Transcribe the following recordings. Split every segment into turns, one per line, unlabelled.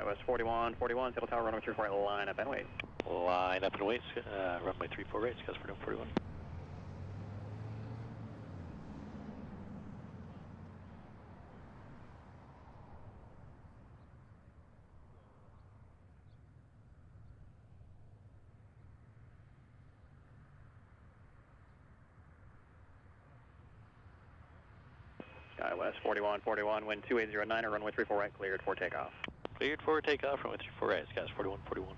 West 4141, Seattle Tower, runway 34 right, line up and wait.
Line up and wait, runway 34 right, Skies 4141.
Sky West 4141, wind 2809, or runway 34 right, cleared for takeoff.
Cleared for takeoff, runway 34 right, Skies 4141.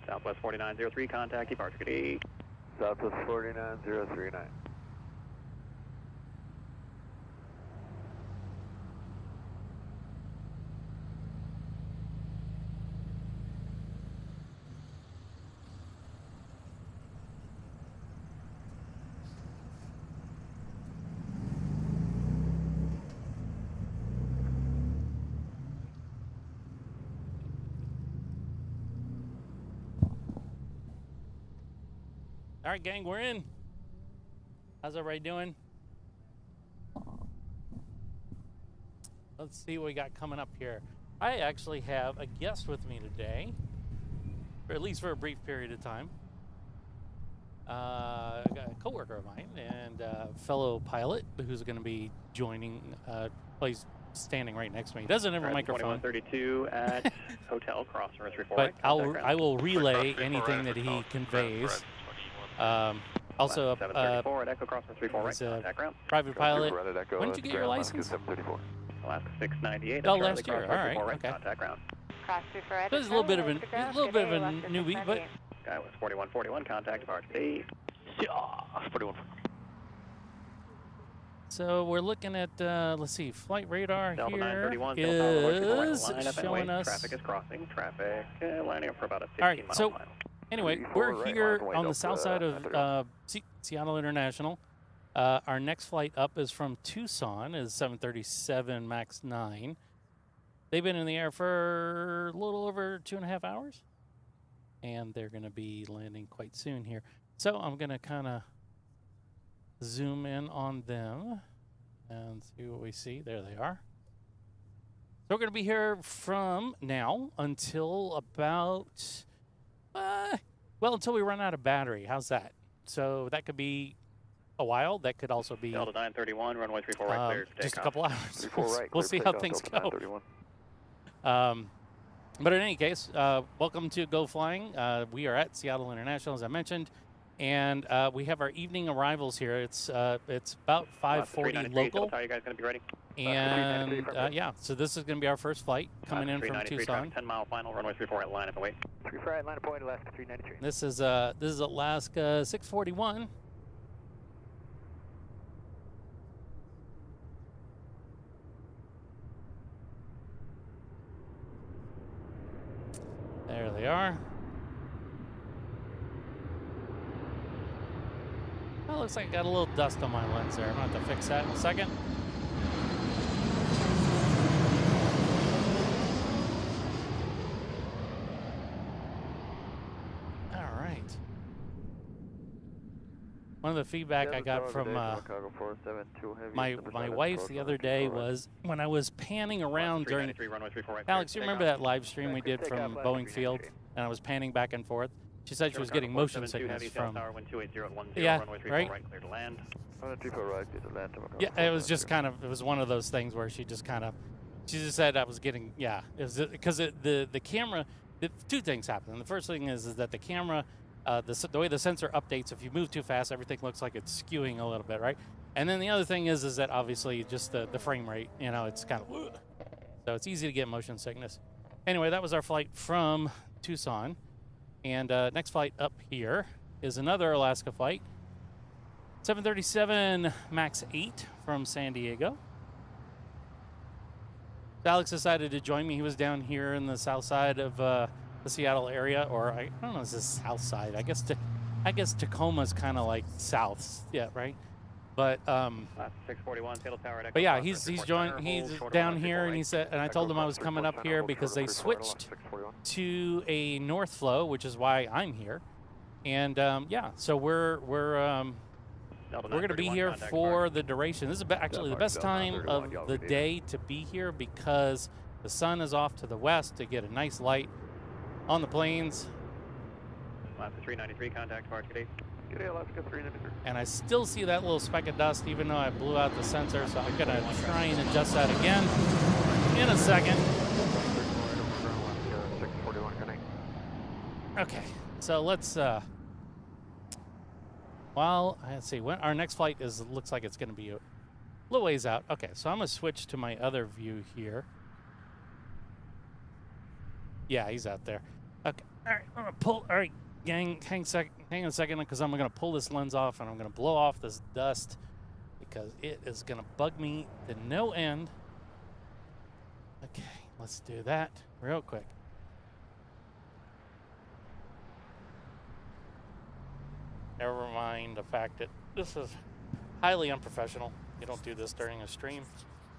Southwest 4903, contact departure, good day.
Southwest 49039.
All right, gang, we're in. How's everybody doing? Let's see what we got coming up here. I actually have a guest with me today, or at least for a brief period of time. I got a coworker of mine and a fellow pilot who's going to be joining. He's standing right next to me. He doesn't have a microphone.
2132 at Hotel Cross, runway 34
but
right.
I will relay anything that he conveys. Also,
at Echo Cross, 34 right, contact ground.
Private pilot. When did you get your license?
Alaska 698.
Oh, last year. All right.
Right,
okay.
contact ground.
So this is a little bit of a newbie, but.
Sky was 4141, contact departure. Hey.
41.
So we're looking at, let's see, flight radar
Delta
here
931,
is showing us.
Traffic is crossing. Traffic lining up for about a 15
All right, so
mile.
Anyway, we're here on the south side of Seattle International. Our next flight up is from Tucson, is 737 MAX 9. They've been in the air for a little over 2.5 hours, and they're going to be landing quite soon here. So I'm going to kind of zoom in on them and see what we see. There they are. So we're going to be here from now until about... well, until we run out of battery. How's that? So that could be a while. That could also be
Delta 931, runway 34 right, cleared for
just a
takeoff.
couple hours.
Right,
we'll see how things go. But in any case, welcome to Geaux Flying. We are at Seattle International, as I mentioned, and we have our evening arrivals here. It's about 5:40 local.
How are you guys going to be ready?
And yeah, so this is going to be our first flight coming in from Tucson.
10-mile final, runway 34 right, line up and wait.
34 right, line up point, Alaska 393.
This is Alaska 641. There they are. Well, looks like I got a little dust on my lens there. I'm going to have to fix that in a second. One of the feedback I got from my wife the other day was when I was panning around during... Alex, you remember that live stream we did from Boeing Field? And I was panning back and forth. She said she was getting motion sickness from... Yeah, right? Yeah, it was just kind of... It was one of those things where she just kind of... She just said I was getting... Yeah, it was because the camera... Two things happened. The first thing is that the camera... the way the sensor updates, if you move too fast, everything looks like it's skewing a little bit, right? And then the other thing is that obviously just the frame rate, you know, it's kind of, so it's easy to get motion sickness. Anyway, that was our flight from Tucson. And next flight up here is another Alaska flight. 737 MAX 8 from San Diego. Alex decided to join me. He was down here in the south side of the Seattle area, or I don't know, is this south side? I guess Tacoma's kind of like south, yeah, right? But
641 Seattle Tower.
But yeah, he's down here, and he said, and I told him I was coming up here because they switched to a north flow, which is why I'm here. And yeah, so we're going to be here for the duration. This is actually the best time of the day to be here because the sun is off to the west to get a nice light on the planes.
Alaska 393, contact for RTD.
Good day, Alaska 393.
And I still see that little speck of dust even though I blew out the sensor, so I'm going to try and adjust that again in a second.
641, good night.
Okay, so let's, well, let's see, when our next flight looks like it's going to be a little ways out. Okay, so I'm going to switch to my other view here. Yeah, he's out there. Okay, all right, I'm going to pull, all right, gang, hang on a second, because I'm going to pull this lens off and I'm going to blow off this dust because it is going to bug me to no end. Okay, let's do that real quick. Never mind the fact that this is highly unprofessional. You don't do this during a stream.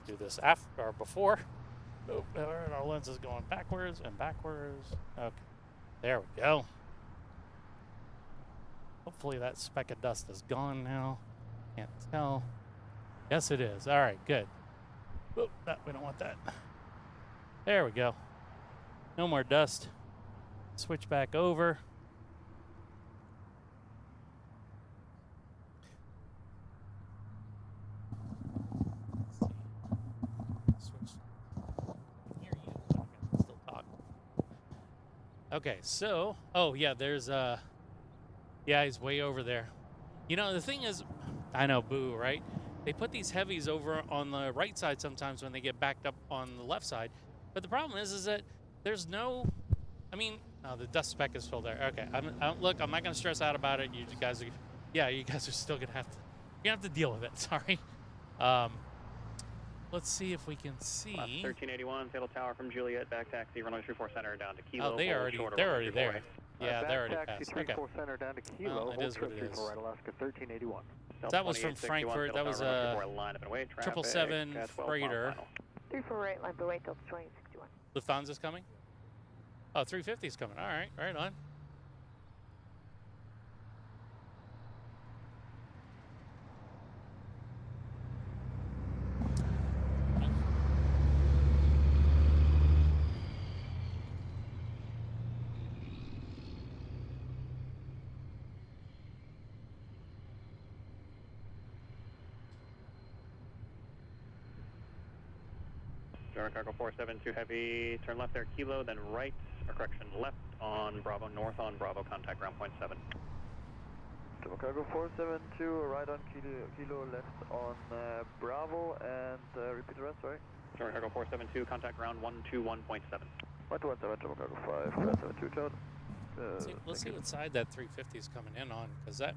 Do this after or before. Oh, our lens is going backwards and backwards. Okay, there we go. Hopefully that speck of dust is gone now. Can't tell. Yes, it is. All right, good. Oh, we don't want that. There we go. No more dust. Switch back over. Okay, so, oh yeah, there's yeah, he's way over there. You know, the thing is, I know, boo, right? They put these heavies over on the right side sometimes when they get backed up on the left side. But the problem is that there's no, I mean, oh, the dust speck is still there. Okay, look, I'm not going to stress out about it. You guys are, yeah, you guys are still going to have to deal with it. Sorry. Let's see if we can see.
1381, Seattle Tower from Juliet, back taxi, runway 34 center down to Kilo.
Oh, they're already there.
Right.
Yeah, they're already
taxi
passed.
34
Okay.
center down to Kilo.
Well, it is what it is.
Right, Alaska 1381.
That was from Frankfurt. That was a 777 freighter.
34 right, line away till 2061.
Lufthansa's coming? Oh, 350's coming. All right, right on.
German Cargo 472 Heavy, turn left there, Kilo, then right, or correction, left on Bravo, north on Bravo, contact ground point 7.
German Cargo 472, right on Kilo, left on Bravo, and repeat the rest, sorry.
German Cargo 472, contact ground 121.7.
117, German Cargo 5, 472, total.
Let's see what side that 350 is coming in on, because that...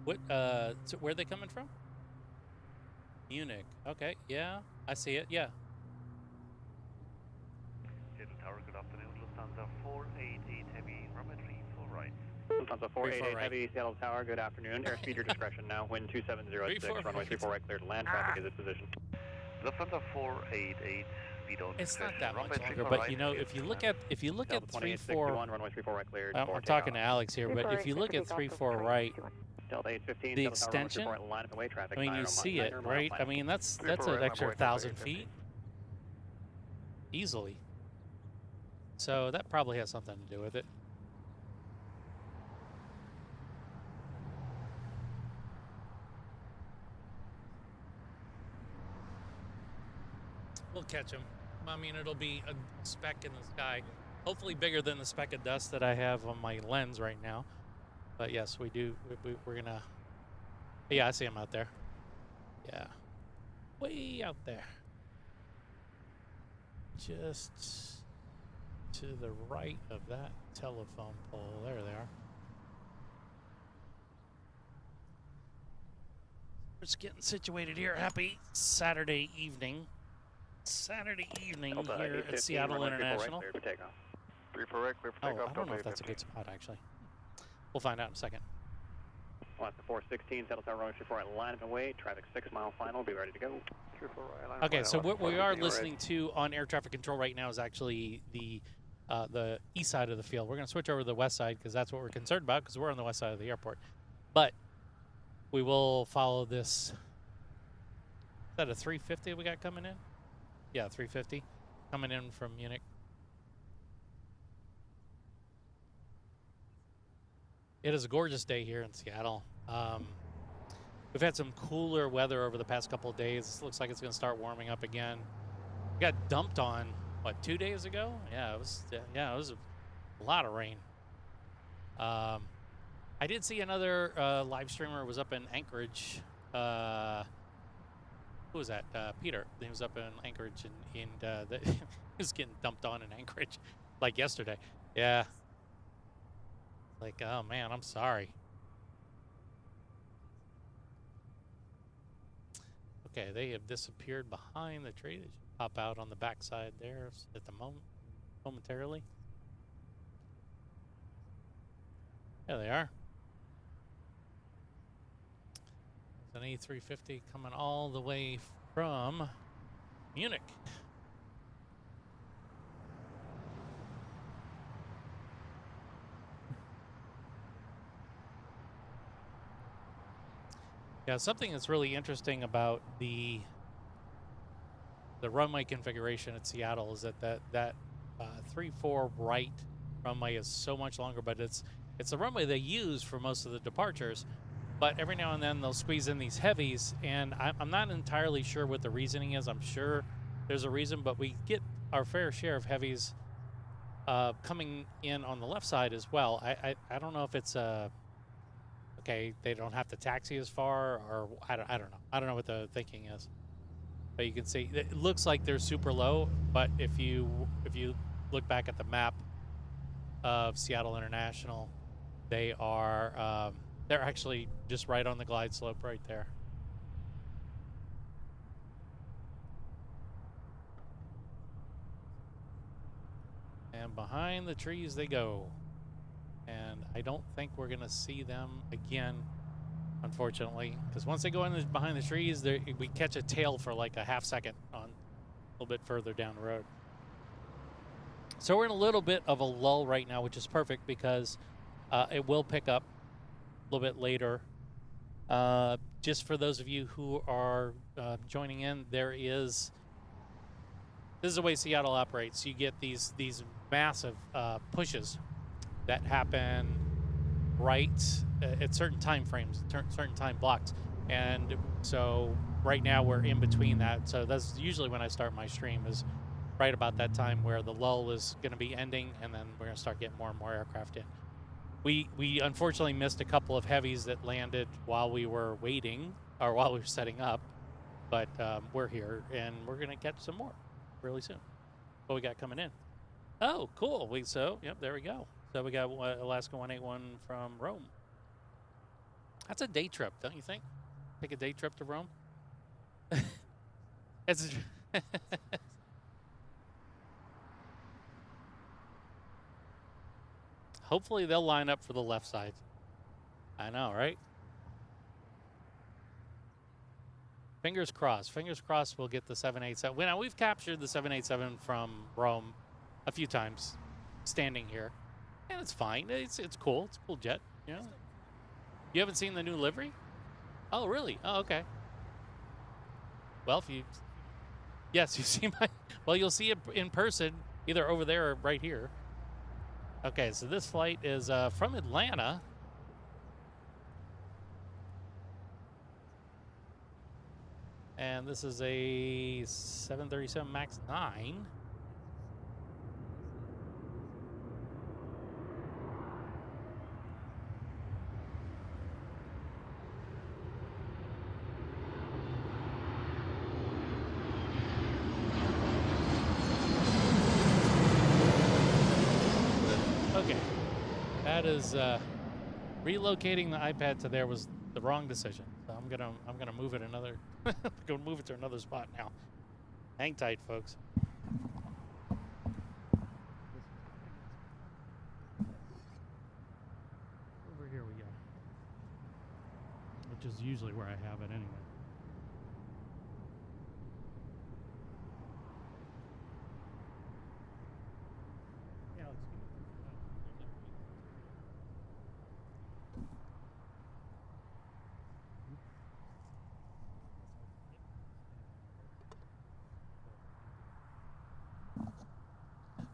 What, so where are they coming from? Munich. Okay, yeah, I see it, yeah.
Seattle Tower, good afternoon. Lufthansa 488 Heavy, runway 34 right.
Lufthansa 488 Heavy, Seattle Tower, good afternoon. Airspeed your discretion now, wind 2706, runway 34 right, cleared to land, traffic is at position.
Lufthansa 488, speed on
It's not
discretion.
that much
Runway
longer,
34
but
right,
you know,
cleared
if you
to
look
land.
at 34,
runway 34 right, cleared
I'm talking to Alex here, but if you look at 34 right,
Delta 815,
the
Seattle Tower, runway
extension,
34 right, line of the way, traffic
I mean, you
9
see it, right? I mean, that's an extra 1,000 feet easily. So that probably has something to do with it. We'll catch him. I mean, it'll be a speck in the sky, hopefully bigger than the speck of dust that I have on my lens right now. But yes, we do. We're gonna. Yeah, I see him out there. Yeah, way out there. Just to the right of that telephone pole. There they are. We're just getting situated here. Happy Saturday evening. Saturday evening here at Seattle International.
34 right, clear for
Oh,
takeoff.
I don't know if that's a good spot, actually. We'll find out in a second.
Alaska 416, settle tower runway 34 at line of way, traffic 6 mile final, be ready to go.
Okay, so what we are listening to on air traffic control right now is actually the east side of the field. We're going to switch over to the west side because that's what we're concerned about because we're on the west side of the airport. But we will follow this. Is that a 350 we got coming in? Yeah, 350 coming in from Munich. It is a gorgeous day here in Seattle. We've had some cooler weather over the past couple of days. It looks like it's going to start warming up again. We got dumped on, what, 2 days ago? Yeah, it was a lot of rain. I did see another live streamer was up in Anchorage. Who was that? Peter. He was up in Anchorage, and he was getting dumped on in Anchorage like yesterday. Yeah. Like, oh man, I'm sorry. Okay, they have disappeared behind the tree. They should pop out on the backside there at the moment, momentarily. There they are. There's an A350 coming all the way from Munich. Yeah, something that's really interesting about the runway configuration at Seattle is that 3-4 right runway is so much longer, but it's the runway they use for most of the departures. But every now and then they'll squeeze in these heavies, and I'm not entirely sure what the reasoning is. I'm sure there's a reason, but we get our fair share of heavies coming in on the left side as well. I don't know if it's okay, they don't have to taxi as far, or I don't know. I don't know what the thinking is. But you can see it looks like they're super low, but if you look back at the map of Seattle International, they are they're actually just right on the glide slope right there. And behind the trees they go. And I don't think we're going to see them again, unfortunately, because once they go in behind the trees, we catch a tail for like a half second on a little bit further down the road. So we're in a little bit of a lull right now, which is perfect because it will pick up a little bit later. Just for those of you who are joining in, this is the way Seattle operates. You get these massive pushes that happen right at certain time frames, certain time blocks. And so right now we're in between that. So that's usually when I start my stream, is right about that time where the lull is going to be ending, and then we're going to start getting more and more aircraft in. We unfortunately missed a couple of heavies that landed while we were waiting, or while we were setting up, but we're here, and we're going to catch some more really soon. What we got coming in? Oh, cool. Yep, there we go. So we got Alaska 181 from Rome. That's a day trip, don't you think? Take a day trip to Rome? It's hopefully they'll line up for the left side. I know, right? Fingers crossed. Fingers crossed we'll get the 787. Now, we've captured the 787 from Rome a few times standing here. And it's fine. It's cool. It's a cool jet. You know? You haven't seen the new livery? Oh, really? Oh, okay. Well, yes, you see well, you'll see it in person, either over there or right here. Okay, so this flight is from Atlanta. And this is a 737 MAX 9. That is relocating the iPad to there was the wrong decision. So I'm gonna move it to another spot now. Hang tight, folks. Over here we go. is usually where I have it anyway.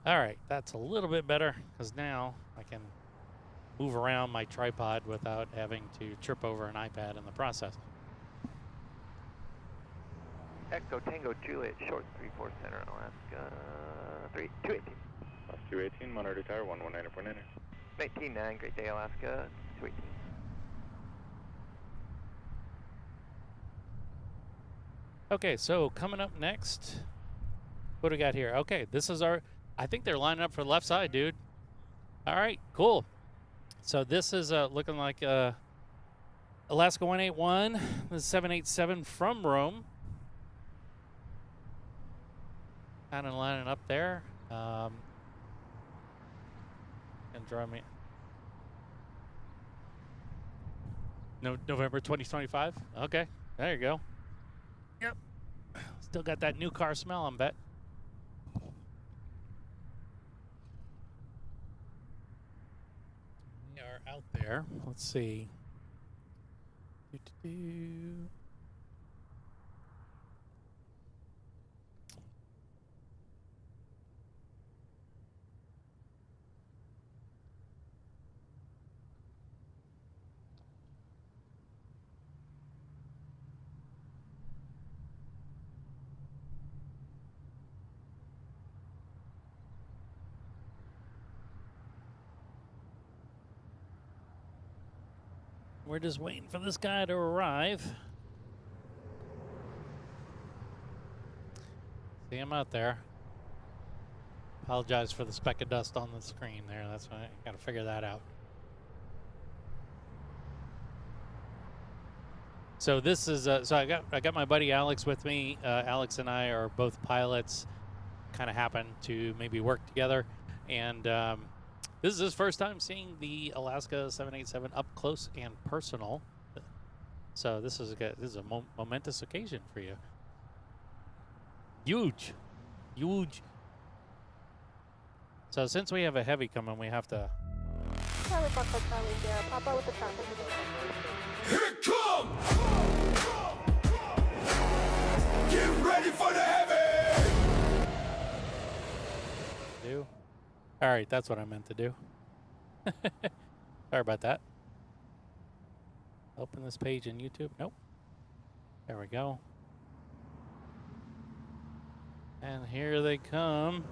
All right, that's a little bit better because now I can move around my tripod without having to trip over an iPad in the process.
Echo Tango Juliet, short 34 center, Alaska 218.
218, monitor tower 119.9.
19-9, great day, Alaska 218.
Okay, so coming up next, what do we got here? Okay, this is our, I think they're lining up for the left side, dude. All right, cool. So this is looking like Alaska 181, the 787 from Rome. Kind of lining up there. And draw me. November 2025. Okay, there you go. Yep. Still got that new car smell, I bet. We are out there. Let's see. We're just waiting for this guy to arrive. See him out there. Apologize for the speck of dust on the screen there. That's why I got to figure that out. So this is so I got my buddy Alex with me. Alex and I are both pilots. Kind of happen to maybe work together, and this is his first time seeing the Alaska 787 up close and personal. So this is a momentous occasion for you. Huge. So since we have a heavy coming, we have to.
Charlie Buckle, Charlie, yeah, pop out with the traffic.
Here it comes! Get ready for the heavy!
Do. All right, that's what I meant to do. Sorry about that. Open this page in YouTube. Nope. There we go. And here they come.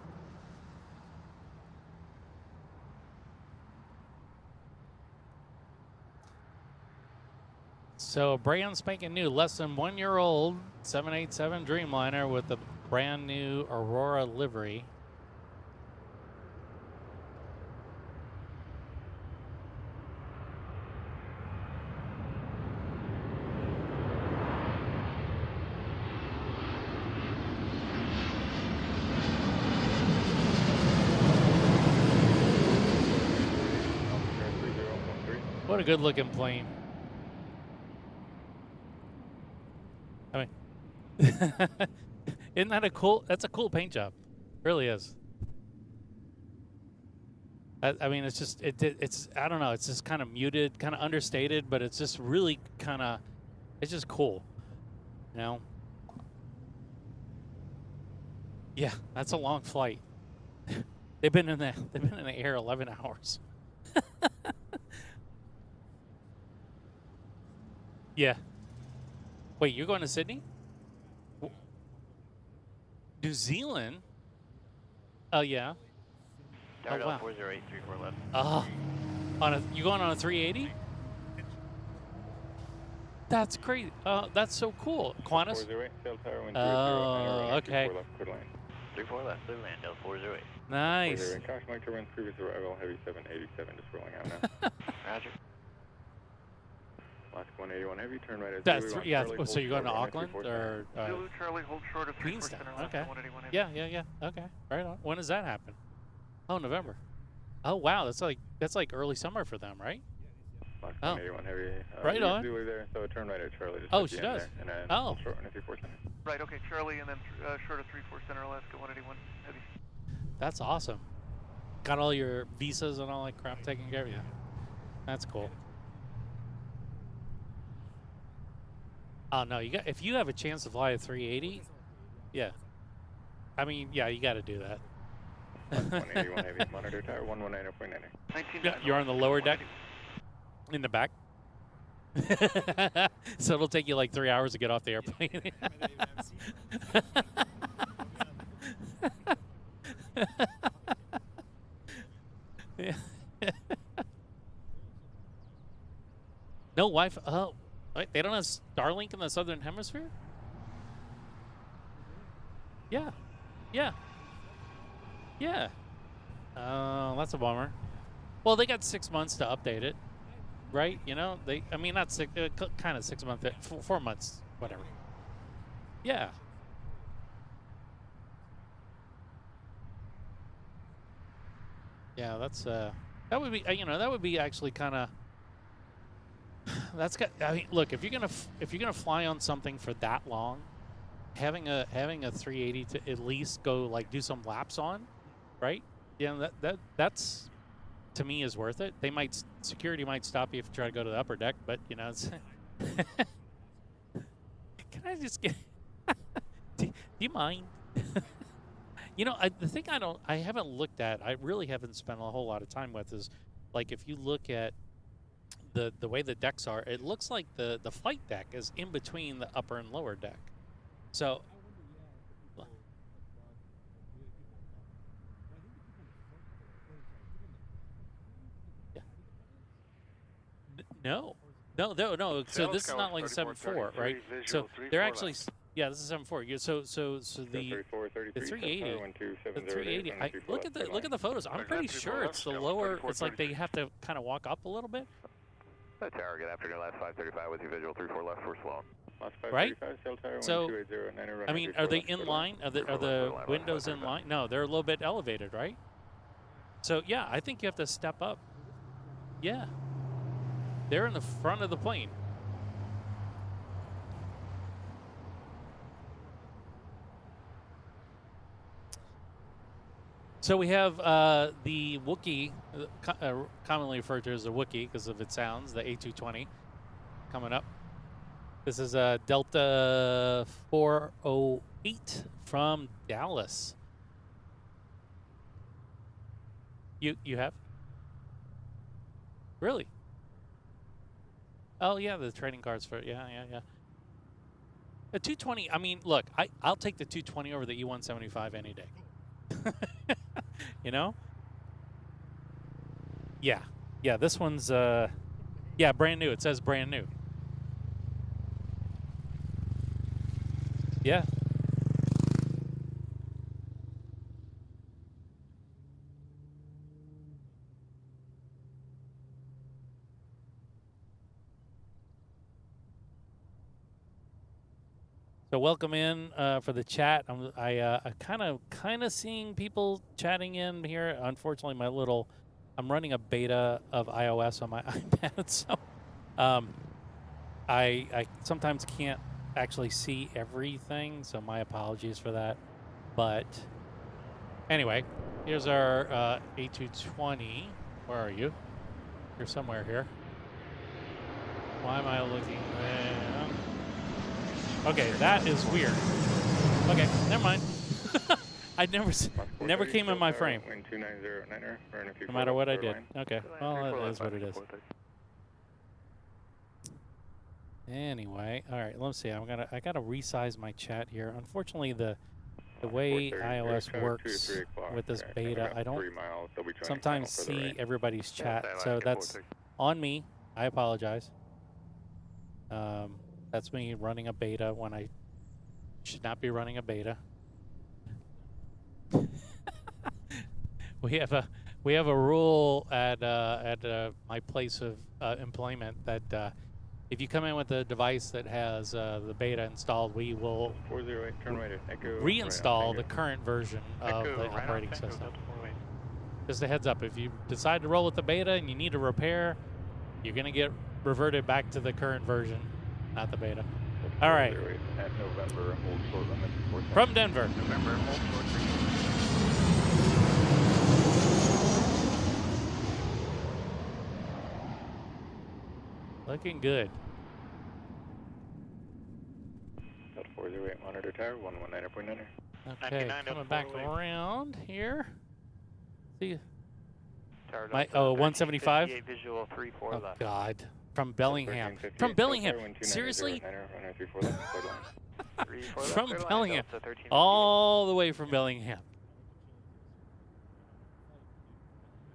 So a brand spanking new, less than 1 year old 787 Dreamliner with a brand new Aurora livery. What a good looking plane. I mean, isn't that that's a cool paint job. Really is. I mean, it's just, it's, I don't know, it's just kind of muted, kind of understated, but it's just really kind of, it's just cool, you know? Yeah, that's a long flight. They've been in the air 11 hours. Yeah. Wait, you're going to Sydney? New Zealand? Oh, yeah.
Tower
Oh, wow.
408, 34 left.
You going on a 380? That's crazy. That's so cool. Qantas? Oh, okay.
34 left, clear land, Delta 408.
Nice.
Caution mark to run previous arrival, heavy 787, just rolling out now.
Roger.
Alaska 181 heavy, turn right at
That's
0,
yeah.
Charlie,
So you're going to
hold
Auckland
short,
or
Zulu Charlie, hold short of 34
Queenstown?
center left,
Okay.
181 heavy.
Yeah. Okay. Right on. When does that happen? Oh, November. Oh wow, that's like early summer for them, right?
Box
Oh.
181 Heavy.
Right on.
Zulu there, so turn right at Charlie. Just
Oh,
at the
she
end
does.
there, and then
Oh.
short on 34 center.
Right, okay, Charlie, and then short of 34 center, Alaska 181 heavy.
That's awesome. Got all your visas and all that crap taken care of? Yeah. That's cool. Oh, no, you got, if you have a chance to fly a 380, yeah. I mean, yeah, you got to do that.
181 Heavy, monitor tower 119.90.
Yeah, you're on the lower deck? In the back? So it'll take you like 3 hours to get off the airplane. Yeah. No Wi-Fi. Oh, wait, they don't have Starlink in the Southern Hemisphere? Yeah. Yeah. Yeah. That's a bummer. Well, they got 6 months to update it, right? You know, I mean, not six, kind of 6 months, 4 months, whatever. Yeah. Yeah, that's that would be that would be actually kind of that's got. I mean, look, if you're gonna fly on something for that long, having a 380 to at least go like do some laps on, right? Yeah, that's to me is worth it. Security might stop you if you try to go to the upper deck, but it's. Can I just get? Do you mind? The thing I haven't looked at, I really haven't spent a whole lot of time with is, like, if you look at the way the decks are, it looks like the flight deck is in between the upper and lower deck. So, yeah. No. So this is not like 7.4, right? So they're actually. Yeah, this is 7.4. So the 380, look at the photos. I'm pretty sure it's the lower. It's like they have to kind of walk up a little bit.
Tower, good afternoon. Last 535 with you. Visual 34 left, first long.
Right. So, I mean, are they in line? Are the windows in line? No, they're a little bit elevated, right? So yeah, I think you have to step up. Yeah, they're in the front of the plane. So we have the Wookiee, commonly referred to as a Wookiee because of its sounds, the A220, coming up. This is a Delta 408 from Dallas. You have? Really? Oh yeah, the trading cards for yeah. The 220. I mean, look, I'll take the 220 over the E175 any day. Yeah, this one's brand new. It says brand new. Yeah. So welcome in for the chat. I'm kind of seeing people chatting in here. Unfortunately, I'm running a beta of iOS on my iPad, so I sometimes can't actually see everything. So my apologies for that. But anyway, here's our A220. Where are you? You're somewhere here. Why am I looking there? Okay, that is weird. Okay, never mind. I never came in my frame. No matter what I did. Okay, well, that is what it is. Anyway, all right. Let's see. I gotta resize my chat here. Unfortunately, the way iOS works with this beta, I don't sometimes see everybody's chat. So that's on me. I apologize. That's me running a beta when I should not be running a beta. We have a rule at my place of employment that if you come in with a device that has the beta installed, we will reinstall the current version of the operating system. Just a heads up, if you decide to roll with the beta and you need to repair, You're going to get reverted back to the current version, not the beta. All right.
At November, hold short limit 4
From Denver.
November, hold short 3.
Looking good.
Delta 408, monitor tower, 119.9.
Okay,
99
coming
Delta
back
408.
around here. See,
Tower
my
Delta
175.
1358, visual 34
Oh
left.
God, from Bellingham.
1358,
From Bellingham.
Delta 1290,
Seriously?
runway 34 left, third line.
34 left,
From
clear line,
Bellingham.
Delta 1358.
All the way from Bellingham.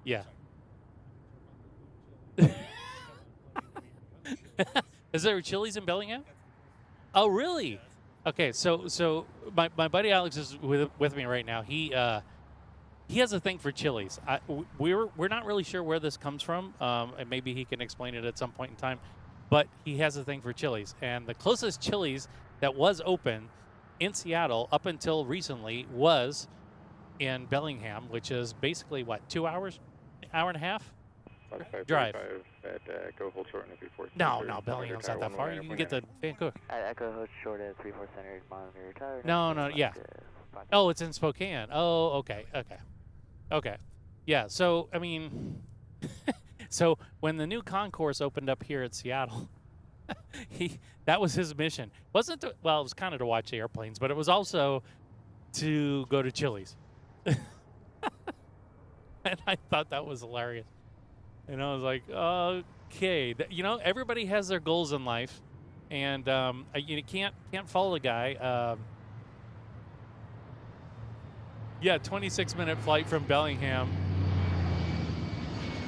Yeah. Is there a Chili's in Bellingham? Oh, really? Okay, so my buddy Alex is with me right now. He has a thing for Chili's. We're not really sure where this comes from, and maybe he can explain it at some point in time. But he has a thing for Chili's, and the closest Chili's that was open in Seattle up until recently was in Bellingham, which is basically what, 2 hours, hour and a half? Drive.
At Go hold short limit 4
No, Bellingham's not that far. You can get to Vancouver.
At Echo Hold short at 34 center, monitor your tower.
No, yeah. Oh, it's in Spokane. Oh, okay. Yeah, so, I mean, so when the new concourse opened up here at Seattle, that was his mission. Wasn't to, well, it was kind of to watch the airplanes, but it was also to go to Chili's. And I thought that was hilarious. And I was like, okay. You know, everybody has their goals in life, and you can't follow the guy. Yeah, 26-minute flight from Bellingham.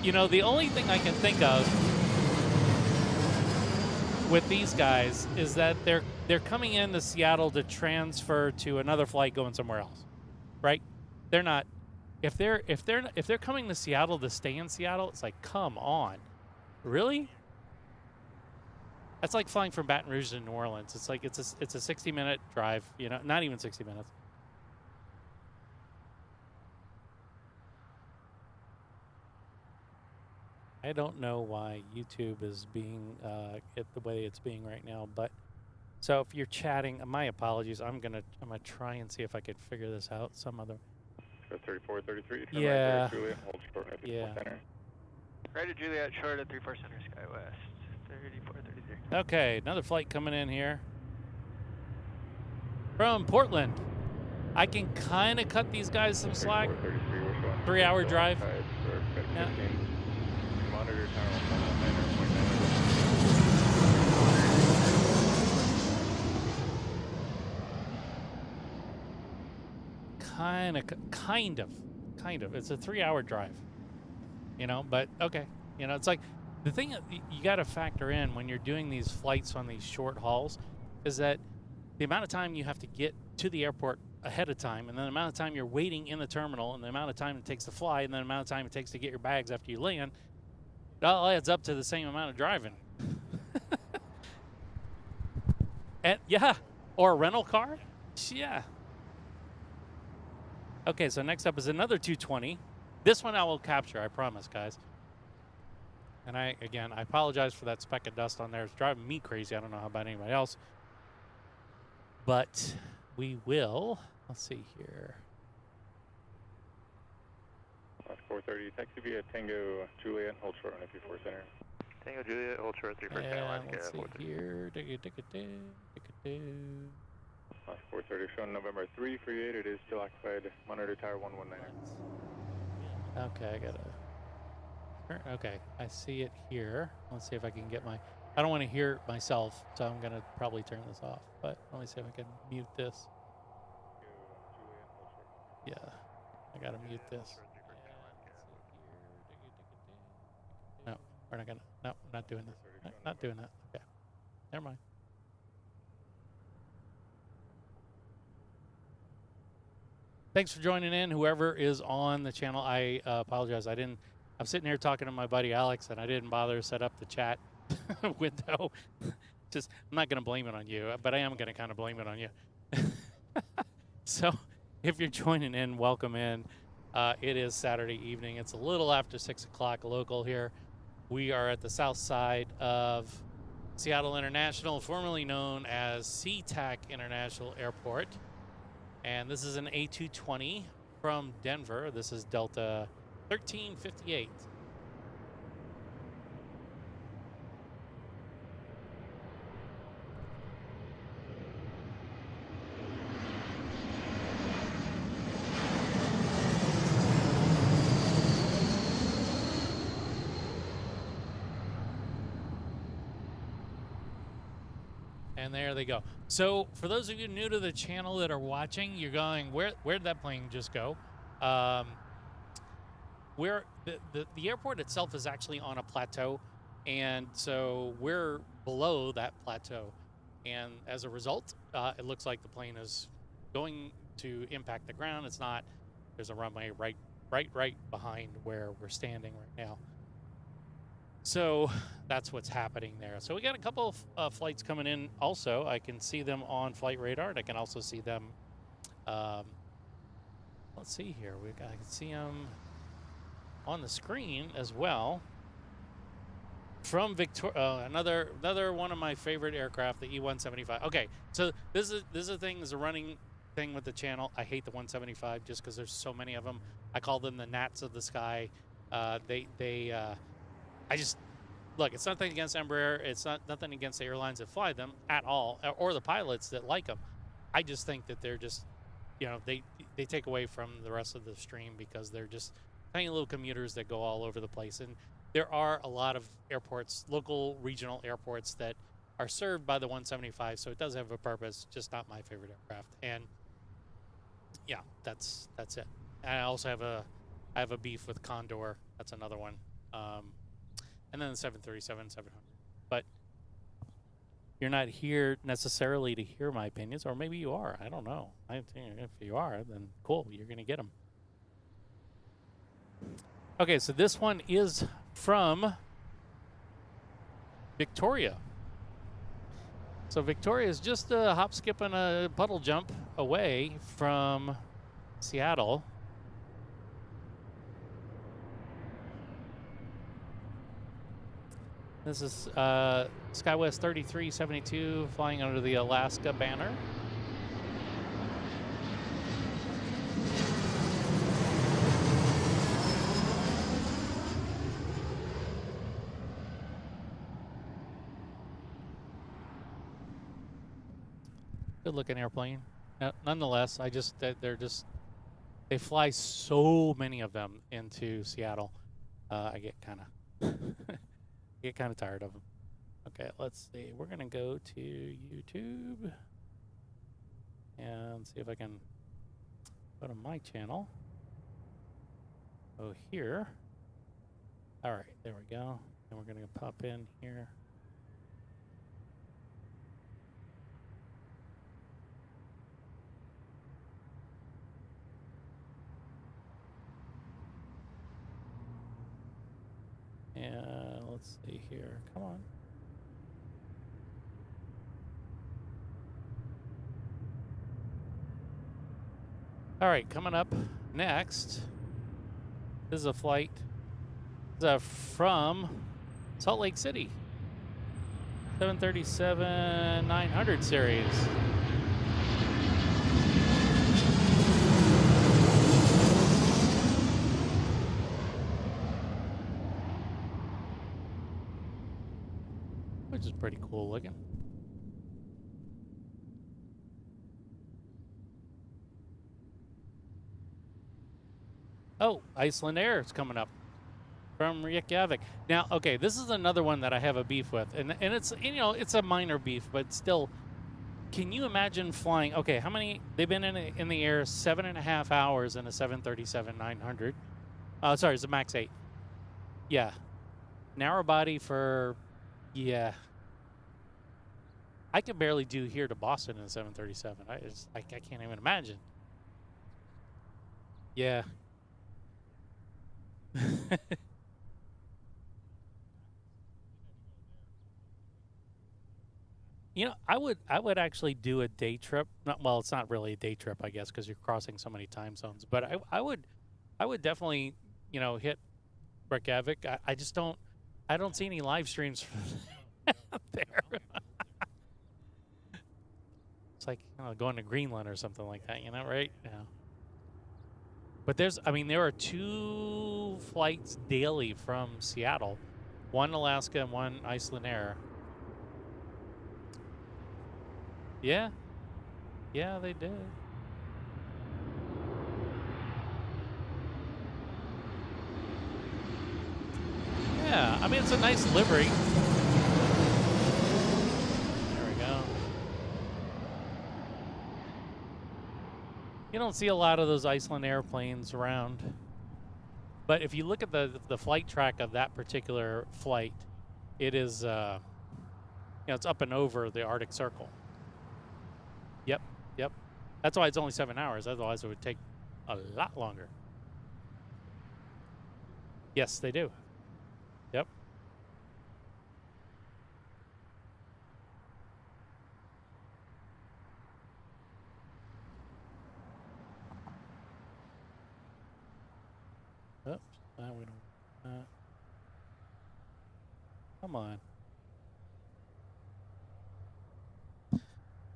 You know, the only thing I can think of with these guys is that they're coming into Seattle to transfer to another flight going somewhere else, right? They're not. If they're coming to Seattle to stay in Seattle, it's like, come on, really? That's like flying from Baton Rouge to New Orleans. It's like it's a 60-minute drive. You know, not even 60 minutes. I don't know why YouTube is being the way it's being right now, but so if you're chatting, my apologies. I'm gonna try and see if I could figure this out some other.
34, 33.
Yeah.
Right, Juliet, hold short at
Yeah.
center.
Right at Juliet, short at 34 center, sky west. 34, 33.
Okay, another flight coming in here from Portland. I can kind of cut these guys some slack.
33, we're showing
3-hour drive.
Yeah.
Yeah.
Monitor tower 119.9. Kind of. It's a 3-hour drive, you know, but okay. You know, it's like the thing that you got to factor in when you're doing these flights on these short hauls is that the amount of time you have to get to the airport ahead of time, and then the amount of time you're waiting in the terminal, and the amount of time it takes to fly, and then the amount of time it takes to get your bags after you land, it all adds up to the same amount of driving. And yeah, or a rental car. Yeah. Okay, so next up is another 220. This one I will capture, I promise, guys. And I apologize for that speck of dust on there. It's driving me crazy. I don't know how about anybody else. But we will. Let's see here. 430, taxi via Tango Juliet, hold short on F4 center.
Tango Juliet, hold short 34 center,
And
Alaska
let's see
Airlines.
here.
430 showing November 338. It is still occupied. Monitor tower 119.
Okay, I gotta. Okay, I see it here. Let's see if I can get my. I don't want to hear it myself, so I'm gonna probably turn this off. But let me see if I can mute this. Yeah, I gotta mute this. No, we're not gonna. No, I'm not doing this. Not doing that. Okay, never mind. Thanks for joining in, whoever is on the channel. I apologize. I'm sitting here talking to my buddy Alex, and I didn't bother to set up the chat window. I'm not going to blame it on you, but I am going to kind of blame it on you. So if you're joining in, welcome in. It is Saturday evening. It's a little after 6 o'clock local here. We are at the south side of Seattle International, formerly known as SeaTac International Airport. And this is an A220 from Denver. This is Delta 1358. And there they go. So for those of you new to the channel that are watching, you're going, where did that plane just go? Where the airport itself is actually on a plateau, and so we're below that plateau. And as a result, it looks like the plane is going to impact the ground. It's not. There's a runway right behind where we're standing right now. So that's what's happening there. So we got a couple of flights coming in also. I can see them on flight radar, and I can also see them, let's see here. I can see them on the screen as well. From Victoria, another one of my favorite aircraft, the E-175. Okay, so this is a thing, is a running thing with the channel. I hate the 175 just because there's so many of them. I call them the gnats of the sky. I just, look, it's nothing against Embraer. It's nothing against the airlines that fly them at all, or the pilots that like them. I just think that they're just, you know, they take away from the rest of the stream because they're just tiny little commuters that go all over the place. And there are a lot of airports, local regional airports, that are served by the 175, so it does have a purpose, just not my favorite aircraft. And yeah, that's it. And I also have a beef with Condor. That's another one. And then the 737, 700. But you're not here necessarily to hear my opinions, or maybe you are. I don't know. If you are, then cool. You're going to get them. Okay, so this one is from Victoria. So Victoria is just a hop, skip, and a puddle jump away from Seattle. This is SkyWest 3372 flying under the Alaska banner. Good looking airplane. Nonetheless, they fly so many of them into Seattle. I get kind of tired of them. Okay, let's see. We're gonna go to YouTube and see if I can go to my channel. Oh, here. All right, there we go. And we're gonna pop in here. And let's see here. Come on. All right, coming up next, this is a flight from Salt Lake City. 737-900 series. Which is pretty cool looking. Oh, Iceland Air is coming up from Reykjavik. Now, okay, this is another one that I have a beef with, and it's, you know, it's a minor beef, but still, can you imagine flying? Okay, how many? They've been in the air 7.5 hours in a 737-900. Sorry, it's a MAX 8. Yeah, narrow body for. Yeah, I could barely do here to Boston in a 737. I can't even imagine. Yeah. You know, I would actually do a day trip. Well, it's not really a day trip, I guess, because you're crossing so many time zones. But I would definitely, you know, hit Reykjavik. I just don't.
I don't see any live streams from there. It's like going to Greenland or something like that, right? Yeah. But there are 2 flights daily from Seattle, one Alaska and one Iceland Air. Yeah. Yeah, they did. Yeah, I mean, it's a nice livery. There we go. You don't see a lot of those Iceland airplanes around. But if you look at the flight track of that particular flight, it is, it's up and over the Arctic Circle. Yep. That's why it's only 7 hours. Otherwise, it would take a lot longer. Yes, they do. Yep. Oops, now we don't. Come on.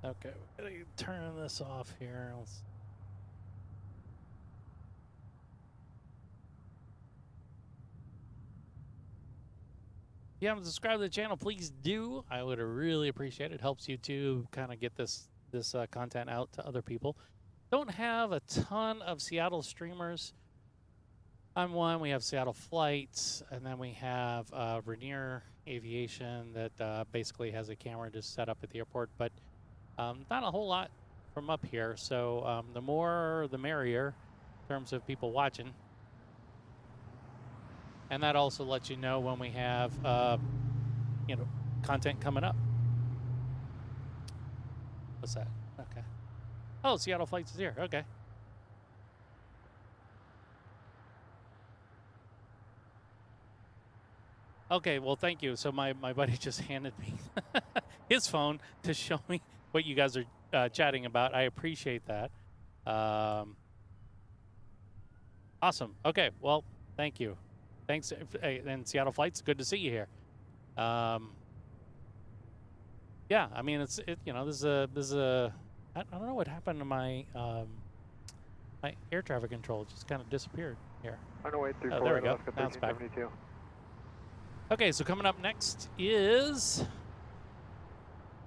Okay, we're gonna turn this off here. If you haven't subscribed to the channel, please do. I would really appreciate it. It helps you to kind of get this content out to other people. Don't have a ton of Seattle streamers. I'm one. We have Seattle Flights, and then we have Rainier Aviation that basically has a camera just set up at the airport, but not a whole lot from up here. So the more, the merrier in terms of people watching. And that also lets you know when we have, content coming up. What's that? Okay. Oh, Seattle Flights is here. Okay. Okay, well, thank you. So my buddy just handed me his phone to show me what you guys are chatting about. I appreciate that. Awesome. Okay, well, thank you. Thanks, and Seattle Flights. Good to see you here. Yeah, I mean, this is a. I don't know what happened to my my air traffic control. It just kind of disappeared here.
Runway 34,
there we go.
Alaska
Now it's back.
1372.
Okay, so coming up next is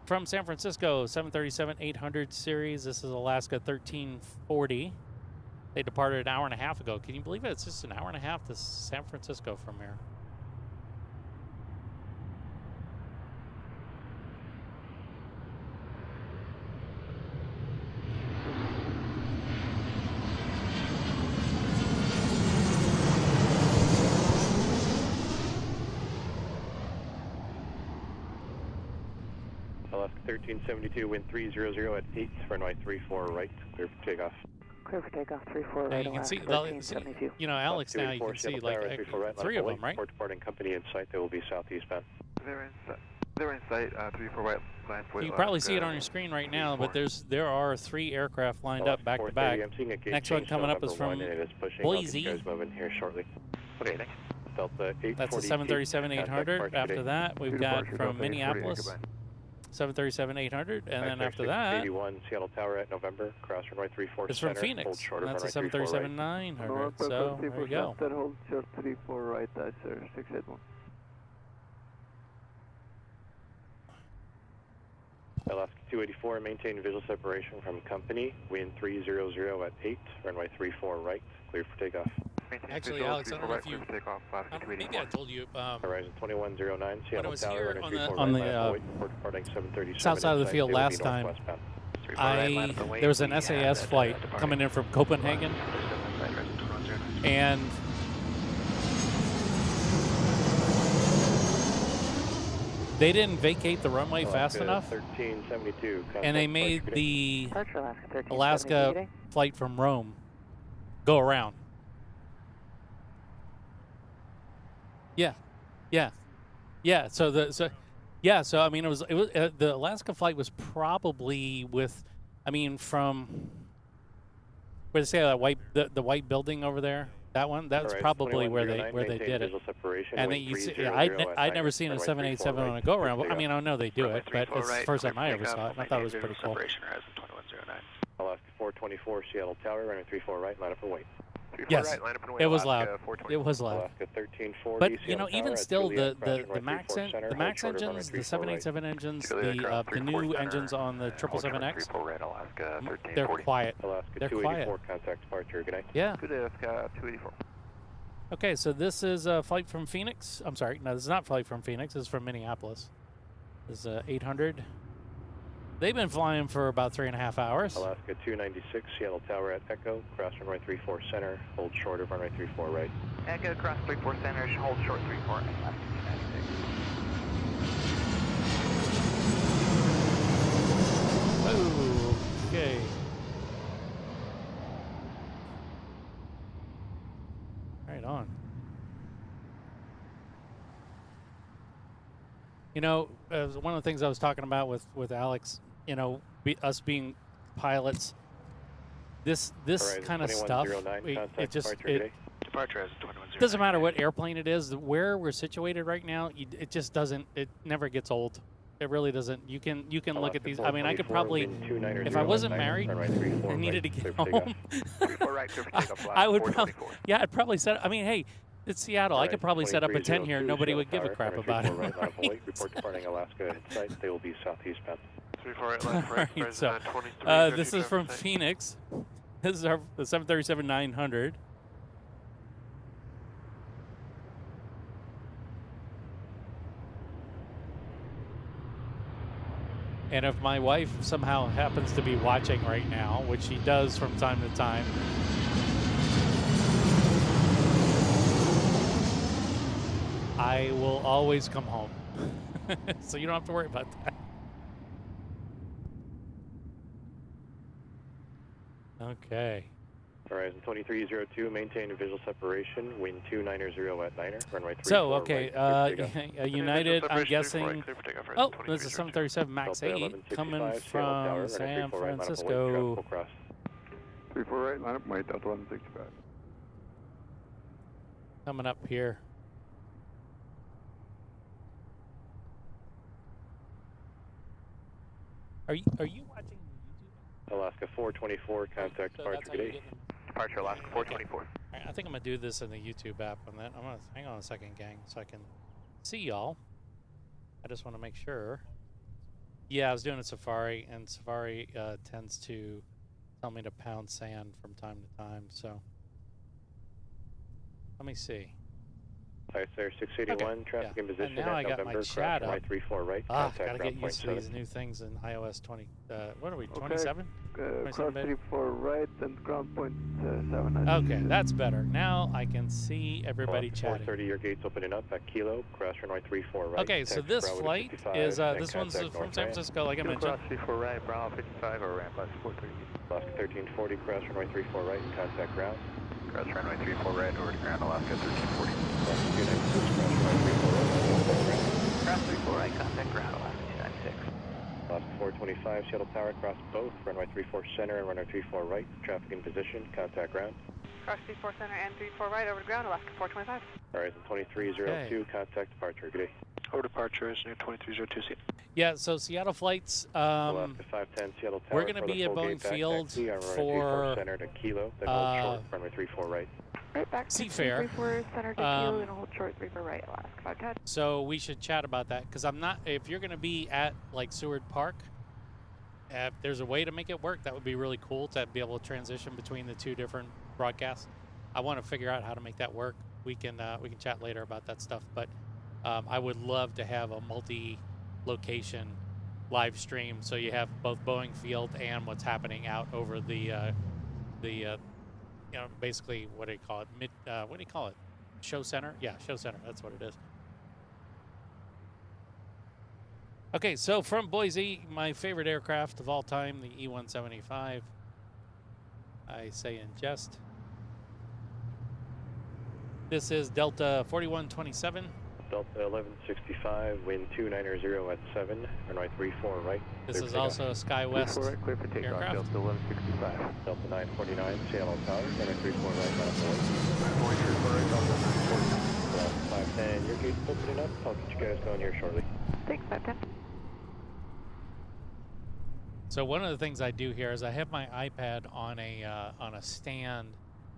from San Francisco, 737-800 series. This is Alaska 1340. They departed an hour and a half ago. Can you believe it? It's just an hour and a half to San Francisco from here.
Alaska 1372, wind 300 at 8, runway 34 right, clear for takeoff.
Clear for takeoff, 34 right,
you can see,
1372.
Alex, now you can see like 3 of them, right?
Port departing company in sight, they will be southeast bound.
They're in sight, 34 right, line for
You can probably see it on your screen right now, but there are 3 aircraft lined up back to back. Next one coming up is from Boise.
Moving here shortly. Okay, next. Delta 842.
That's a 737-800. After that, we've got from Minneapolis, 737-800, and then after that,
81 Seattle Tower at November, cross runway 34
it's from Phoenix. That's a 737-900. So there you go.
Hold short 34 right, sir, 681.
Alaska 284, maintain visual separation from company, wind 300 at 8, runway 34 right, clear for takeoff.
Actually, Alex, I don't know if you, maybe I told you,
Horizon 2109, Seattle
was
Tower,
here
runway
on
34
the,
right, port departing 737
south side of the
inside,
field
they will be
last time,
northwestbound.
there was an SAS flight coming in from Copenhagen, and they didn't vacate the runway fast enough,
1372,
and they made the
Departure Alaska 1372
Alaska
today.
flight from Rome go around. Yeah. So I mean, it was the Alaska flight was probably from where they say that the white building over there. That one, that's probably where they did it. And then you see, I'd never seen a 787 on a go around. I mean, I know they do it, but it's the first time I ever saw it. And I thought it was pretty cool.
Alaska 424, Seattle Tower, runway 34 right, line up and wait.
Yes,
right, line up and wait,
it was
Alaska
loud.
420.
It was loud.
Alaska 1340,
But you
Seattle
know, even
Tower,
still,
Juliet,
the
runway
Max
34 center,
the
hold
Max
short of runway
engines, the
34 right.
787 engines,
Juliet,
the new engines on the 777X,
34 right, Alaska
they're
1340.
quiet.
Alaska
They're
284, contact departure, good night.
Yeah.
Good day, Alaska 284.
Okay, so this is a flight from Phoenix. I'm sorry, no, this is not flight from Phoenix. This is from Minneapolis. This is 800. They've been flying for about 3.5 hours.
Alaska 296, Seattle Tower at Echo, cross runway 34 center, hold short of runway 34 right.
Echo cross 34 center, hold short 34 right, Alaska 296.
Oh, okay. Right on. You know, one of the things I was talking about with Alex, you know, us being pilots, this kind of stuff, it just
Departure as 2109.
doesn't matter what airplane it is. Where we're situated right now, it just doesn't. It never gets old. It really doesn't. You can look at these. I mean, I could probably, if I wasn't married and needed to get home, I would probably, yeah, I'd probably set. I mean, hey, it's Seattle. I could probably set up a tent here and nobody would give a crap about it. Right?
Report departing Alaska site. They will be southeast bound.
34 right, left, right.
Right, so, this is from Phoenix. This is the 737-900. And if my wife somehow happens to be watching right now, which she does from time to time, I will always come home. So you don't have to worry about that. Okay.
Horizon 2302, maintain visual separation, wind 290 at Niner, runway 34
So, okay,
right,
United, I'm guessing. Oh, there's a 737 MAX 8 coming from San Francisco.
34 right, line up, wait, Delta 165.
Coming up here. Are you watching YouTube?
Alaska 424, contact departure, good day.
Departure Alaska 424.
All right, I think I'm gonna do this in the YouTube app on that. I'm gonna hang on a second, gang, so I can see y'all. I just want to make sure. Yeah, I was doing a Safari, and Safari tends to tell me to pound sand from time to time. So let me see.
Hi, sir, 681,
Okay,
traffic
yeah.
in position
And now
at
I got
November,
my chat
cross runway
up.
34 right,
Ah,
contact
gotta get used to
ground
these new things in iOS 20. What are we,
Okay.
27?
Cross
27 bit?
34 right and ground point 7.
Okay, that's better. Now I can see everybody
Alaska
chatting.
430, your gate's opening up at Kilo, cross runway 34 right.
Okay, so
text
this
Bravo to
flight
55,
is,
then
this one's
contact
from
North
San
Ramp.
Francisco, like I mentioned.
Cross 34 right, Bravo 55 or ramp left 430.
Alaska 1340, cross runway 34 right, contact ground.
Cross runway 34 right over to ground Alaska 1340.
Alaska 296, cross runway 34 right, contact ground.
Cross 34 right, contact ground Alaska 296.
Alaska 425, Seattle Tower, cross both, runway 34 center and runway 34 right, traffic in position, contact ground.
Cross 34 center and 34 right over to ground, Alaska 425.
Horizon 2302, contact departure, good day.
Over departure is near 2302 seat.
Yeah, so Seattle flights,
Alaska 510, Seattle Tower,
we're gonna be at Boeing Field for,
center to Kilo, then hold short, runway 34 right.
Right back to
Seafair.
34 center to Kilo and hold short 34 right, Alaska 510.
so we should chat about that, because I'm not, if you're gonna be at like Seward Park, if there's a way to make it work, that would be really cool to be able to transition between the two different broadcasts. I want to figure out how to make that work. We can chat later about that stuff, but I would love to have a multi-location live stream, so you have both Boeing Field and what's happening out over the you know, basically, what do you call it? What do you call it? Show center? Yeah, show center. That's what it is. Okay, so from Boise, my favorite aircraft of all time, the E-175. I say in jest. This is Delta 4127.
Delta 1165, wind 290 at 7, runway 34 right.
This is also a SkyWest
clear for takeoff.
aircraft.
Delta 1165.
Delta 949, Seattle Tower, runway 34 right, on board. 510, your gate's opening up. I'll get you guys going here shortly.
Thanks, 510.
So one of the things I do here is I have my iPad on a stand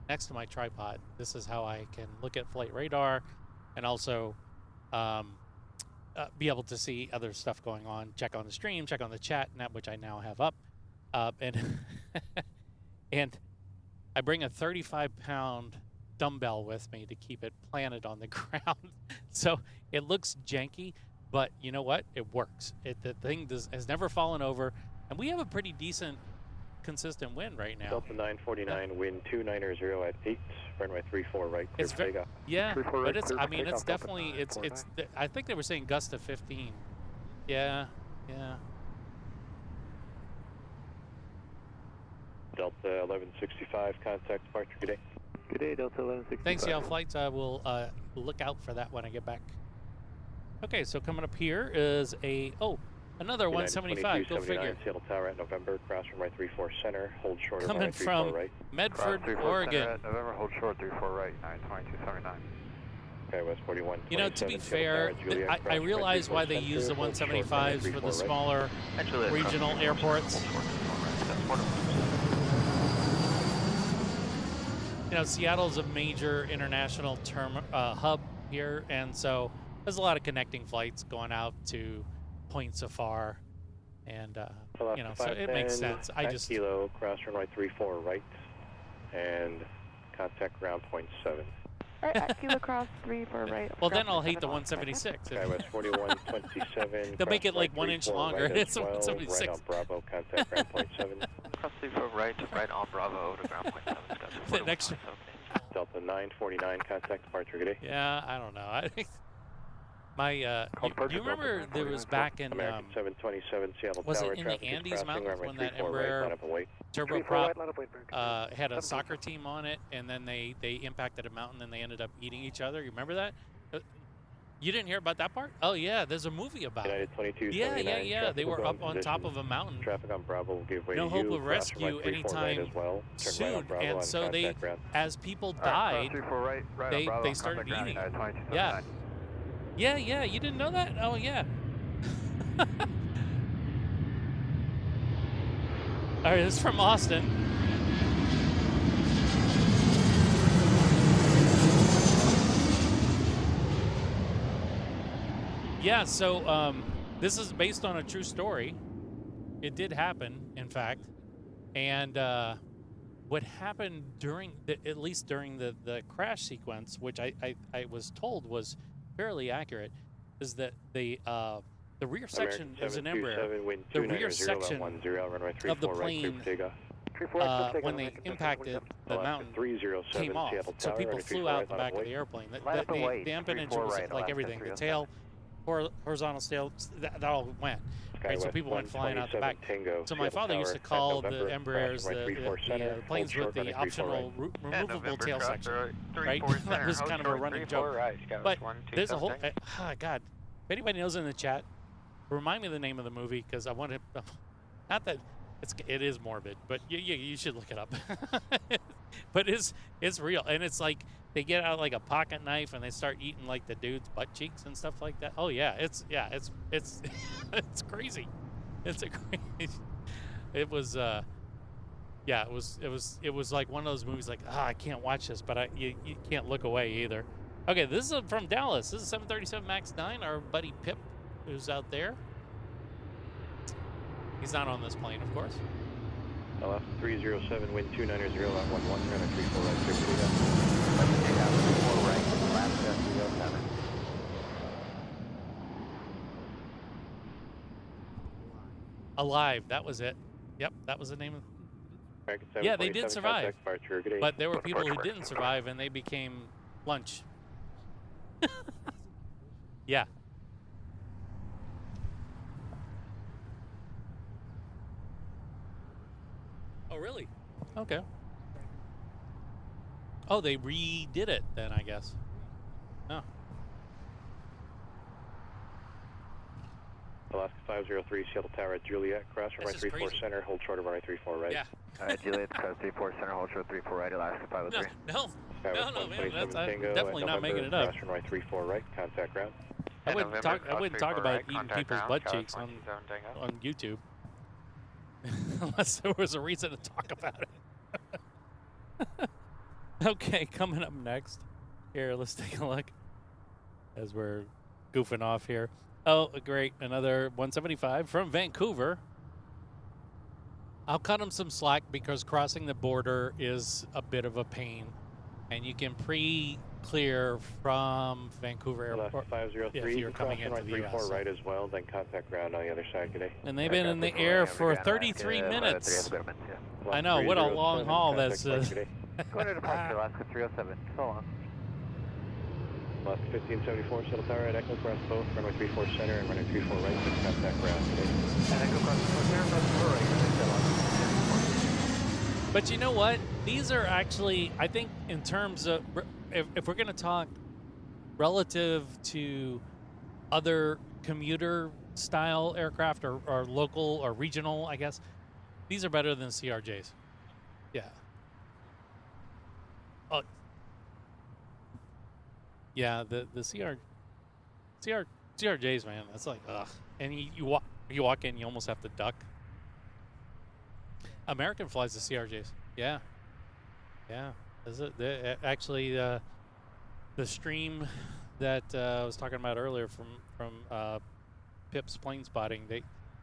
next to my tripod. This is how I can look at flight radar and also be able to see other stuff going on, check on the stream, check on the chat, which I now have up. And and I bring a 35-pound dumbbell with me to keep it planted on the ground. So it looks janky, but you know what? It works. The thing has never fallen over. And we have a pretty decent, consistent wind right now.
Delta 949, wind 290 at 8, runway 34 right, clear for takeoff.
Yeah,
Three-four
but
right,
it's,
clear
I
for
mean, it's
takeoff,
definitely,
Delta
it's,
949.
I think they were saying gust of 15. Yeah, yeah.
Delta 1165, contact departure, good day.
Good day, Delta 1165.
Thanks, Seattle Flights. I will look out for that when I get back. Okay, so coming up here is another 175, go figure.
Seattle Tower at November, cross runway 34 center, hold short of
Coming
runway 34
from
right.
Medford,
34
Oregon.
Center at November, hold short 34 right, 92279.
Okay, West 41.
You know, to be fair, I realize why they use the 175s for the smaller regional airports. You know, Seattle's a major international hub here, and so there's a lot of connecting flights going out to points afar, and you know, so it makes sense. I just
kilo cross runway 34 right, and contact ground point 7.
All right, at Kilo Cross 34 right.
well, then I'll hate the 176.
Okay, West 4127.
They'll make it like 1 inch longer.
Right
It's a
well,
176.
right on Bravo, contact ground point 7.
Cross 34 right, right on Bravo to ground point 7.
The next,
Delta 949, contact departure, good day.
yeah, I don't know. I think my you remember there was back in
American 727, Seattle
was
Tower,
it in the
traffic is
Andes
crossing
Mountains
runway
when that
34 right, line up and wait.
turboprop had a soccer team on it, and then they impacted a mountain and they ended up eating each other? You remember that? You didn't hear about that part? Oh yeah, there's a movie about it.
United 22,
Yeah. They were up on top of a mountain.
Traffic on Bravo will give way
No
to
hope
you.
of
Cross runway
rescue
34 right
anytime
as well. Turn right on
soon,
Bravo
and
on
so they,
contact ground.
as people
All right,
died,
34 right, right
they-
on Bravo,
they
on
started
contact ground,
eating.
United 2279.
Yeah, you didn't know that? Oh yeah. All right, this is from Austin. Yeah, so this is based on a true story. It did happen, in fact. And what happened during, at least during the crash sequence, which I was told was fairly accurate, is that the rear section is an embraer. The rear section of the plane, when they impacted the mountain, came off. So people flew out the back of the airplane. The empennage was like everything. The tail, horizontal tail, that all went. Right, so people went flying out the back. So my father used to call the Embraers the planes with the optional removable tail section. Right, that was kind of a running joke. But there's a whole. God, if anybody knows in the chat, remind me the name of the movie, because I want to. Not that it is morbid, but you should look it up. But it's real, and it's like they get out like a pocket knife and they start eating like the dude's butt cheeks and stuff like that. Oh yeah, it's it's crazy. It's a crazy. It was it was like one of those movies like, I can't watch this, but you can't look away either. Okay, this is from Dallas. This is 737 MAX 9. Our buddy Pip, who's out there. He's not on this plane, of course.
LF 307, wind 290 at 11, runway 34 right, 6 right, Alaska 307.
Alive, that was it. Yep, that was the name of. Yeah, they did survive, but there were people who didn't survive, and they became lunch. Yeah. Oh, really? Okay. Oh, they redid it then, I guess. Oh.
Alaska 503, Seattle Tower at Juliet, cross runway 34 center, hold short of runway 34 right.
Yeah.
Juliet, cross 34 center, hold short 34 right, Alaska 503.
No, man, I'm
Tango
definitely not making it up.
Cross runway 34 right, contact ground.
I wouldn't talk about eating people's butt cheeks on YouTube unless there was a reason to talk about it. Okay, coming up next. Here, let's take a look as we're goofing off here. Oh, great. Another 175 from Vancouver. I'll cut them some slack because crossing the border is a bit of a pain. And you can pre-clear from Vancouver Airport
503,
if you're coming into the US.
right as well, then contact ground on the other side today.
And they've been in the air for 33 minutes. I know, what a long haul that's...
Go to departure, Alaska 307. So long.
Alaska 1574, Seattle Tower at Echo, cross both, runway 34 center and runway 34 right, then contact ground today.
And Echo cross 4 center, cross 4 right,
But you know what? These are actually, I think, in terms of, if we're going to talk relative to other commuter-style aircraft or local or regional, I guess, these are better than CRJs. Yeah. Oh. Yeah, the CRJs, man, that's like, ugh. And you walk in, you almost have to duck. American flies the CRJs. Yeah. Yeah. Is it actually the stream that I was talking about earlier from Pip's plane spotting?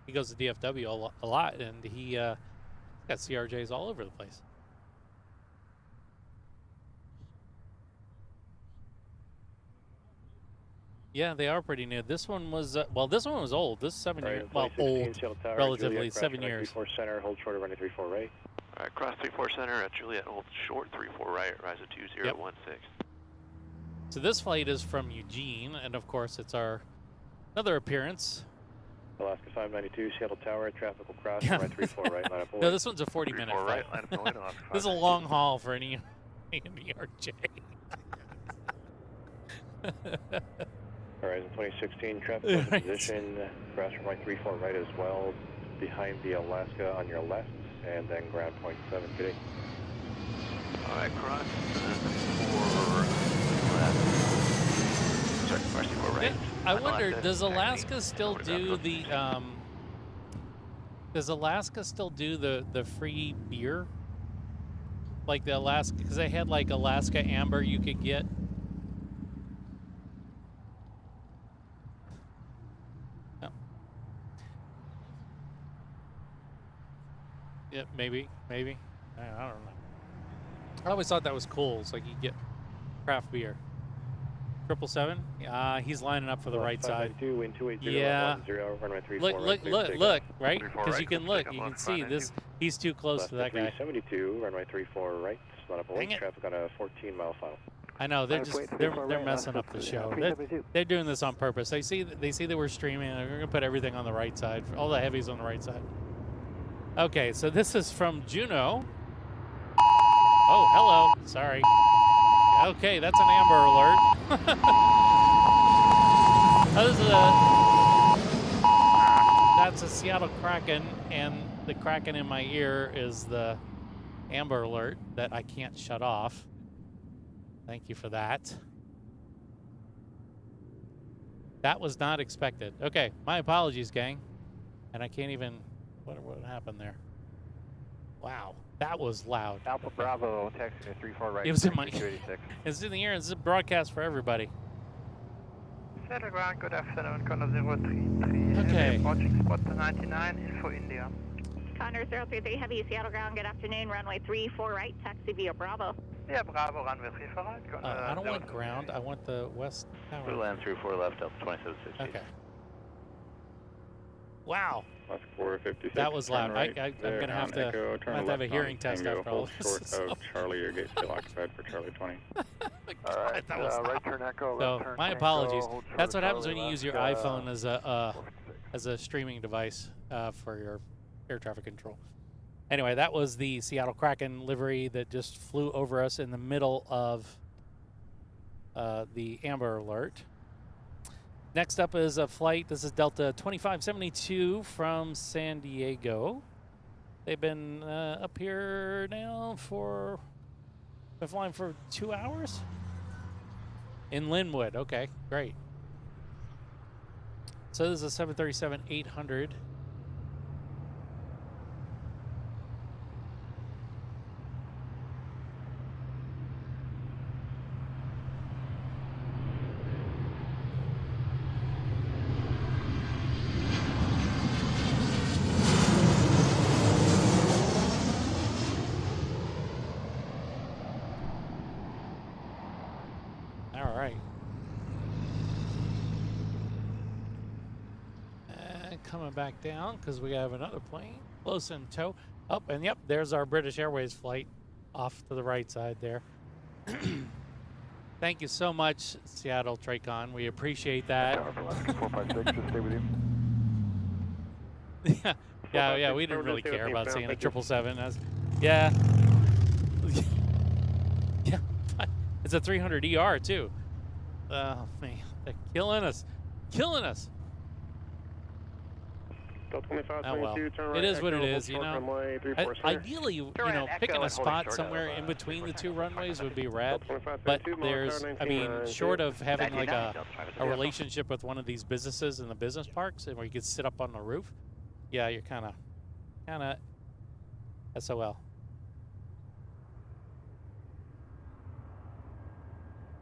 He goes to DFW a lot, and he got CRJs all over the place. Yeah, they are pretty new. This one was this one was old. This is 7 years, well, old, relatively, 7 years.
34 center, hold short of runway 34 right.
All right, cross 34 center at Juliet, hold short 34 right, rise at 2016.
So this flight is from Eugene, and of course it's our another appearance.
Alaska 592, Seattle Tower, traffic will cross runway 34 right, line up
No, this one's a 40-minute flight.
Right, line up
This is a long haul for any ERJ.
Horizon 2016, traffic position, cross runway 34 right as well, behind the Alaska on your left, and then ground point 7 today.
All right, cross 4 left. Sorry, cross 4 right.
Yeah, I wonder, does Alaska still do the the free beer? Like the Alaska, because they had like Alaska Amber you could get. Yeah, maybe. I don't know. I always thought that was cool. It's like you get craft beer. 777. He's lining up for the right side. Yeah. Look, right? Because you can look, you can see this. He's too close to that guy.
372, runway 34 right. Line up away. Traffic on a 14-mile final.
I know they're messing up the show. They're doing this on purpose. They see that we're streaming, and we're gonna put everything on the right side. All the heavies on the right side. Okay, so this is from Juneau. Oh, hello. Sorry. Okay, that's an Amber Alert. That's a Seattle Kraken, and the Kraken in my ear is the Amber Alert that I can't shut off. Thank you for that. That was not expected. Okay, my apologies, gang. And I can't even... What happened there? Wow, that was loud.
Alpha Bravo, taxi to 34 right.
It was in my... It's in the air. It's a broadcast for everybody.
Seattle ground, good afternoon, Condor 033.
Okay.
Approaching spot 99, info India.
Condor 033 Heavy, Seattle ground, good afternoon, runway 34 right, taxi via Bravo.
Yeah, Bravo, runway 34 right.
I don't want ground, I want the west tower.
Blue land 34 left, up 2760.
Okay. Wow.
Alaska 456.
That was loud. I'm going to have to have a hearing test after all this.
Short of Charlie, your gate still occupied for Charlie 20.
All right,
that was
right turn Echo,
so
left turn
my
Tango,
apologies.
hold
That's
short
what happens
Charlie
when you use your iPhone as a streaming device for your air traffic control. Anyway, that was the Seattle Kraken livery that just flew over us in the middle of the Amber Alert. Next up is a flight. This is Delta 2572 from San Diego. They've been up here now for, been flying for 2 hours? In Linwood, okay, great. So this is a 737-800. All right. And coming back down because we have another plane close in tow. Up and yep, there's our British Airways flight off to the right side there. Thank you so much, Seattle Tracon. We appreciate that.
456, just stay with you.
yeah. We didn't really care about seeing a 777. Yeah. Yeah. It's a 300 ER too. Oh man, they're killing us. Oh well, it is what it is, you know. Ideally, you know, picking a spot somewhere in between the two runways would be rad. But there's, I mean, short of having like a relationship with one of these businesses in the business parks, and where you could sit up on the roof, yeah, you're kind of SOL.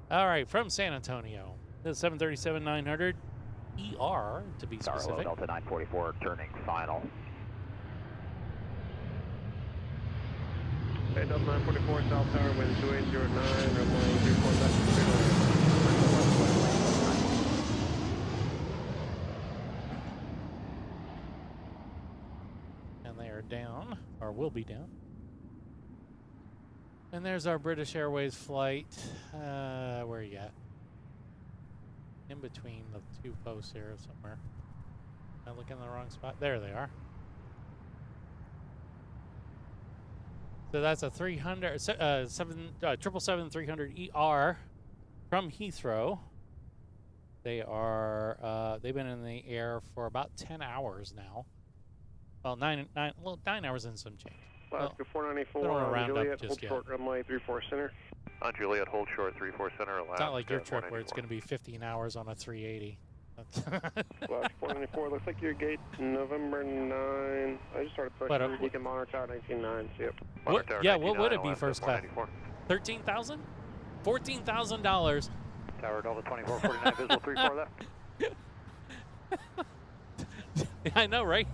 All right, from San Antonio, the 737-900 ER to be specific.
Delta 944 turning final.
Hey, Delta 944 South Tower, wind 2809, runway 34 left.
And they are down, or will be down. And there's our British Airways flight. Where are you at? In between the two posts here somewhere. Am I looking in the wrong spot? There they are. So that's a 777-300ER from Heathrow. They are they've been in the air for about 10 hours now. Well, 9 hours and some change.
Alaska 494 on Juliet, hold short runway 34 center. On Juliet, hold short 34 center, Alaska.
It's not like your trip where it's going to be 15 hours on a 380.
Alaska 494, looks like your gate November 9. I just started pushing. You can monitor tower 199, see it.
What would it be first class? $13,000? $14,000.
Tower Delta 2449, visible 34 left.
I know, right?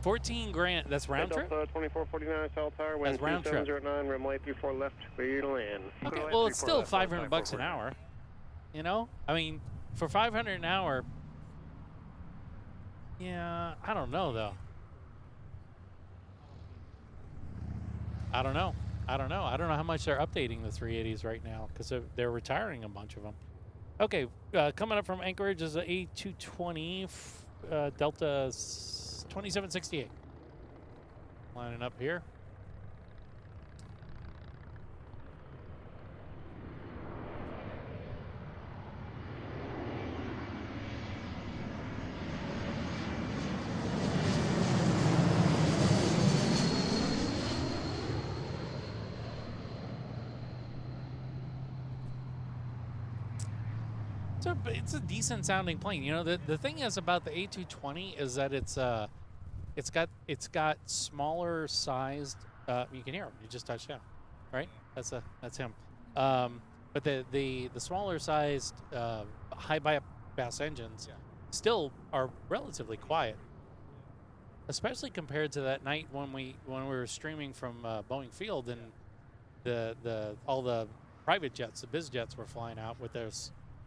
14 grand. That's round trip?
2449 South Tower, wind 2709, runway 34 left, clear to land.
Okay, well, it's still $500 an hour. You know? I mean, for $500 an hour, yeah, I don't know, though. I don't know how much they're updating the 380s right now, because they're retiring a bunch of them. Okay, coming up from Anchorage is the A220 Delta 2768. Lining up here. It's a decent sounding plane. You know, the thing is about the A220 is that it's got smaller sized. You can hear him. You just touched down, right? That's him. But the smaller sized high bypass engines still are relatively quiet, especially compared to that night when we were streaming from Boeing Field and all the private jets, the biz jets, were flying out with their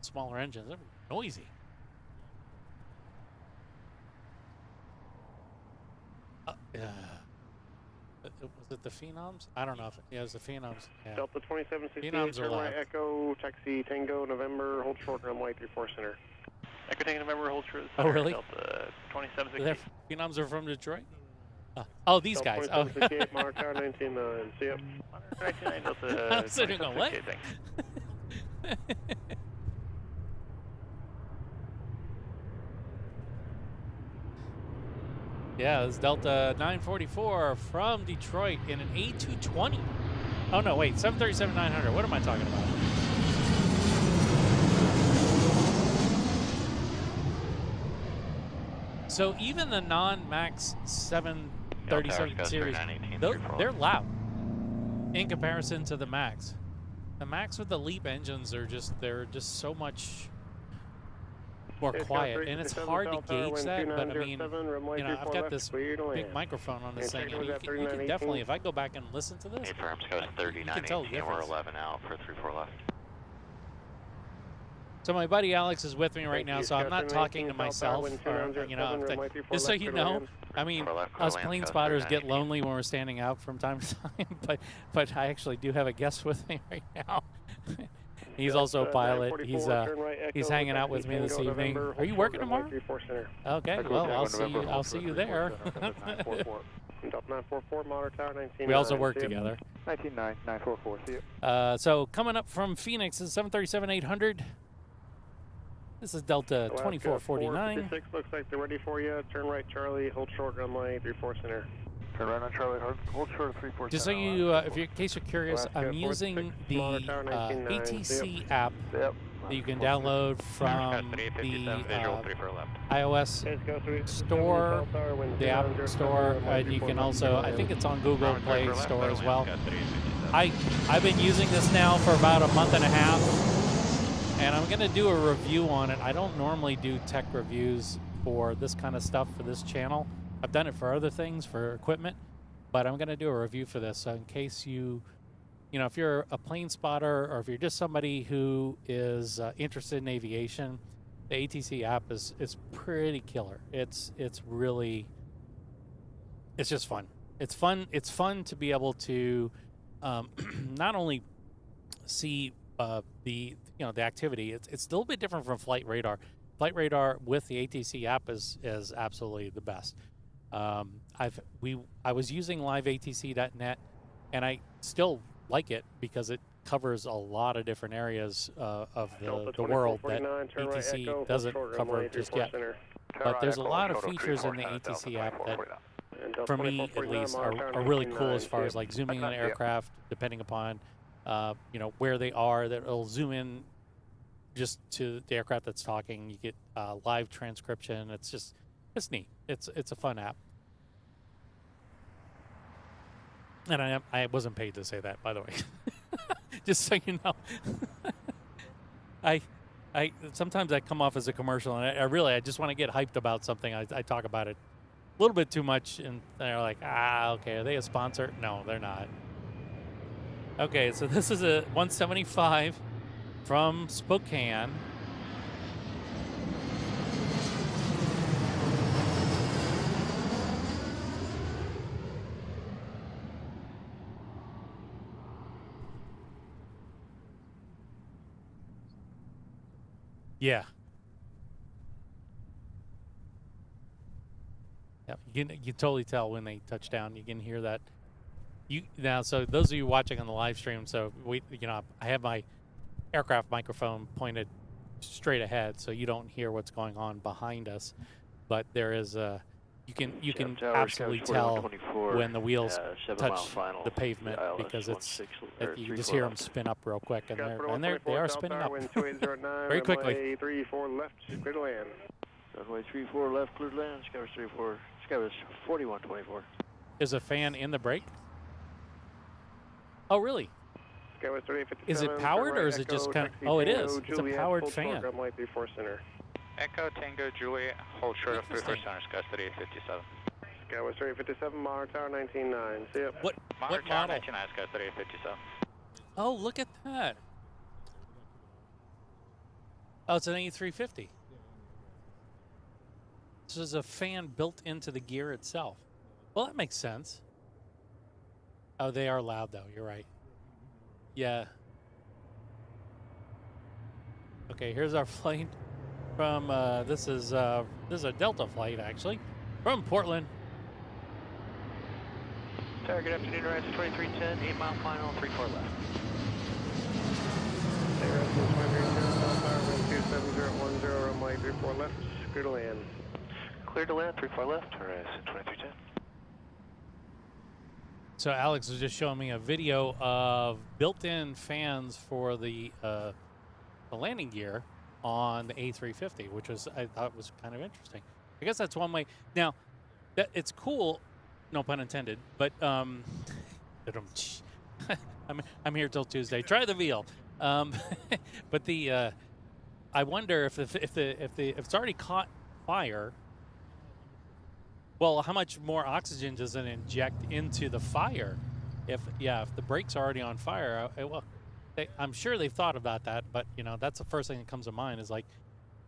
smaller engines. They were noisy. Was it the Phenoms? I don't know if it was the Phenoms. Yeah.
Delta 2768, runway Echo, taxi Tango, November, hold short runway 34 center.
Echo Tango, November, hold short.
Oh, really?
Delta 2768.
Phenoms are from Detroit? Oh, these guys. Oh.
2768, Monitor Tower 199, see ya.
Monitor 199, Delta
I'm sitting on what? Yeah, it's Delta 944 from Detroit in an A220. Oh, no, wait, 737-900. What am I talking about? So even the non-MAX 737 series, they're loud in comparison to the MAX. The MAX with the LEAP engines are they're just so much more quiet, and it's hard to gauge that, but I mean, you know, I've got this big microphone on this thing, and you can definitely, if I go back and listen to this,
Firm Scout 3918, we're 11 out for 34 left.
So my buddy Alex is with me right now, so I'm not talking to myself, or, you know, just so you know, I mean, us plane spotters get lonely when we're standing out from time to time, but I actually do have a guest with me right now. He's also a pilot. He's hanging out with me this evening. Are you working tomorrow? Okay, well, I'll see you there. We also work together.
19944, see you.
So coming up from Phoenix is 737-800. This is Delta 2449.
Looks like they're ready for you. Turn right, Charlie. Hold short, runway 34 center.
Turn right on Charlie. Hold short, 34 center.
Just so you, in case you're curious, I'm using the ATC app that you can download from the iOS store, the App Store. You can also, I think it's on Google Play Store as well. I've been using this now for about a month and a half. And I'm going to do a review on it. I don't normally do tech reviews for this kind of stuff for this channel. I've done it for other things, for equipment, but I'm going to do a review for this. So in case you know, if you're a plane spotter or if you're just somebody who is interested in aviation, the ATC app is pretty killer. It's really, it's just fun. It's fun. It's fun to be able to not only see the activity. It's a little bit different from Flight Radar. Flight Radar with the ATC app is absolutely the best. I was using liveatc.net, and I still like it because it covers a lot of different areas of the world that ATC doesn't cover just yet. But there's a lot of features in the ATC app that, for me at least, are really cool as far as like zooming in an aircraft, depending upon you know, where they are, that it'll zoom in just to the aircraft that's talking. You get live transcription. It's neat. It's a fun app. And I wasn't paid to say that, by the way. Just so you know. I sometimes I come off as a commercial, and I just want to get hyped about something. I talk about it a little bit too much, and they're like, okay, are they a sponsor? No, they're not. Okay, so this is a 175 from Spokane. Yeah. Yep, you can totally tell when they touch down. You can hear that. So those of you watching on the live stream, so I have my aircraft microphone pointed straight ahead, so you don't hear what's going on behind us. But there is you can absolutely tell when the wheels touch the pavement, because you just hear them spin up real quick, and they are spinning up very quickly.
34 left, clear to land.
Runway 34 left, clear to land. Skyway 34, Skyway 4124.
Is a fan in the brake? Oh, really? Is it powered, or is it just kind of... Oh, it is. It's a powered fan.
Echo Tango Juliet, hold short of 34 center, Sky 3857.
Skyway 3857, Monitor Tower 199. See ya.
What
Monitor Tower
model?
199, Sky 3857.
Oh, look at that. Oh, it's an A350. This is a fan built into the gear itself. Well, that makes sense. Oh, they are loud, though. You're right. Yeah. Okay, here's our flight from, this is a Delta flight, actually, from Portland.
Tower, good afternoon, Rise 2310, 8 mile final, 34 left.
Hey, Rise 2310, South Tower 12710, runway 34 left, clear to land.
Clear to land, 34 left, horizon 2310.
So Alex was just showing me a video of built-in fans for the landing gear on the A350, which I thought was kind of interesting. I guess that's one way. Now, it's cool, no pun intended, but I'm here till Tuesday. Try the veal. But I wonder if it's already caught fire. Well, how much more oxygen does it inject into the fire? If the brakes are already on fire, I'm sure they've thought about that. But that's the first thing that comes to mind is like,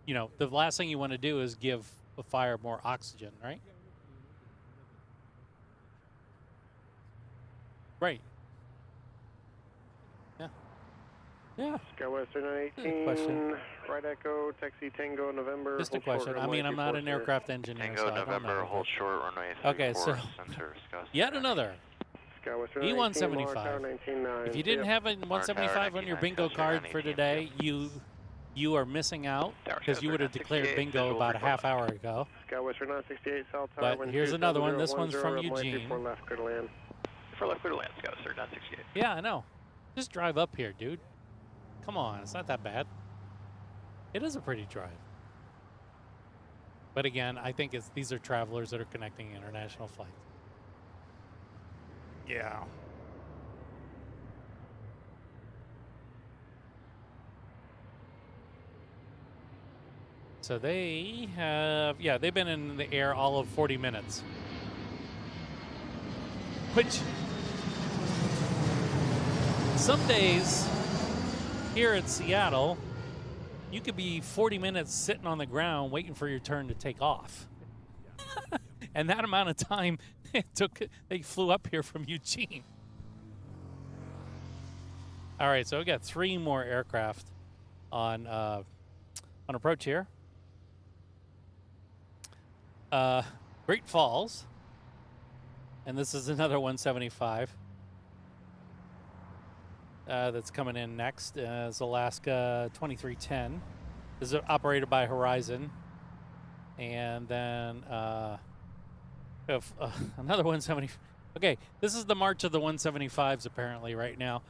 the last thing you want to do is give the fire more oxygen, right? Right. Yeah.
Skywestern 918, right Echo, Taxi Tango, November.
Just a question. I mean, I'm not an aircraft engineer,
Tango,
so I don't
November,
know.
hold short, runway 34,
Okay, so
center, Scott.
yet another E175. If you didn't have a 175 on your bingo card for today, you are missing out because you would have declared bingo about a half hour ago.
Skywestern 968, South Tower.
But here's another one. This one's from Eugene.
For left, clear to land.
For left, clear to land, Skywestern 968.
Yeah, I know. Just drive up here, dude. Come on, it's not that bad. It is a pretty drive. But again, I think these are travelers that are connecting international flights. Yeah. So they have, they've been in the air all of 40 minutes. Which, some days, here in Seattle, you could be 40 minutes sitting on the ground waiting for your turn to take off. And that amount of time it took, they flew up here from Eugene. All right, so we got 3 more aircraft on approach here. Great Falls, and this is another 175. That's coming in next is Alaska 2310. This is operated by Horizon. And then another 170. Okay, this is the march of the 175s apparently right now.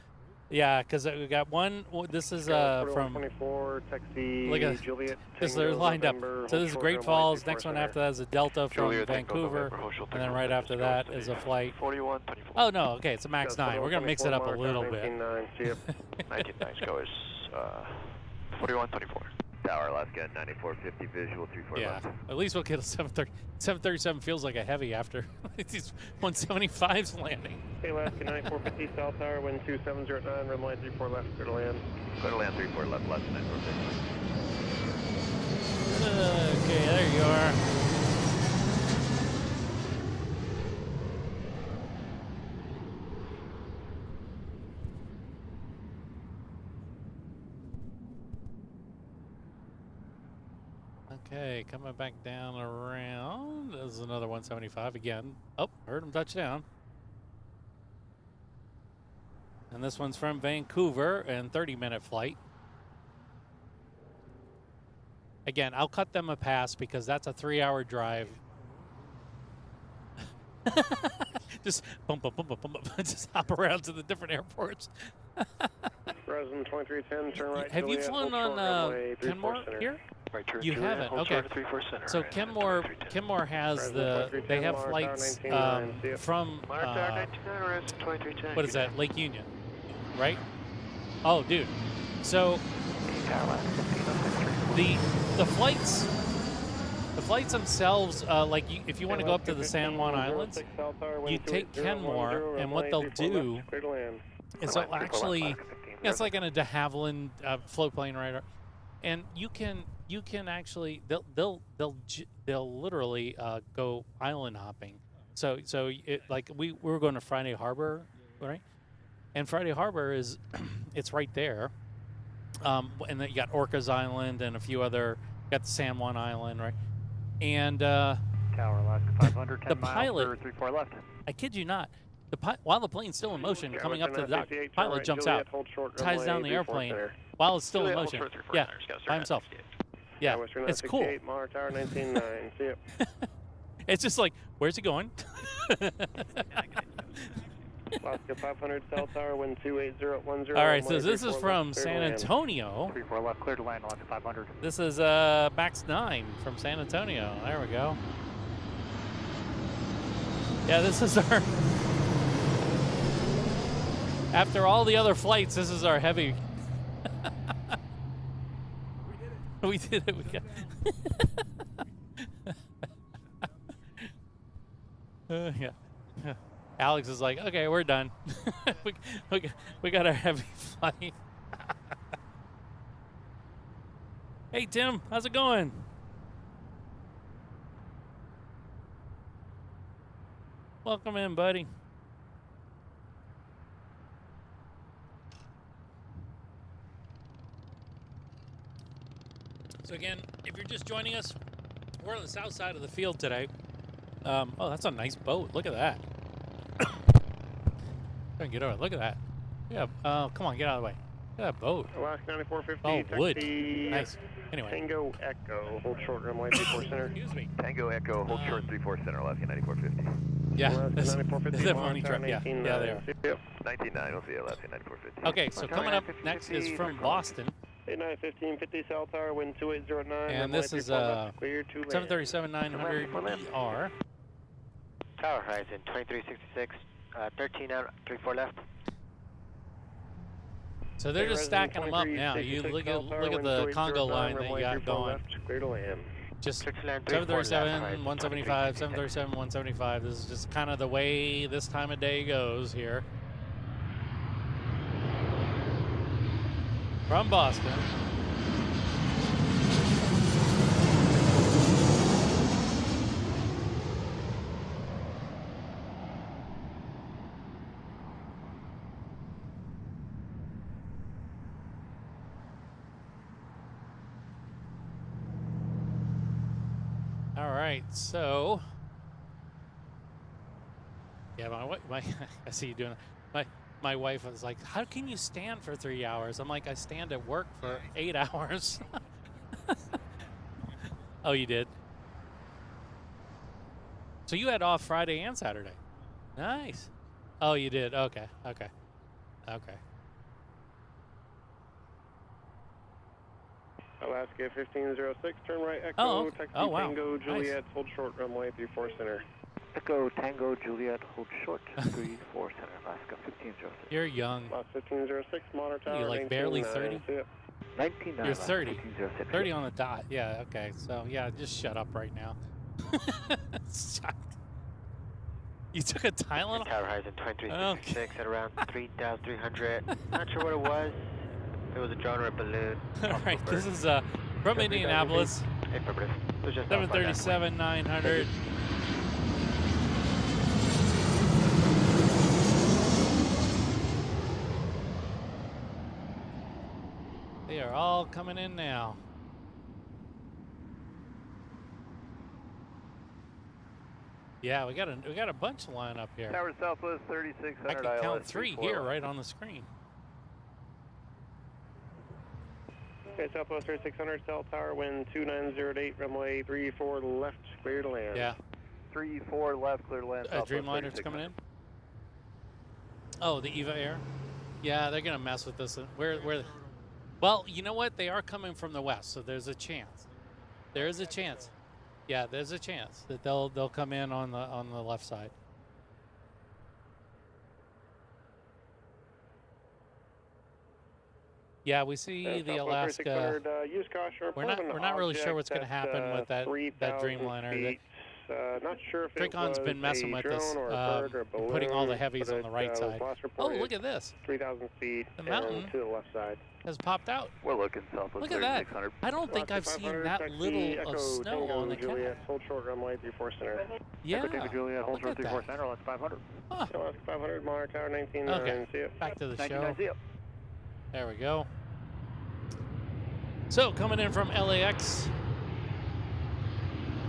Yeah, because we got one. This is from
24, Taxi,
look at
Juliet.
this. They're lined up. So this is Great Falls. Next one after that is a Delta from Vancouver, and then right after that is a flight.
41, 24.
Oh no, okay, it's a MAX 9. We're gonna mix it up a little bit.
19.9 go is 41, 24. Tower, Alaska 9450, visual 34
Yeah,
left.
at least we'll get a 730. 737 feels like a heavy after these 175s landing.
Hey, Alaska 9450, South Tower, wind 2709, runway 34 left, clear to land.
Clear to land, 34 left, left, 9450.
Okay, there you are. Okay, coming back down around. This is another 175 again. Oh, heard him touch down. And this one's from Vancouver and 30-minute flight. Again, I'll cut them a pass because that's a 3-hour drive. Just bump, just hop around to the different airports.
Horizon 2310, turn right.
Have you flown on Kenmore here? You haven't. Okay. So Kenmore has they have flights from what is that? Lake Union, right? Oh, dude. So the flights themselves, like if you want to go up to the San Juan Islands, you take Kenmore, and what they'll do is they'll actually, it's like in a de Havilland float plane, right? And you can actually they'll literally go island hopping. So it, like we were going to Friday Harbor, right? And Friday Harbor is it's right there. And then you got Orcas Island and a few other. Got the San Juan Island, right? And
Tower, Alaska 500, 10
the
miles,
pilot,
34 left.
I kid you not, while the plane's still in motion, coming up to the dock, pilot jumps out, ties down the airplane while it's still in motion. Yeah, by himself. Yeah, it's cool.
Monitor Tower 19.9. See ya.
It's just like, where's it going?
Alaska 500 Cell Tower, wind 28010.
All right, so this is from San Antonio.
34 left, clear to land, Alaska 500.
This is Max 9 from San Antonio. There we go. Yeah, this is our... After all the other flights, this is our heavy. We did it. We got... Yeah. Alex is like, okay, we're done. we got our heavy flight. Hey, Tim, how's it going? Welcome in, buddy. So again, if you're just joining us, we're on the south side of the field today. Oh, that's a nice boat. Look at that. Get over. Look at that. Yeah. Come on, get out of the way. Look at that boat.
Alaska 9450.
Oh, wood. Nice. Anyway.
Tango Echo. Hold short runway 34 center.
Excuse me.
Tango Echo, hold short 34 center, Alaska 9450.
Yeah.
Alaska 9450.
This is a money truck. Yeah. Yeah, they are.
19.9, we'll see you, Alaska 9450.
Okay, so coming up next is from Boston.
891550 Cell Tower, wind 2809.
And this is 737-900ER.
Tower horizon 2366, 13 out, 34 left.
So they're just stacking them up now. You look at the Congo line that you got going. Just 737, 175, 737, 175. This is just kind of the way this time of day goes here. From Boston. All right, so yeah, my I see you doing it. My wife was like, "How can you stand for 3 hours?" I'm like, "I stand at work for 8 hours." Oh, you did? So you had off Friday and Saturday. Nice. Oh, you did. Okay. Okay. Okay.
Alaska 1506, turn right, Echo,
oh,
taxi
oh, wow.
Tango, Juliet,
Nice.
hold short, runway 34 center.
Echo Tango Juliet, hold short 34 center, Alaska 1506.
You're young.
Alaska 1506, monitor tower.
You're like barely 30?
19.9.
You're 30. 30 on the dot. Yeah, okay. So, yeah, just shut up right now. You took a Tylenol?
Tower horizon 2366 at around 3,300. Not sure what it was. It was a drone or a balloon.
All right, this is from Indianapolis. 737-900. They are all coming in now. Yeah, we got a bunch lined up here.
Tower Southwest 3600.
I can count 3 here right on the screen.
Okay, Southwest 3600, cell tower, wind 2908, runway 34 left, clear to land.
Yeah.
34 left, clear to land.
Dreamliner's coming in. Oh, the Eva Air. Yeah, they're gonna mess with this. Well, you know what? They are coming from the west, so there's a chance. There is a chance. Yeah, there's a chance that they'll come in on the left side. Yeah, we see the Alaska.
Use caution.
We're not really sure what's going to happen with that Dreamliner.
Not sure if
Tricon's been messing with us, putting all the heavies on the right side. Oh, look at this.
3,000 feet.
The mountain
to the left side
has popped out.
We're looking southwest.
Look at that. I don't think I've seen that little of snow on the
Juliet, hold short runway 34 center.
Yeah.
Echo Juliet, hold short 34 center. That's 500.
Huh.
Alaska 500, monitor tower 19.
Okay.
See you.
Back to the show.
See you.
There we go. So coming in from LAX. You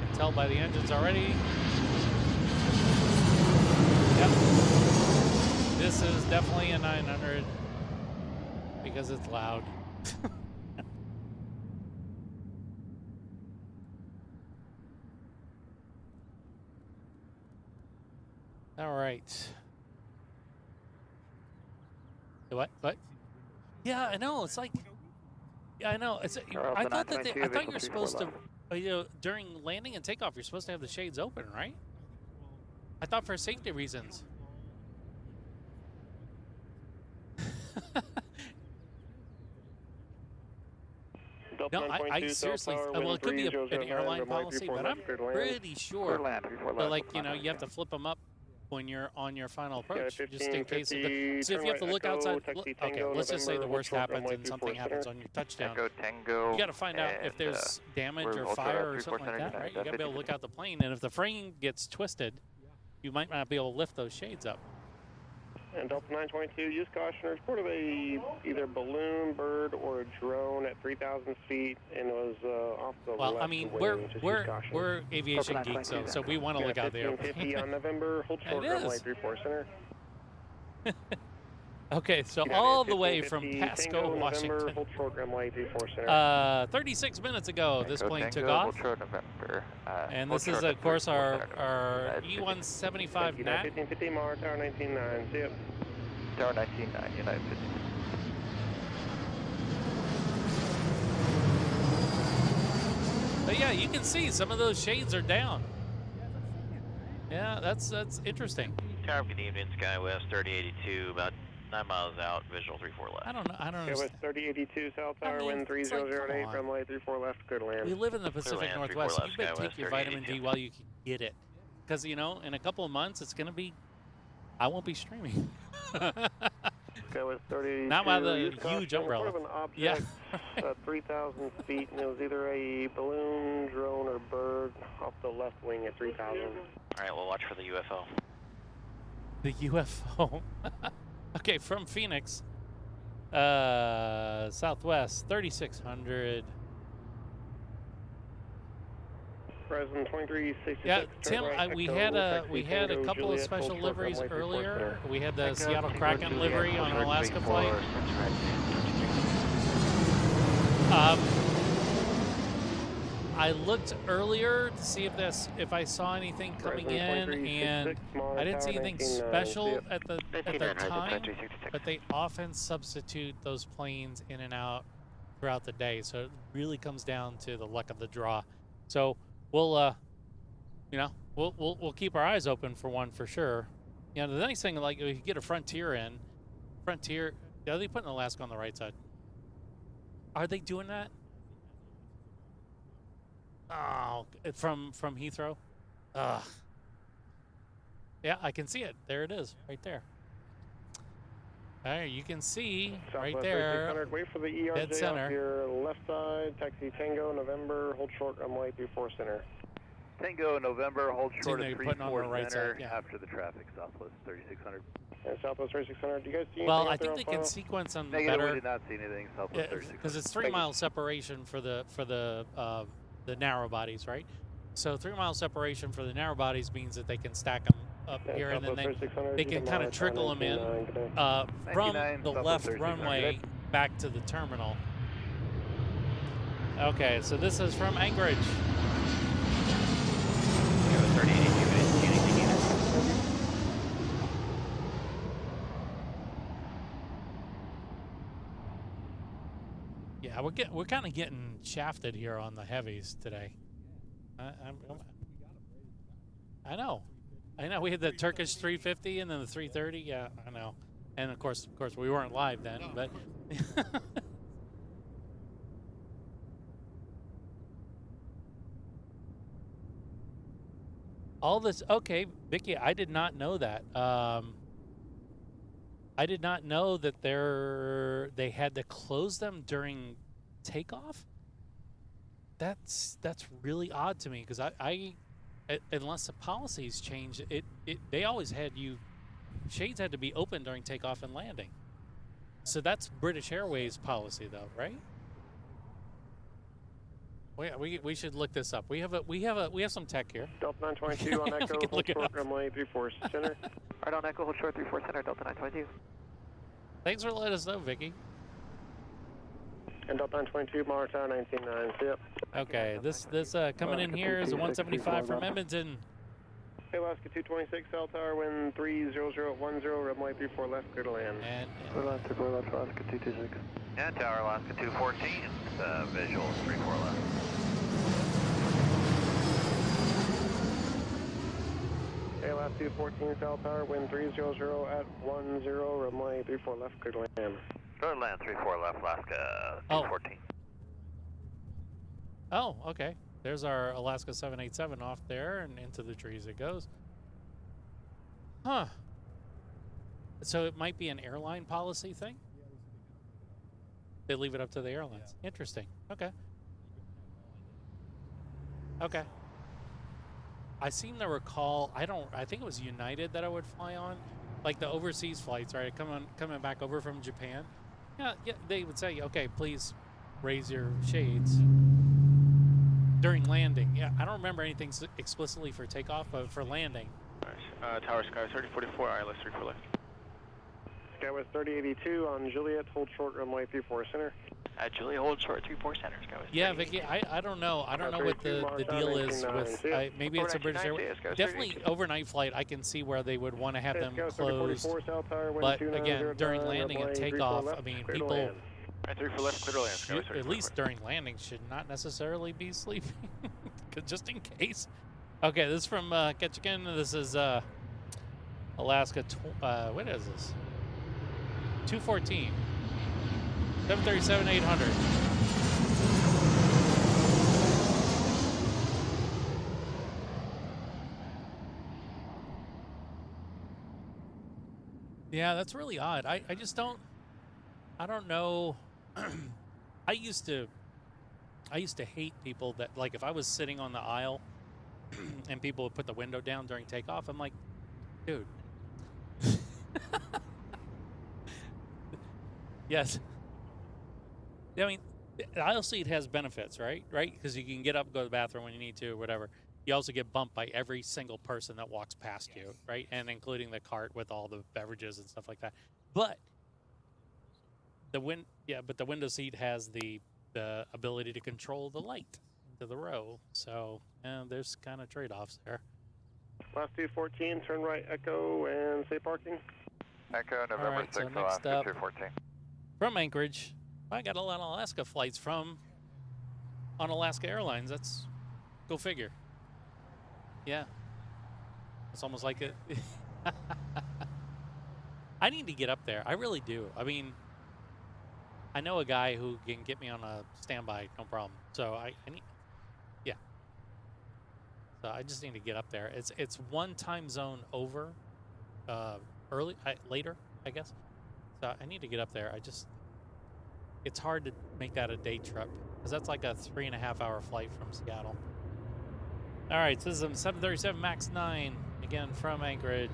can tell by the engines already. Yep. This is definitely a 900 because it's loud. All right. What? Yeah, I know. It's like, yeah, I know. It's. I thought that I thought you were supposed to, you know, during landing and takeoff, you're supposed to have the shades open, right? I thought for safety reasons. No, I seriously, well, it could be an airline policy, but I'm pretty sure that, like, you know, you have to flip them up when you're on your final approach, just in case of the, so if you have to look outside, okay, let's just say the worst happens and something happens on your touchdown. You got to find out if there's damage or fire or something like that, right? You got to be able to look out the plane, and if the frame gets twisted, you might not be able to lift those shades up.
And Delta 922, use caution, reported either balloon, bird, or a drone at 3,000 feet, and it was off the left.
Well, I mean, we're aviation geeks, so we want to look out there.
1550 on November, hold short runway 34 center.
Okay, so all the way from Pasco, Washington.
Hold short runway 34 center.
36 minutes ago, this plane took off. And this is, of course, our E175 NAT.
1550 Mar, Tower 19.9, see ya.
Tower 19.9, United 50.
But yeah, you can see some of those shades are down. Yeah, that's interesting.
Tower, good evening, SkyWest 3082, about 9 miles out, visual 34 left.
I don't know.
SkyWest 3082, South Tower, wind 3008, runway 34 left, clear to land.
We live in the Pacific Northwest. You better take your vitamin D while you can get it. Because, you know, in a couple of months, it's going to be, I won't be streaming.
SkyWest 3082.
Not by the huge umbrella.
An object, 3,000 feet, and it was either a balloon, drone, or bird off the left wing at 3,000.
All right, we'll watch for the UFO.
The UFO. Okay, from Phoenix, Southwest, 3600.
Present 2366.
Yeah, Tim, we had a couple of special liveries earlier. We had the Seattle Kraken livery on an Alaska flight. I looked earlier to see if I saw anything coming in, and I didn't see anything special at the time, but they often substitute those planes in and out throughout the day, so it really comes down to the luck of the draw. So we'll you know, we'll keep our eyes open for one for sure. You know, the nice thing, like, if you get a Frontier in, Frontier, are they putting Alaska on the right side? Are they doing that? Oh, from Heathrow? Ugh. Yeah, I can see it. There it is, right there. All right, you can see right there.
Wait for the ERJ
dead center.
Off your left side. Taxi Tango, November, hold short runway 34 center.
Tango, November, hold short at 34
right
center
side, yeah.
after the traffic, Southwest 3600.
And Southwest 3600, do you guys see anything
Well, I
out there
think they
on
can
file?
sequence them
Negative,
better.
we did not see anything, Southwest 3600.
Because it's 3 mile separation for the narrow bodies, right? So 3 mile separation for the narrow bodies means that they can stack them up here, and then they can kind of trickle them in from the left runway back to the terminal. Okay, so this is from Anchorage. Yeah, we're kind of getting shafted here on the heavies today. I know. We had the Turkish 350 and then the 330. Yeah, I know. And of course, we weren't live then, but. All this, okay, Vicky, I did not know that. I did not know that they had to close them during takeoff. That's really odd to me, because I unless the policies changed, they always had shades had to be open during takeoff and landing. So that's British Airways policy, though, right? We should look this up. We have some tech here.
Delta 922 on Echo, hold short runway 34 center.
Right on Echo, hold short 34 center, Delta 922.
Thanks for letting us know, Vicky.
And Delta 922, Martown 19.9, see ya.
Okay, this coming in here is a 175 from Edmonton.
Alaska 226, cell tower, wind 30010, runway 34 left, clear to land.
And
Clear land 34 left, Alaska 226.
And tower Alaska 214, visual 34 left.
Alaska 214, cell tower, wind 300 at 10, runway 34 left, clear to land.
Clear to land 34 left, Alaska 214.
Oh, okay. There's our Alaska 787 off there, and into the trees it goes. Huh. So it might be an airline policy thing? They leave it up to the airlines. Yeah. Interesting. Okay. Okay. I seem to recall, I think it was United that I would fly on, like the overseas flights, right? Coming back over from Japan. Yeah, they would say, okay, please raise your shades during landing. Yeah, I don't remember anything explicitly for takeoff, but for landing.
Tower Sky 3044, ILS 34 left.
Skywest 3082 on Juliet, hold short, runway 34 center.
Juliet, hold short, 34 center, Skywest.
Yeah, Vicky, I don't know. I don't know what the deal is with, maybe it's a British Airways. Definitely overnight flight, I can see where they would want to have them closed. But again, during landing and takeoff, I mean, people, at least during landing, should not necessarily be sleeping, just in case. Okay, this is from Ketchikan. This is Alaska, what is this? 214. 737-800. Yeah, that's really odd. I just don't know. I used to hate people that, like, if I was sitting on the aisle and people would put the window down during takeoff, I'm like, dude. Yes. I mean, the aisle seat has benefits, right? Right? Because you can get up and go to the bathroom when you need to or whatever. You also get bumped by every single person that walks past you, right? And including the cart with all the beverages and stuff like that. But the window seat has the ability to control the light to the row. So there's kind of trade-offs there.
Last 214, turn right, Echo, and say parking.
Echo, November 6,
so
Alaska 214.
From Anchorage. I got a lot of Alaska flights on Alaska Airlines. That's, go figure. Yeah. It's almost like it. I need to get up there. I really do. I mean, I know a guy who can get me on a standby, no problem. So I need, yeah. So I just need to get up there. It's one time zone over, later, I guess. So I need to get up there. It's hard to make that a day trip because that's like a 3.5-hour flight from Seattle. All right, so this is a 737 MAX 9, again from Anchorage,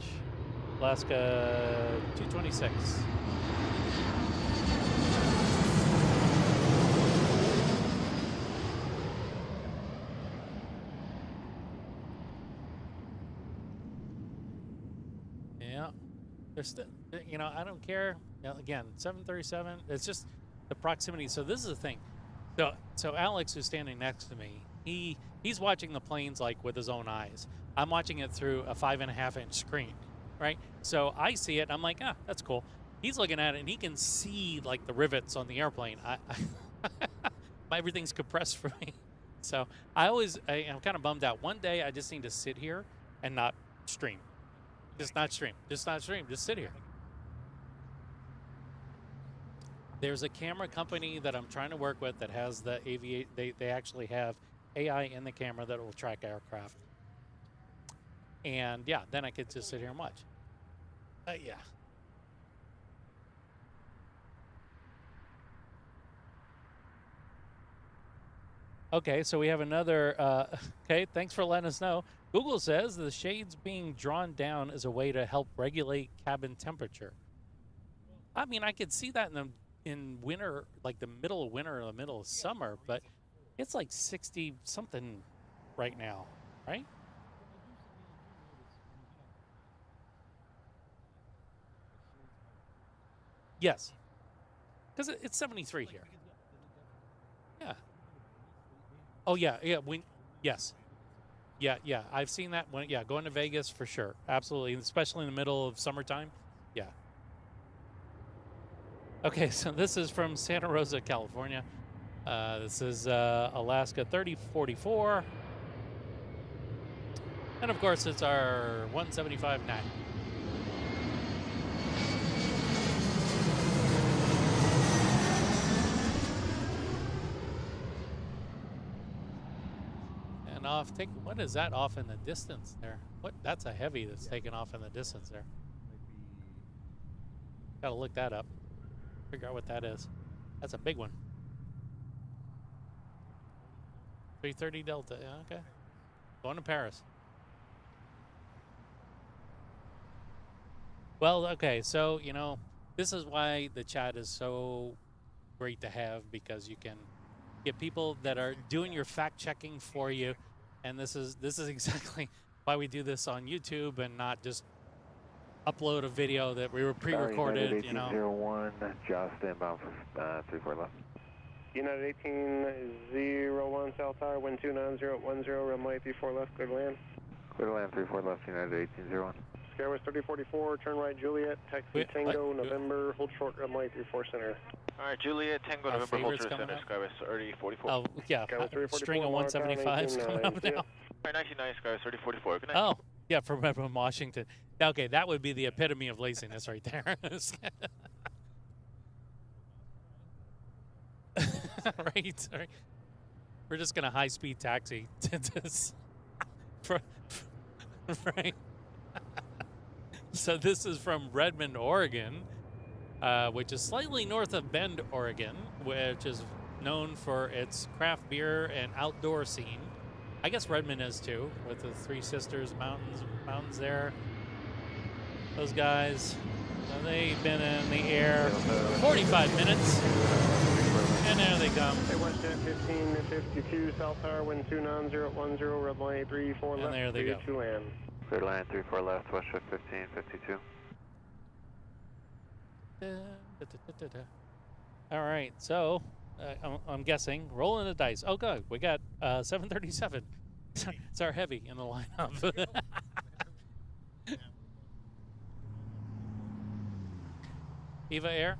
Alaska 226. Yeah, there's still, I don't care. Again, 737, it's just the proximity. So this is the thing. So Alex, who's standing next to me, he's watching the planes like with his own eyes. I'm watching it through a 5.5-inch screen, right? So I see it, I'm like, that's cool. He's looking at it, and he can see like the rivets on the airplane. Everything's compressed for me. So I'm kind of bummed out. One day I just need to sit here and not stream. Just not stream. Just sit here. There's a camera company that I'm trying to work with that has the they actually have AI in the camera that will track aircraft. And yeah, then I could just sit here and watch. Yeah. Okay, so we have another, okay, thanks for letting us know. Google says the shades being drawn down is a way to help regulate cabin temperature. I mean, I could see that in winter, like the middle of winter or the middle of summer, but it's like 60 something right now, right? Yes, because it's 73 here. Yeah. Oh yeah, yeah. Yes.
Yeah. I've seen that one. Yeah, going to Vegas for sure. Absolutely, especially in the middle of summertime. Yeah. Okay, so this is from Santa Rosa, California. This is Alaska 3044. And of course, it's our 175-9. And off, what is that off in the distance there? That's a heavy that's taken off in the distance there. Gotta look that up. Figure out what that is. That's a big one. 330 Delta, yeah, okay. Going to Paris. Well, okay, so, you know, this is why the chat is so great to have, because you can get people that are doing your fact checking for you, and this is exactly why we do this on YouTube and not just upload a video that we were pre-recorded, you know.
1801, just inbound for 34 left.
United 1801 South Tower, wind 29010, runway 34 left, clear to land.
Clear to land, 34 left, United 1801.
Skywest 3044, turn right Juliet, taxi Tango, November, hold short, runway 34 center.
Alright, Juliet, Tango, November, hold short center, Skywest 3044.
Oh, yeah, string of 175s coming up now.
Alright, 1990, Skywest 3044, good night.
Oh, yeah, from Washington. Okay, that would be the epitome of laziness right there. Right. We're just going to high-speed taxi to this. Right. So this is from Redmond, Oregon, which is slightly north of Bend, Oregon, which is known for its craft beer and outdoor scene. I guess Redmond is too, with the Three Sisters mountains there. Those guys, they've been in the air 45 minutes, and there they come.
Hey, WestJet 1552, South Tower, wind 29010, runway 34 left,
and there they go.
To land. Clear to land, 34 left, WestJet 1552.
All right, so I'm guessing rolling the dice. Oh, good, we got 737. It's our heavy in the lineup. Eva Air.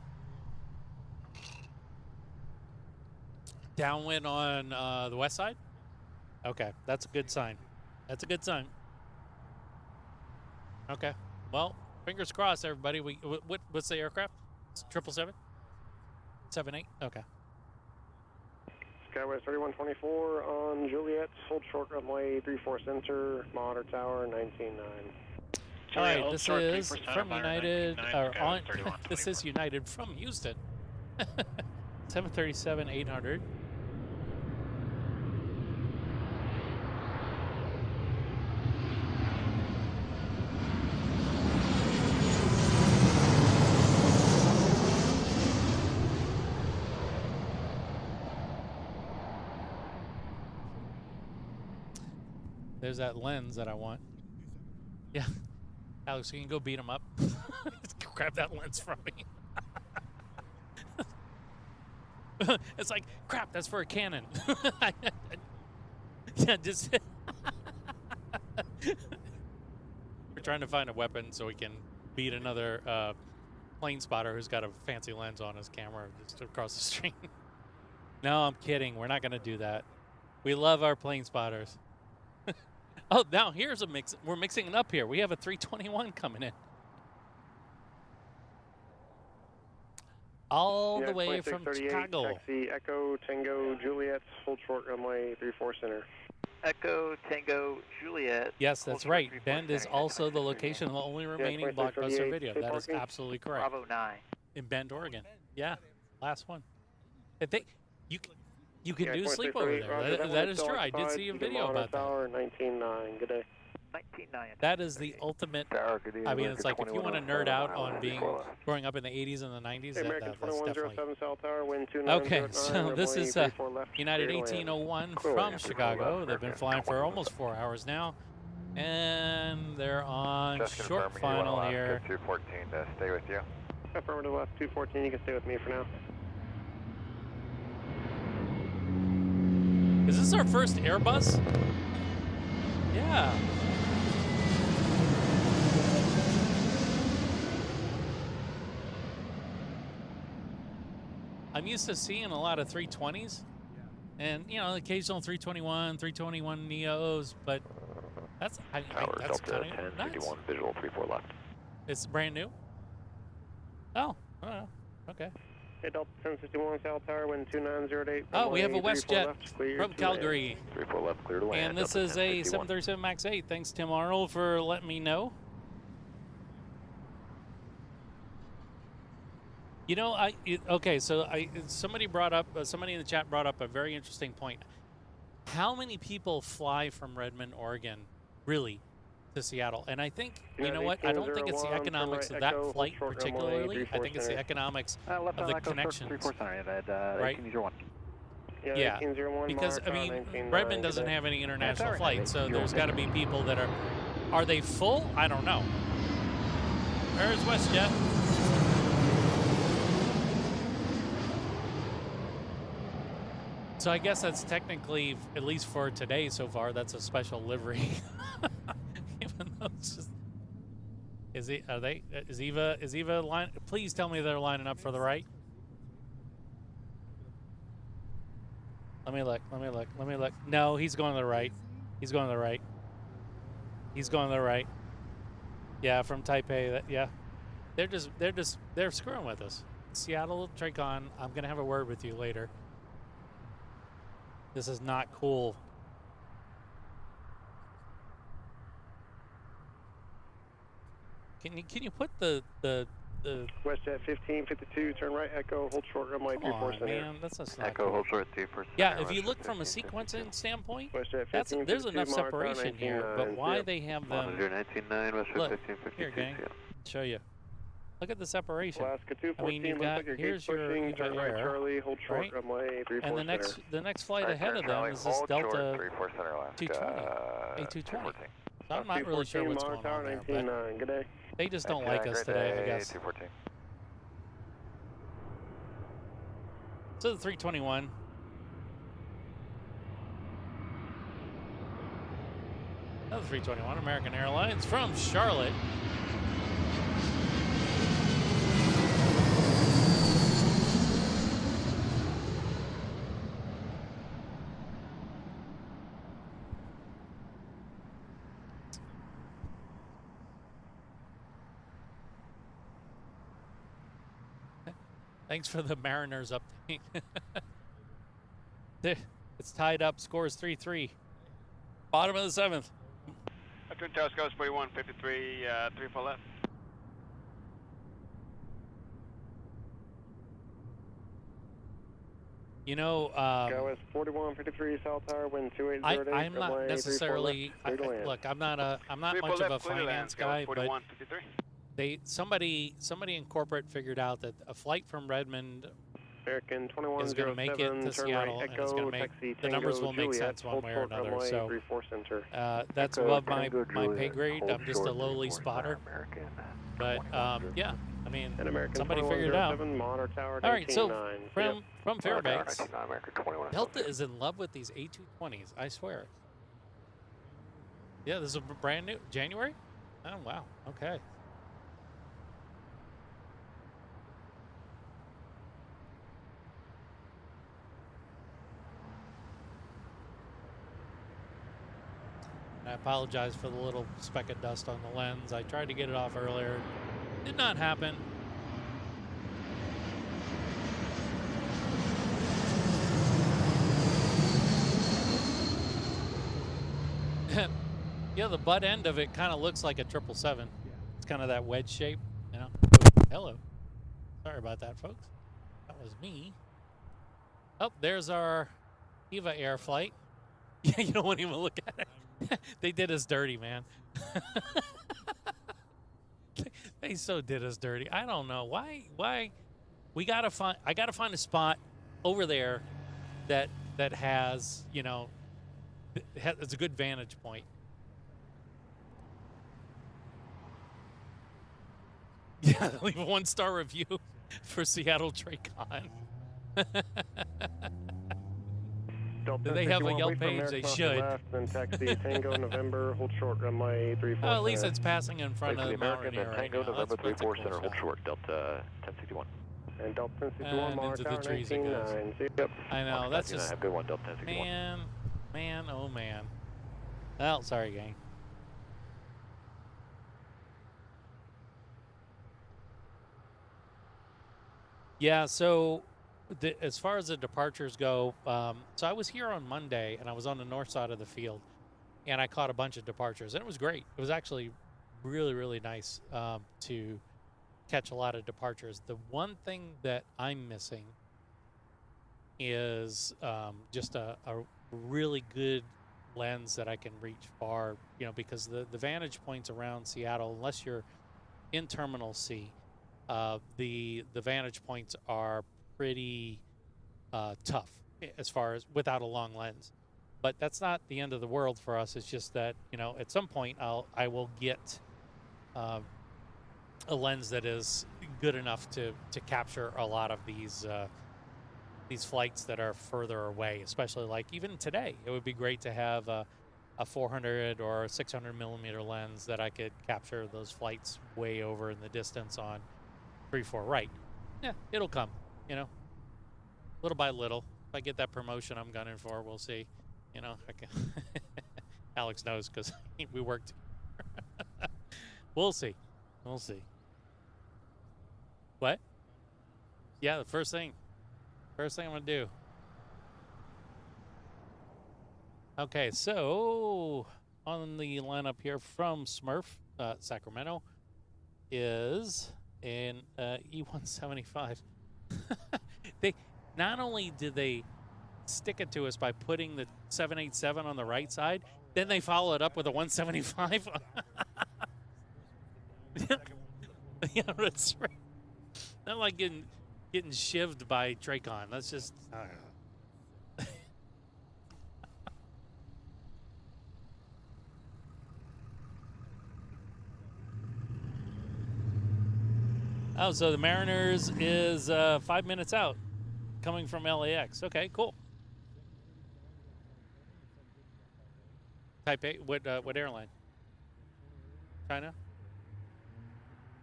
Downwind on the west side? Okay, that's a good sign. That's a good sign. Okay, well, fingers crossed, everybody. What's the aircraft? 777? 78? Okay.
Skywest 3124 on Juliet, hold short runway 34 center, monitor tower 199.
All right, this is from United, this is United from Houston. 737-800. There's that lens that I want. Yeah. Alex, you can go beat him up. Grab that lens from me. It's like, crap, that's for a cannon. Yeah, just... We're trying to find a weapon so we can beat another plane spotter who's got a fancy lens on his camera just across the street. No, I'm kidding. We're not going to do that. We love our plane spotters. Oh, now here's a mix. We're mixing it up here. We have a 321 coming in. All the way from Chicago.
Taxi Echo Tango Juliet, hold short runway 34 center.
Echo Tango Juliet.
Yes, that's right. Bend is also the location of the only remaining blockbuster video. That is absolutely correct.
Bravo 9.
In Bend, Oregon. Yeah, last one. I think you can do sleepover there. That is true. I did see a video about that.
19.9. Good day.
19.9.
That is the ultimate. I mean, it's like if you want to nerd out on growing up in the 80s and the 90s, that's definitely. Okay, so this is United 1801 from Chicago. They've been flying for almost 4 hours now, and they're on short final here.
214 to stay with you.
Affirmative left 214. You can stay with me for now.
Is this our first Airbus? Yeah. I'm used to seeing a lot of 320s and, you know, occasional 321, 321 Neos, but that's, that's kind of nice.
Visual 34 left.
It's brand new? Oh, okay.
Hey, Delta 1061 South Tower, wind 2908.
Oh, we have a WestJet from Calgary.
34 left, clear to land.
And this is a 737 MAX 8. Thanks, Tim Arnold, for letting me know. You know, okay, so somebody in the chat brought up a very interesting point. How many people fly from Redmond, Oregon, really, to Seattle? And I think, you know what, I don't think it's the economics of that flight particularly. I think it's the economics of the connections, right? Yeah, because, I mean, Redmond doesn't have any international flights, so there's got to be people that are they full? I don't know. Where's WestJet? So I guess that's technically, at least for today so far, that's a special livery. Even though it's just, is Eva line? Please tell me they're lining up for the right. Let me look. No, he's going to the right. He's going to the right. Yeah, from Taipei. Yeah, they're screwing with us. Seattle-Tacoma. I'm gonna have a word with you later. This is not cool. Can you put the
WestJet 1552, turn right, Echo, hold short, runway 34 center.
Man, that's not
Echo,
cool.
hold short 34 center.
Yeah, if you look from a sequencing standpoint, there's enough separation here. But why they have them? Look, here, gang, show you. Look at the separation.
Alaska 214,
I mean, you've got, here's your
turn right,
air,
Charlie, hold short,
right?
runway 34
And the next flight ahead of them is this Delta 220, A220. So I'm not really sure what's going on there, but
good day.
they just don't like us today, I guess. So the 321. Another 321, American Airlines from Charlotte. Thanks for the Mariners update. It's tied up. Scores 3-3. Bottom of the 7th.
Twin Towers goes 4153, 34 left.
You know,
Go 4153 South Tower, wind 2808.
I'm not necessarily. Look, I'm not much of a finance guy, but somebody in corporate figured out that a flight from Redmond
American
is going to make it to Seattle,
right,
and it's going to make the numbers will make sense one way or another. So that's
Echo,
above my pay grade. I'm just a lowly spotter. But yeah, I mean, somebody figured it out. All right, so from Fairbanks, Delta is in love with these A220s. I swear. Yeah, this is a brand new January. Oh wow. Okay. I apologize for the little speck of dust on the lens. I tried to get it off earlier. Did not happen. Yeah, the butt end of it kind of looks like a 777. It's kind of that wedge shape, you know. Oh, hello. Sorry about that, folks. That was me. Oh, there's our Eva Air flight. Yeah, you don't want to even look at it. They did us dirty, man. They so did us dirty. I don't know why. I gotta find a spot over there that has, you know, it's a good vantage point. Yeah, leave a 1-star review for Seattle-Tacoma.
Delta
Do they have a
1061,
Yelp
wait for
page?
American
They
off
should.
your left, then taxi Tango November, hold short, runway 34
Oh, at least
center.
it's passing in front of the American
then
right
Tango
now.
November
That's a
34
cool
center, hold
shot.
short, Delta 1061.
And Delta 1061,
And
Mark
into the
tower
trees it goes.
19-9. Yep.
I know, that's just...
Have a good one, Delta 1061.
Man, oh man. Well, sorry, gang. Yeah, so as far as the departures go, so I was here on Monday, and I was on the north side of the field, and I caught a bunch of departures, and it was great. It was actually really, really nice to catch a lot of departures. The one thing that I'm missing is just a really good lens that I can reach far, you know, because the vantage points around Seattle, unless you're in Terminal C, the vantage points are pretty tough as far as without a long lens. But that's not the end of the world for us. It's just that, you know, at some point I will get a lens that is good enough to capture a lot of these flights that are further away, especially like even today. It would be great to have a 400 or 600 millimeter lens that I could capture those flights way over in the distance on 3-4 right. Yeah, it'll come, you know, little by little. If I get that promotion I'm gunning for, we'll see. You know, I can Alex knows because we worked. We'll see. We'll see. What? Yeah, the first thing I'm gonna do. Okay, so on the lineup here from Smurf, Sacramento, is an E175. They not only did they stick it to us by putting the 787 on the right side, then they follow it up with a 175. Yeah, that's right. Not like getting shivved by Tracon. That's just, I don't know. Oh, so the Mariners is 5 minutes out, coming from LAX. Okay, cool. Type A. What airline? China.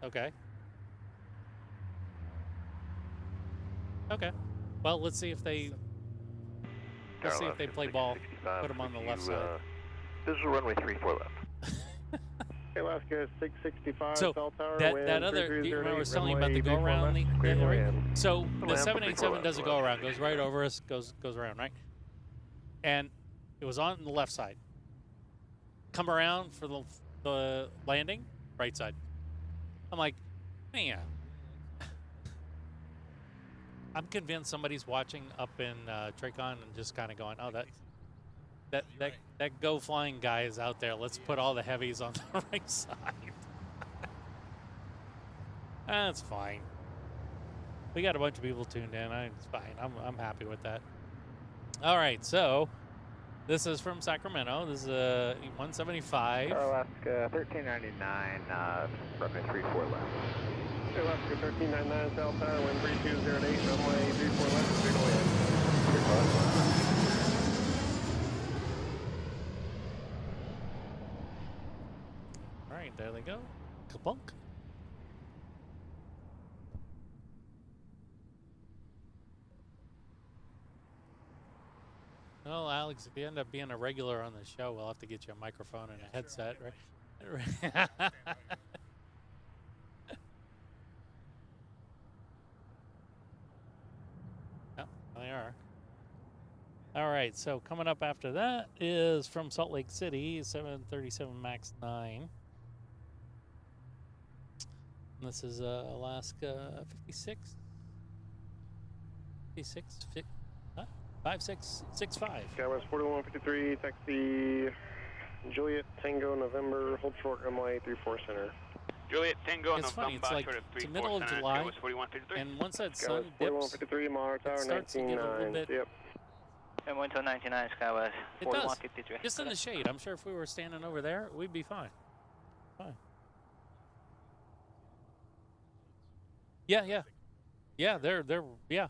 Okay. Okay. Well, let's see if they play ball. Put them on the left side.
This is runway 34 left.
Alaska 665,
So
Cell Tower,
that other, do you remember I was telling you about the go around the area? So the 787 doesn't go around, goes right over us, goes around, right? And it was on the left side. Come around for the landing, right side. I'm like, man, I'm convinced somebody's watching up in Tracon and just kind of going, oh, that Geaux Flying guy is out there. Let's put all the heavies on the right side. That's fine. We got a bunch of people tuned in. It's fine. I'm happy with that. All right, so this is from Sacramento. This is a 175.
Alaska 1399, runway 34 left.
Alaska 1399, Cell Tower, wind 3208, runway 34 left, big land.
All right, there they go. Kabunk. Well, Alex, if you end up being a regular on the show, we'll have to get you a microphone and a headset, right? Yep, they are. All right, so coming up after that is from Salt Lake City, 737 MAX 9. And this is Alaska 56? 5665.
Skywest 4153, taxi Juliet Tango November, hold short runway 34 center.
Juliet Tango
It's funny, it's like it's the middle of July, and once that sun dips,
4153, Mars Tower,
it starts to get a little
19-9.
bit...
Yep.
And 1299 Skywest
It does.
4153.
Just in the shade. I'm sure if we were standing over there, we'd be fine. Fine. Yeah, they're yeah.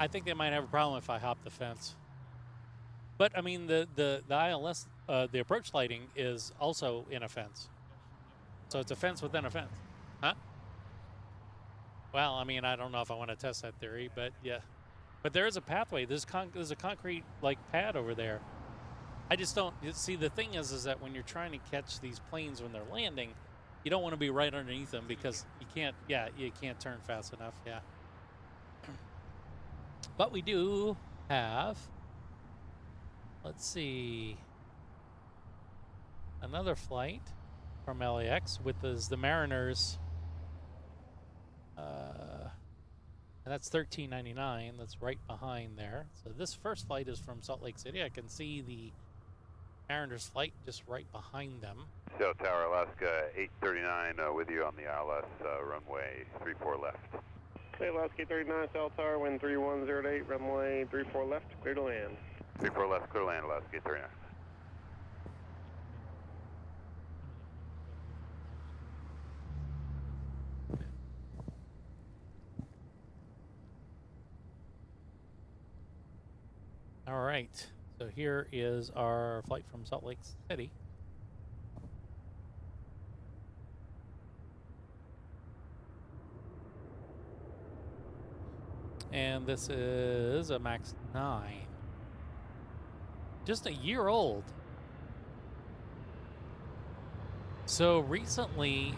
I think they might have a problem if I hop the fence. But I mean, the ILS, the approach lighting is also in a fence. So it's a fence within a fence. Huh? Well, I mean, I don't know if I want to test that theory, but yeah. But there is a pathway. There's a concrete like pad over there. I just don't see. The thing is that when you're trying to catch these planes when they're landing, you don't want to be right underneath them because you can't. Yeah, you can't turn fast enough. Yeah. But we do have. Let's see. Another flight from LAX with the Mariners. And that's $13.99. That's right behind there. So this first flight is from Salt Lake City. I can see the Mariners flight just right behind them.
Seattle Tower, Alaska 839 with you on the ILS runway 34 left.
Okay, Alaska 839, Seattle Tower, wind 3108, runway 34 left, clear to land.
34 left, clear to land, Alaska 839.
All right, so here is our flight from Salt Lake City. And this is a MAX 9. Just a year old. So recently,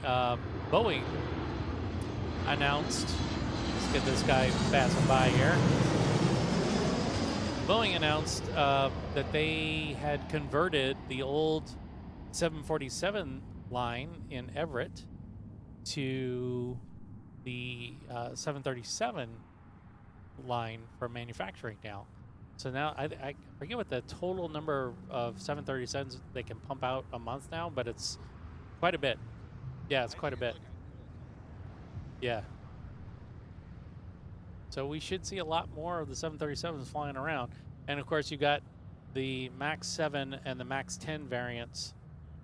Boeing announced, let's get this guy passing by here. Boeing announced that they had converted the old 747 line in Everett to the 737 line for manufacturing now. So now I forget what the total number of 737s they can pump out a month now, but it's quite a bit. Yeah, it's quite a bit. Yeah. So we should see a lot more of the 737s flying around. And of course, you got the MAX 7 and the MAX 10 variants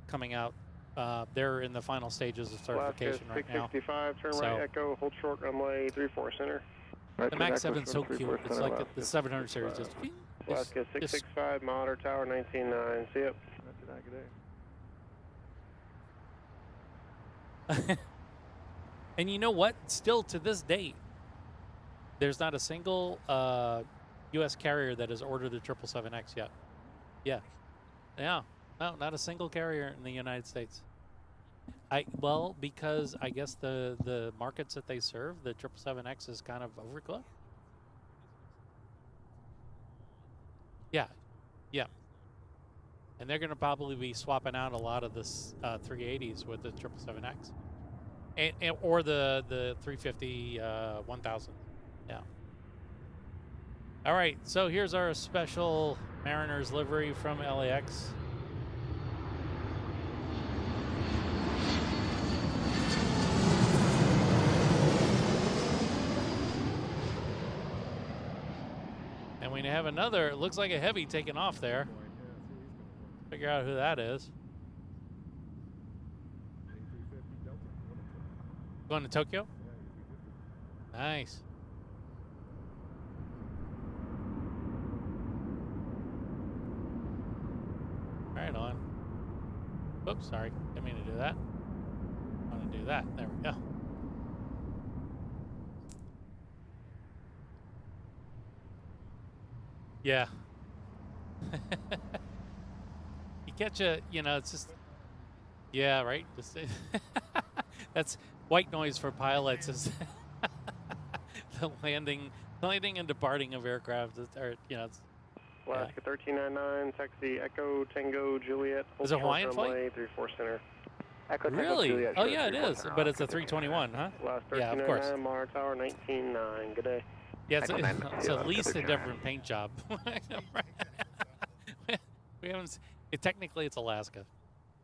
coming out. They're in the final stages of certification right now.
665, turn right, Echo, hold short, runway 34 center.
The MAX 7 is so cute. It's like the 700 series. Just,
Alaska 665, Monitor Tower 199. See you.
And you know what? Still to this date, there's not a single U.S. carrier that has ordered the 777X yet. Yeah. Yeah. No, not a single carrier in the United States. Well, because I guess the markets that they serve, the 777X is kind of overcooked. Yeah. Yeah. And they're going to probably be swapping out a lot of the 380s with the 777X. Or the 350 1000. Yeah. All right, so here's our special Mariners livery from LAX. And we have another, it looks like a heavy taking off there. Figure out who that is. Going to Tokyo? Nice. Right on. Oops, sorry. Didn't mean to do that. I want to do that. There we go. Yeah. You catch a, it's just, yeah, right? Just that's white noise for pilots is the landing and departing of aircraft. It's,
Alaska 1399, taxi Echo Tango Juliet.
Is it a Hawaiian flight?
34 center.
Echo Tango
really?
Juliet,
Oh yeah, it is. But it's a 321, huh? Yeah, of course.
Monitor Tower 199. Good day.
Yeah, it's at least a different paint job. We haven't. Technically, it's Alaska,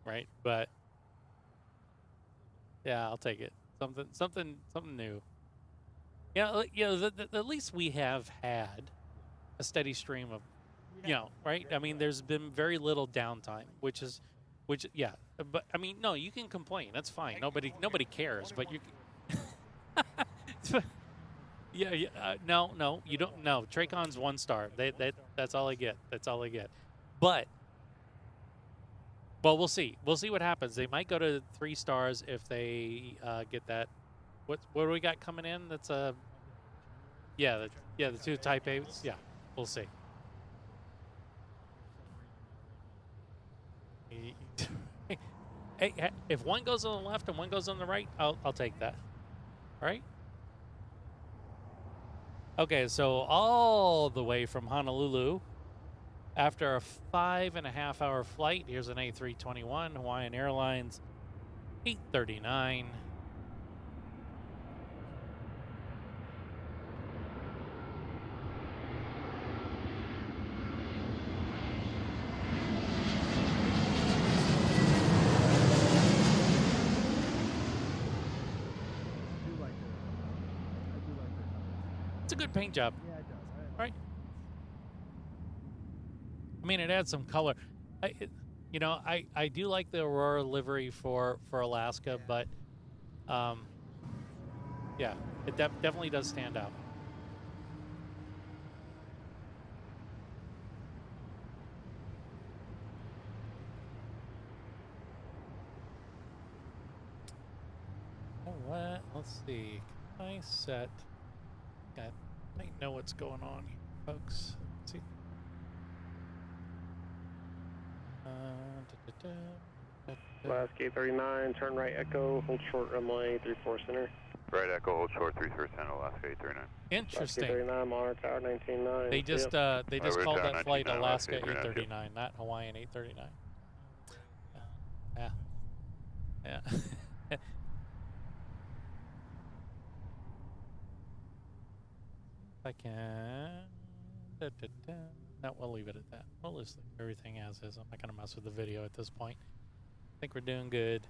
right? But yeah, I'll take it. Something new. Yeah, at least we have had a steady stream of, right? I mean, there's been very little downtime, which yeah. But I mean, no, you can complain. That's fine. Nobody cares. But you, No, you don't. No, Tracon's 1 star. That's all I get. That's all I get. But we'll see. We'll see what happens. They might go to 3 stars if they get that. What do we got coming in? That's the 2 Type 8s. Yeah, we'll see. Hey, if one goes on the left and one goes on the right, I'll take that. All right. Okay, so all the way from Honolulu, after a 5.5-hour flight, here's an A321, Hawaiian Airlines, 839. It's a good paint job.
Yeah, it does.
Right. I mean, it adds some color. I do like the Aurora livery for Alaska, but yeah, it definitely does stand out. What? Let's see. Can I set? I know what's going on here, folks. Let's see.
Alaska A330, turn right Echo, hold short runway 34 center.
Right Echo, hold short 34 center, Alaska A339.
Interesting.
Alaska A339, monitor tower 199.
They just called that flight Alaska
A339,
A339, not Hawaiian A339. Yeah. Yeah. I can. No, we'll leave it at that. We'll just leave everything as is. I'm not going to mess with the video at this point. I think we're doing good.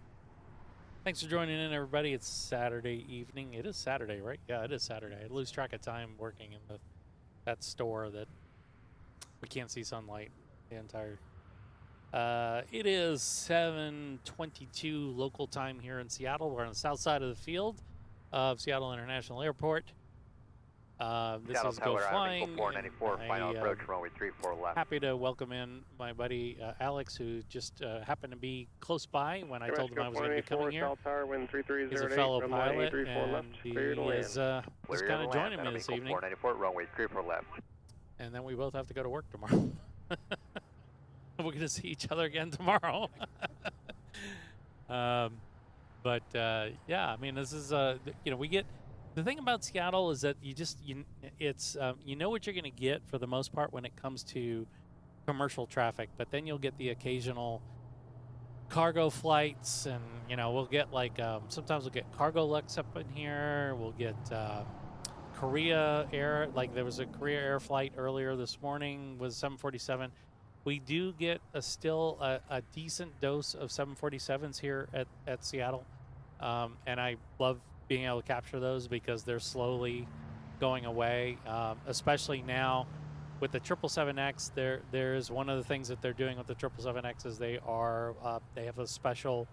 Thanks for joining in, everybody. It's Saturday evening. It is Saturday, right? Yeah, it is Saturday. I lose track of time working in that store that we can't see sunlight the entire. It is 7:22 local time here in Seattle. We're on the south side of the field of Seattle International Airport. This is Geaux Flying.
494, final approach, runway 34 left.
Happy to welcome in my buddy Alex, who just happened to be close by when I told him I was going to be coming here. He's a fellow pilot, and he is kind of joining me this evening.
494, runway 34 left.
And then we both have to go to work tomorrow. We're going to see each other again tomorrow. Yeah, I mean, this is we get. The thing about Seattle is that you know what you're going to get for the most part when it comes to commercial traffic, but then you'll get the occasional cargo flights, and we'll get sometimes we'll get Cargo Lux up in here. We'll get Korea Air, like there was a Korea Air flight earlier this morning with 747. We do get still a decent dose of 747s here at Seattle, and I love being able to capture those because they're slowly going away, especially now with the 777X. There's one of the things that they're doing with the 777X is they have a special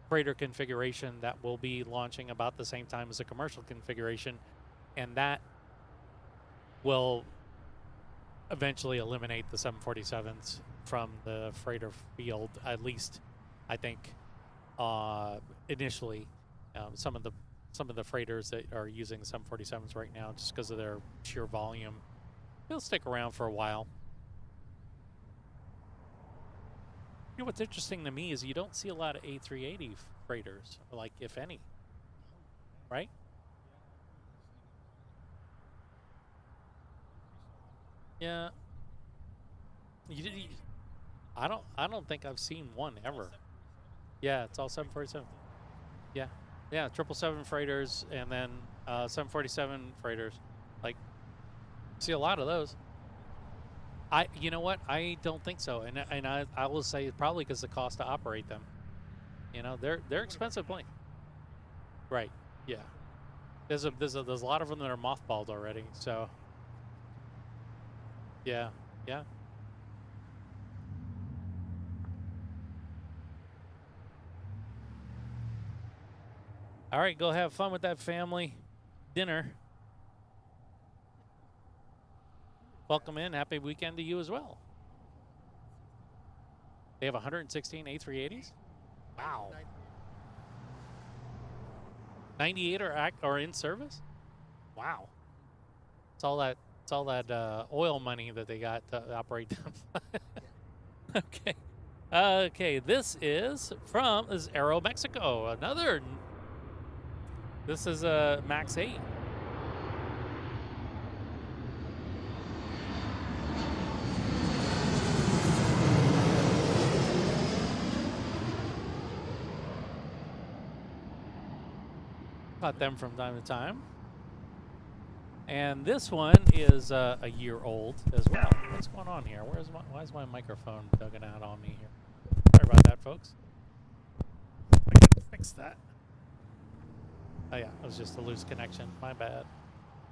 freighter configuration that will be launching about the same time as a commercial configuration, and that will eventually eliminate the 747s from the freighter field, at least I think initially. Some of the freighters that are using 747s right now, just because of their sheer volume, they'll stick around for a while. What's interesting to me is you don't see a lot of A380 freighters, like if any, right? Yeah. I don't think I've seen one ever. Yeah, it's all 747. Yeah. Yeah, 777 freighters and then 747 freighters. Like, see a lot of those. You know what? I don't think so, and I will say probably because the cost to operate them. They're expensive planes. Right. Yeah. There's a lot of them that are mothballed already. So. Yeah. Yeah. All right, go have fun with that family dinner. welcome in. Happy weekend to you as well. They have 116 A380s. Wow. 98 are in service. Wow. It's all that oil money that they got to operate them. Okay. Okay. This is Aero Mexico. This is a Max 8. Caught them from time to time. And this one is a year old as well. What's going on here? Why is my microphone dugging out on me here? Sorry about that, folks. I gotta fix that. Oh yeah, it was just a loose connection. My bad.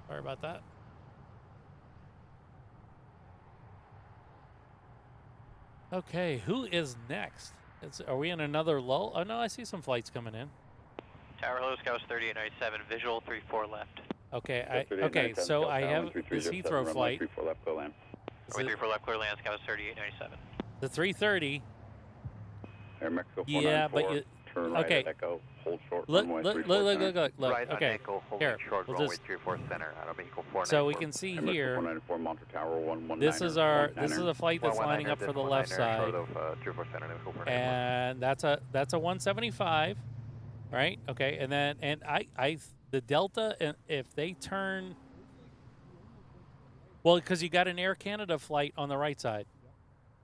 Sorry about that. Okay, who is next? Are we in another lull? Oh no, I see some flights coming in.
Tower Hello, Scout 3897, visual 34 left.
Okay, so I have this Heathrow flight.
34 left, go land.
Runway 34 left, clear land, Scout 3897.
The 330.
Air Mexico 494.
Yeah, but you...
Turn right
okay.
at Echo, hold short,
look,
runway
look,
34
look,
center.
look, look.
Right on
Okay,
Echo, holding
here.
short,
We'll
runway
just...
34 center, out of vehicle 494.
So we can see
Air Mexico
here.
494, Monter Tower 119.
This is a flight that's lining up for the left side.
Short of 34 center, vehicle 494.
And that's a 175, right? Okay, and then the Delta, if they turn, well, because you got an Air Canada flight on the right side,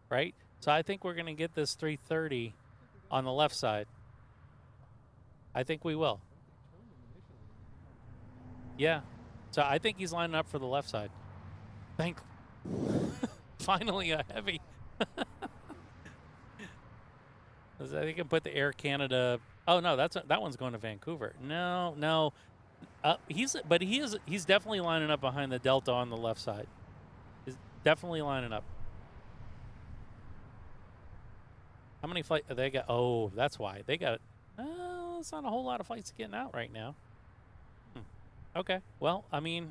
right? So I think we're going to get this 330 on the left side. I think we will. Yeah. So I think he's lining up for the left side. Finally a heavy. I think I can put the Air Canada. Oh no, that one's going to Vancouver. No. He's definitely lining up behind the Delta on the left side. He's definitely lining up. How many flights they got? Oh, that's why they got. It's not a whole lot of flights getting out right now. Okay, well, I mean,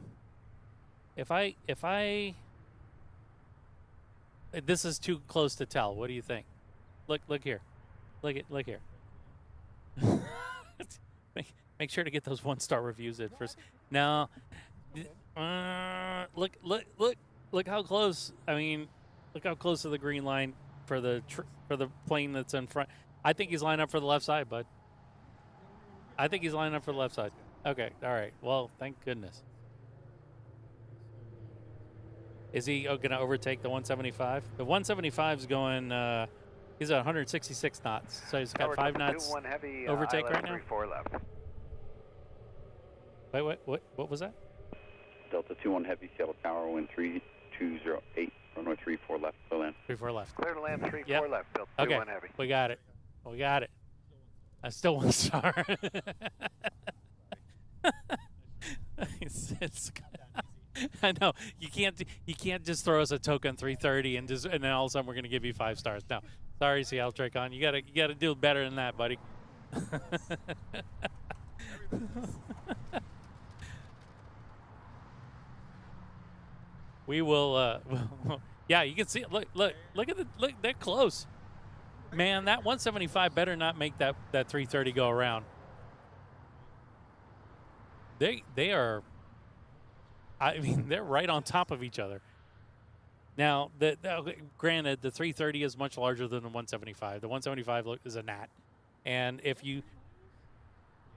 if I this is too close to tell. What do you think? Look here, look here. Make sure to get those 1-star reviews in first. Now, look how close. I mean, look how close to the green line for the plane that's in front. I think he's lining up for the left side, bud. I think he's lining up for the left side. Okay, all right. Well, thank goodness. Is he going to overtake the 175? The 175's going. He's at 166 knots, so he's got 5 knots
heavy,
overtake right now.
34 left.
Wait, what was that?
Delta 21 Heavy, Seattle Tower, wind 3208, runway 34 left, go land.
34 left.
Clear to land 34 left, Delta 21 Heavy.
We got it. I still 1-star. I know you can't just throw us a token 330 and then all of a sudden we're gonna give you 5 stars. No, sorry, Seattle-Tacoma. You gotta do better than that, buddy. We will. Yeah, you can see it. Look at they're close. Man, that 175 better not make that 330 go around. They are. I mean, they're right on top of each other. Now, granted, the 330 is much larger than the 175. The 175 is a gnat, and if you.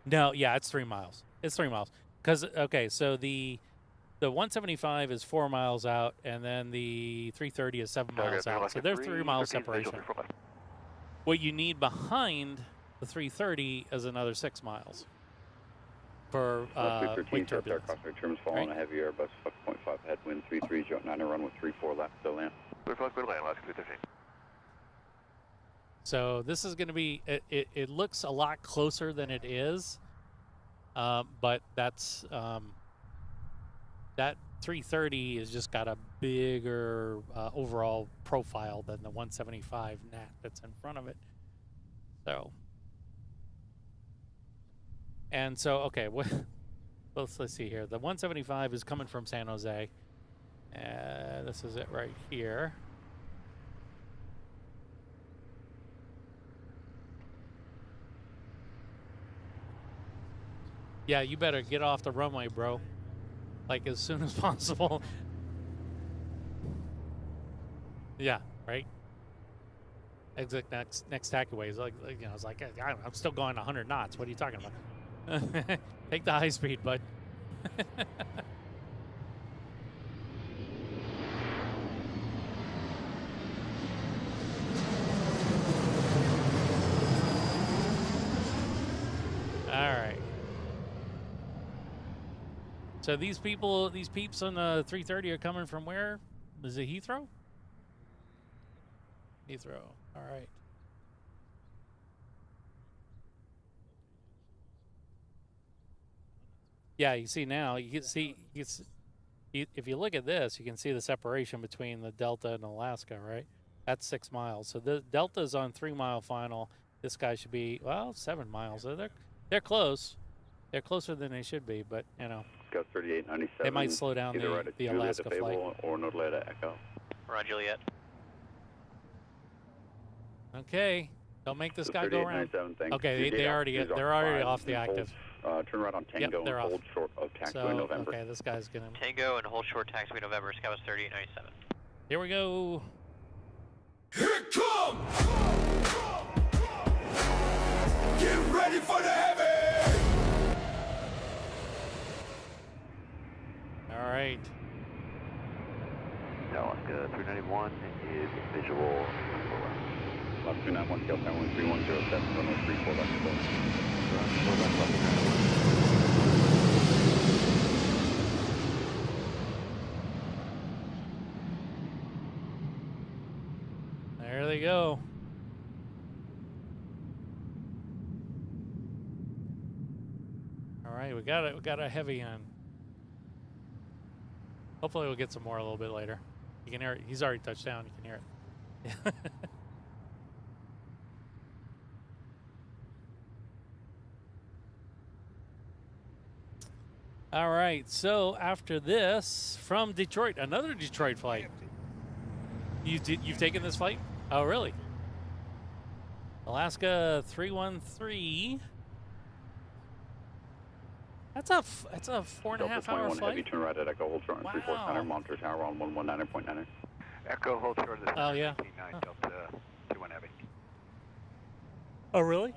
No, yeah, it's 3 miles. It's 3 miles because so the 175 is 4 miles out, and then the 330 is 7 miles out. So they're 3 miles separation. What you need behind the 330 is another 6 miles for wind turbulence.
Terms following a heavy Airbus 5.5 headwind 3309 run with 34 left, still land.
So this is going to be. It looks a lot closer than it is, but that's that 330 has just got a bigger overall profile than the 175 gnat that's in front of it. So, and so, okay, let's see here. The 175 is coming from San Jose, This is it right here. Yeah, you better get off the runway, bro. Like, as soon as possible. Yeah, right? Exit next taxiway. Like, you know, it's like, I'm still going 100 knots. What are you talking about? Take the high speed, bud. All right. So these peeps on the 330 are coming from where? Is it Heathrow? Heathrow. All right. Yeah, you see now, you can see, if you look at this, you can see the separation between the Delta and Alaska, right? That's 6 miles. So the Delta's on 3 mile final. This guy should be, well, 7 miles. So they're close. They're closer than they should be, but, you know.
Got 3897.
They might slow down the Alaska flight.
Or North Echo.
Roger, Juliet.
Okay. Don't make this guy go around. Okay,
they're
already off the active.
Turn right on Tango and hold short of taxiway November.
Okay, this guy's gonna...
Tango and hold short taxiway November, Sky was 3897.
Here we go.
Here it comes! Get ready for the heavy!
All right.
Alaska 391 is visual.
291, Seattle Tower 3107, runway 34 left to go.
There they go. All right, we got a heavy on. Hopefully we'll get some more a little bit later. You can hear it. He's already touched down. You can hear it. All right, so after this, from Detroit, another Detroit flight. You've taken this flight? Oh, really? Alaska 313. That's a 4.5 hour flight.
Heavy, turn right at Echo, hold short on 34 center, monitor tower on 119.9.
Echo, hold short of the
oh, yeah.
9 Delta 21 Heavy.
Oh, really?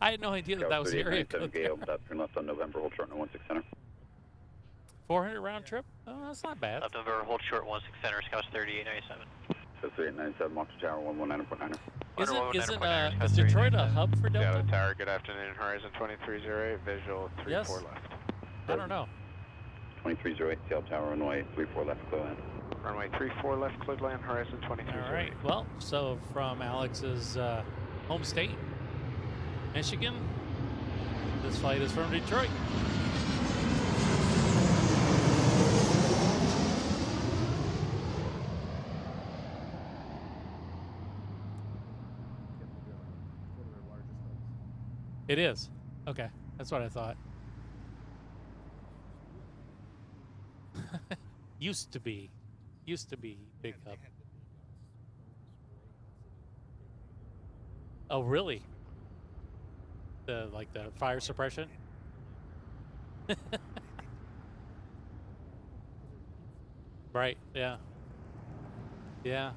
I had no idea that was the area code.
Turn left on November, hold short on 16 center.
400 round trip? Oh, that's not bad.
Left November, hold short 16 center, Sky was 3897.
So 3897, monitor tower 119.9.
Is Detroit a hub for Delta?
Seattle Tower, good afternoon. Horizon 2308, visual 34
yes.
left.
I don't know.
2308, Seattle Tower, runway 34 left, clear land.
Runway 34 left, cleared land, Horizon 2308.
All right, well, so from Alex's home state, Michigan, this flight is from Detroit. It is. Okay, that's what I thought. Used to be big hub. Oh, really? The fire suppression? Right, yeah. Yeah.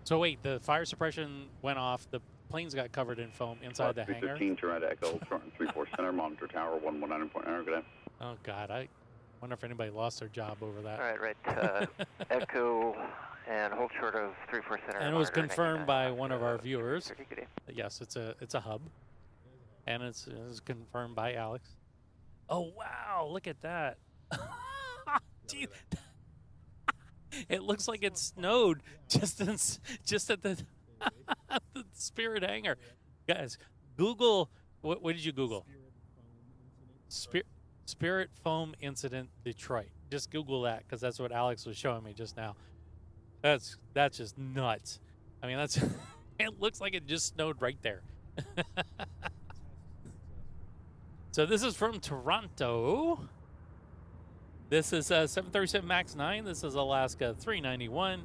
So wait, the fire suppression went off, the planes got covered in foam inside the hangar?
315, turn right at Echo, short on 34 center, monitor tower 119.9, good day.
Oh God, I wonder if anybody lost their job over that.
All right, Echo and hold short of 34 center.
And it was confirmed by one of our viewers. Yes, it's a hub. And it's confirmed by Alex. Oh wow, look at that. Gee, it looks like it snowed just at the the Spirit hangar. Guys, Google, what did you Google? Spirit foam incident Detroit. Just Google that, because that's what Alex was showing me just now. That's just nuts. I mean, it looks like it just snowed right there. So this is from Toronto. This is 737 MAX 9. This is Alaska 391.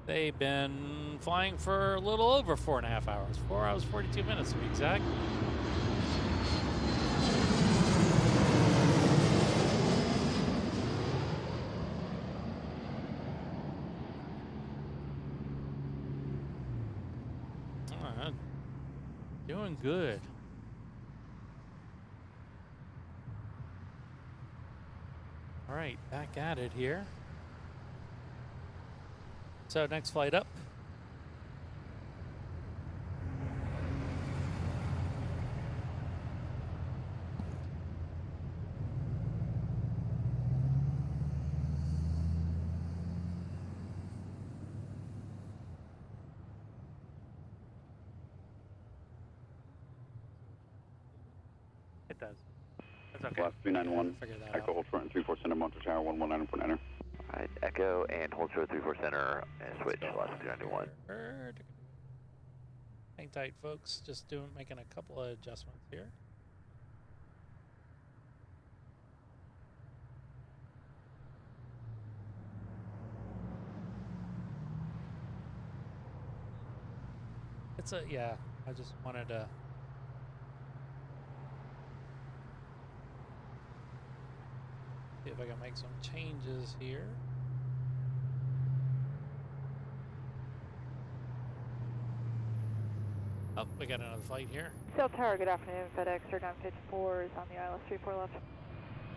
They've been flying for a little over 4.5 hours. 4 hours, 42 minutes to be exact. Doing good. All right, back at it here. So next flight up. It does. That's okay.
Last 391,
Figure that
Echo
out.
hold short and 34 center, Monter Tower 119.9.
All right, Echo and hold short 34 center and switch last 391.
Hang tight, folks. Just making a couple of adjustments here. Yeah, I just wanted to see if I can make some changes here. Oh, we got another flight here.
Seattle Tower, good afternoon. FedEx 3954 is on the ILS 34 left.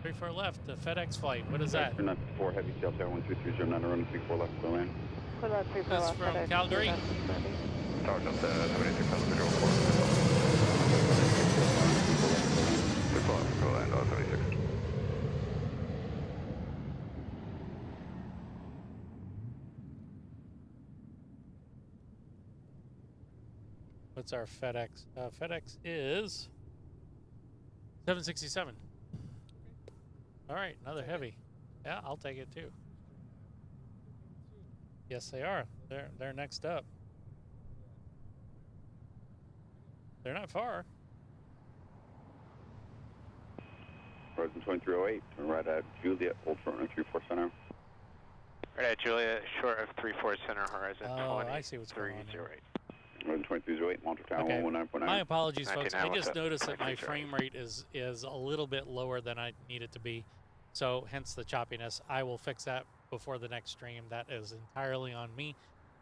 34 left, the FedEx flight. What is that?
4 heavy, Seattle Tower 12309, running 34 left, clear land.
Clear left, 34
That's
left.
from
FedEx,
Calgary.
Tower Delta 76 on the visual 4. 6 left, clear land, 76.
What's our FedEx? FedEx is 767. All right, another heavy. Yeah, I'll take it too. Yes, they are. They're next up. They're not far.
Horizon 2308, turn right at Juliet, hold short and 34 center.
Right at Juliet, short of 34 center, horizon
I see what's going on there.
2308.
Horizon 2308, Monter Tower
Okay.
119.9.
My apologies, folks. I
99,
just
what's up?
noticed that my
2308.
frame rate is a little bit lower than I need it to be. So hence the choppiness. I will fix that before the next stream. That is entirely on me.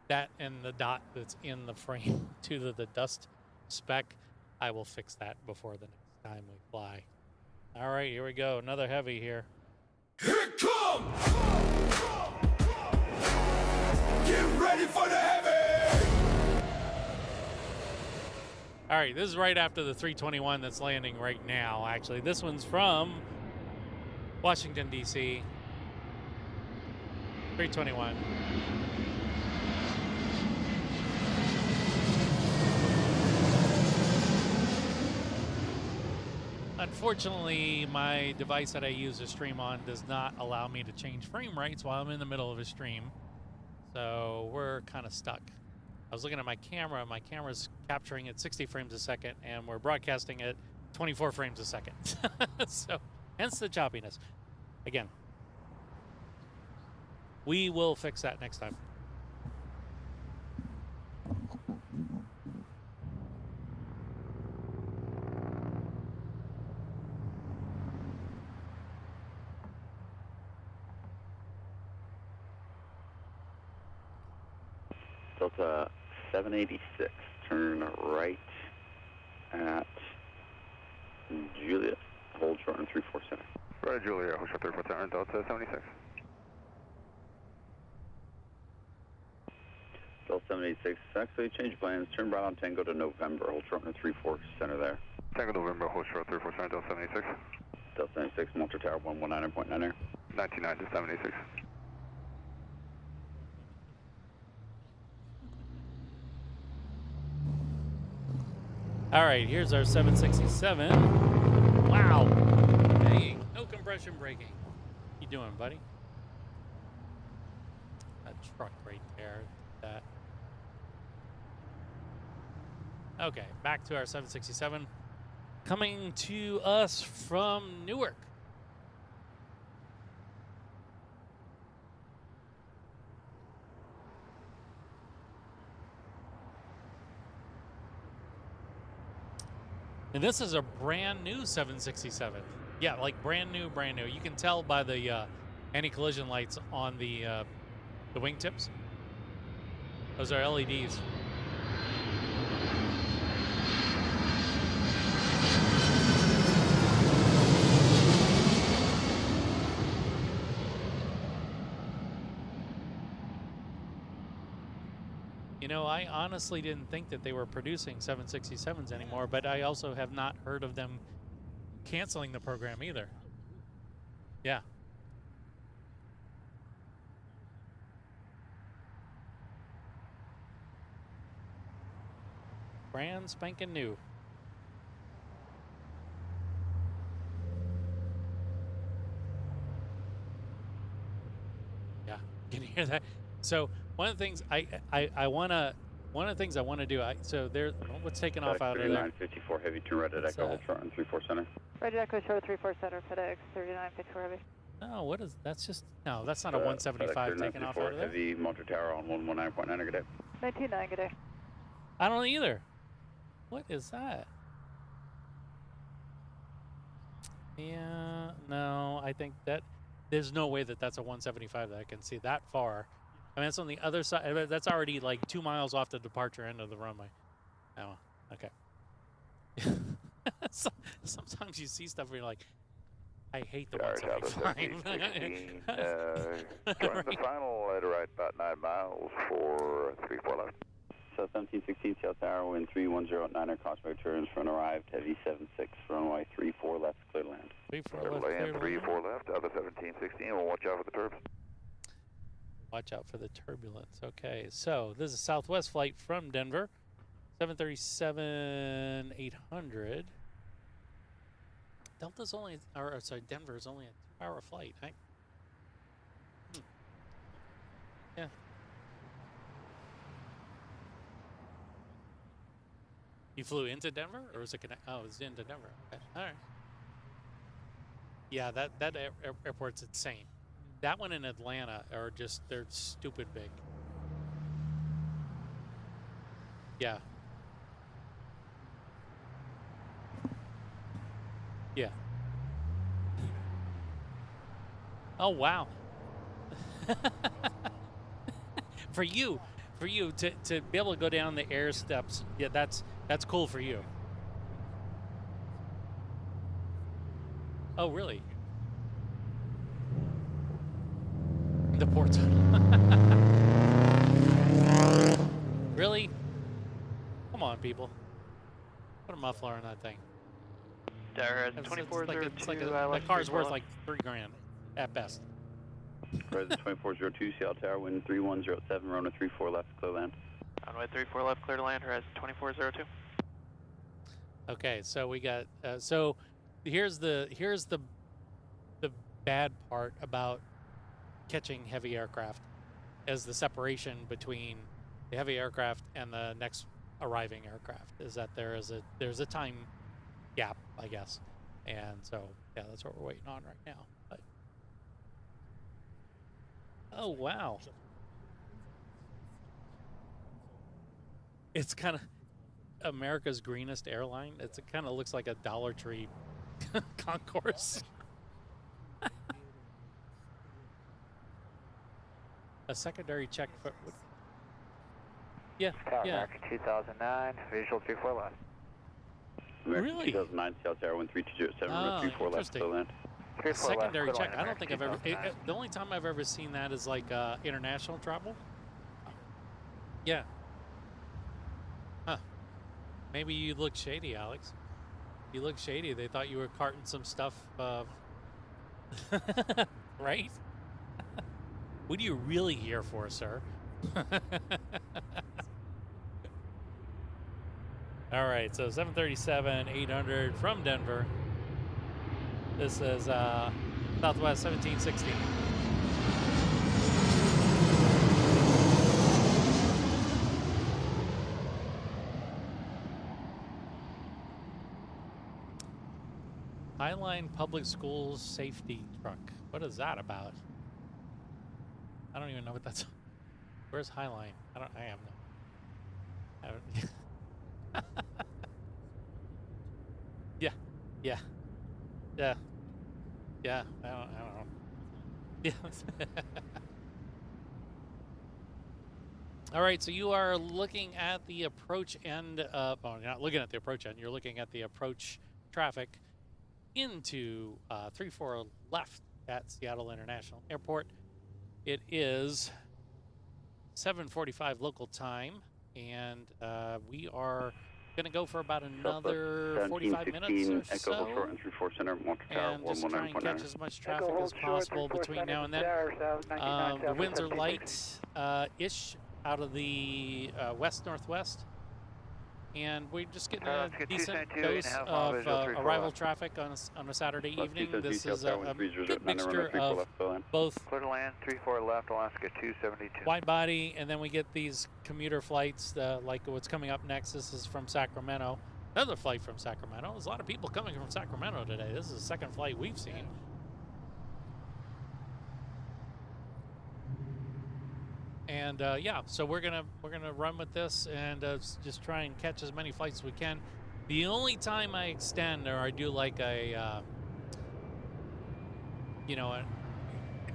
That and the dot that's in the frame to the dust spec, I will fix that before the next time we fly. All right, here we go. Another heavy here.
Here it come! Get ready for the heavy!
All right, this is right after the 321 that's landing right now, actually. This one's from Washington, D.C. 321. Unfortunately, my device that I use to stream on does not allow me to change frame rates while I'm in the middle of a stream. So we're kind of stuck. I was looking at my camera. My camera's capturing at 60 frames a second, and we're broadcasting at 24 frames a second. So hence the choppiness. Again, we will fix that next time.
Delta 786, turn right at Juliet, hold short and 34 center.
Right at Juliet, hold short 34 center, Delta 76.
Delta 786, actually change plans, turn right on Tango to November, hold short and 34 center there.
Tango November, hold short 34 center, Delta 76.
Delta 76, Monter Tower 119.9 air.
99 to 76.
All right, here's our 767. Wow. Hey, no compression braking. What you doing, buddy? That truck right there. That. Okay, back to our 767. coming to us from Newark. And this is a brand new 767. Yeah, like brand new, brand new. You can tell by the anti-collision lights on the wingtips. Those are LEDs. You know, I honestly didn't think that they were producing 767s anymore, but I also have not heard of them canceling the program either. Yeah. Brand spanking new. Yeah, can you hear that? So one of the things I wanna do. So there, what's taking off out of there?
3954 heavy, turn right at Echo, hold short on 34 center.
Right at Echo, show 34 center, FedEx 3954 heavy.
Oh, what is that's just no, that's not a 175 taking off out of there.
Heavy, motor tower on 119.9, good day.
199, good day.
I don't either. What is that? Yeah, no, I think that there's no way that that's a 175 that I can see that far. I mean, it's on the other side. That's already like 2 miles off the departure end of the runway. Oh, okay. Sometimes you see stuff where you're like, I hate the 175.
Join the final at right about 9 miles for 34 left. So 1716 Seattle Tower, wind 3109, crossway turns front arrived, heavy 76, runway 34 left, clear to land.
34 left, clear to land.
34 left, other 1716, we'll watch out for the turbs.
Watch out for the turbulence. Okay, so this is a Southwest flight from Denver, 737-800. Delta's only, or sorry, Denver's only a 2-hour flight, right? Yeah. You flew into Denver, or was it connect? Oh, it was into Denver. Okay, all right. Yeah, that airport's insane. That one in Atlanta are just, they're stupid big. Yeah. Yeah. Oh, wow. For you to be able to go down the air steps, yeah, that's cool for you. Oh, really? The port tunnel. Really? Come on, people. Put a muffler on that thing.
Tower has 2402.
That car's worth like $3,000 at best.
President 2402, Seattle Tower, wind 3107, runway 34 left, clear land.
Runway 34 left, clear to land, horizon 2402.
Okay, so we got, so here's the bad part about catching heavy aircraft is the separation between the heavy aircraft and the next arriving aircraft is that there's a time gap, I guess. And so, yeah, that's what we're waiting on right now. But, oh, wow. It's kind of America's greenest airline. It kind of looks like a Dollar Tree concourse. A secondary check for... Yeah,
Tower
yeah.
American 2009, visual 34 left.
American
Really?
2009, Seattle Tower, wind 3207, runway 34 left, clear land.
A secondary check. I don't think I've ever... the only time I've ever seen that is like international travel. Yeah. Huh. Maybe you look shady, Alex. You look shady. They thought you were carting some stuff, right? What are you really here for, sir? All right, so 737-800 from Denver. This is Southwest 1716. Highline Public Schools Safety Truck. What is that about? I don't even know what that's. Where's Highline? I have no. Yeah. I don't know. Yeah. All right, so you are looking at the approach end of, well, you're not looking at the approach end, you're looking at the approach traffic into 34 left at Seattle International Airport. It is 7:45 local time, and we are going to go for about another 45 minutes or so, and just try and catch as much traffic as possible between now and then. The winds are light-ish out of the west-northwest, and we're just getting a decent dose of arrival traffic on a Saturday evening. This is a good mixture of both
clear to land, 34 left, Alaska 272.
Widebody, and then we get these commuter flights, like what's coming up next. This is from Sacramento. Another flight from Sacramento. There's a lot of people coming from Sacramento today. This is the second flight we've seen. And yeah, so we're gonna run with this and just try and catch as many flights as we can. The only time I extend or I do like a,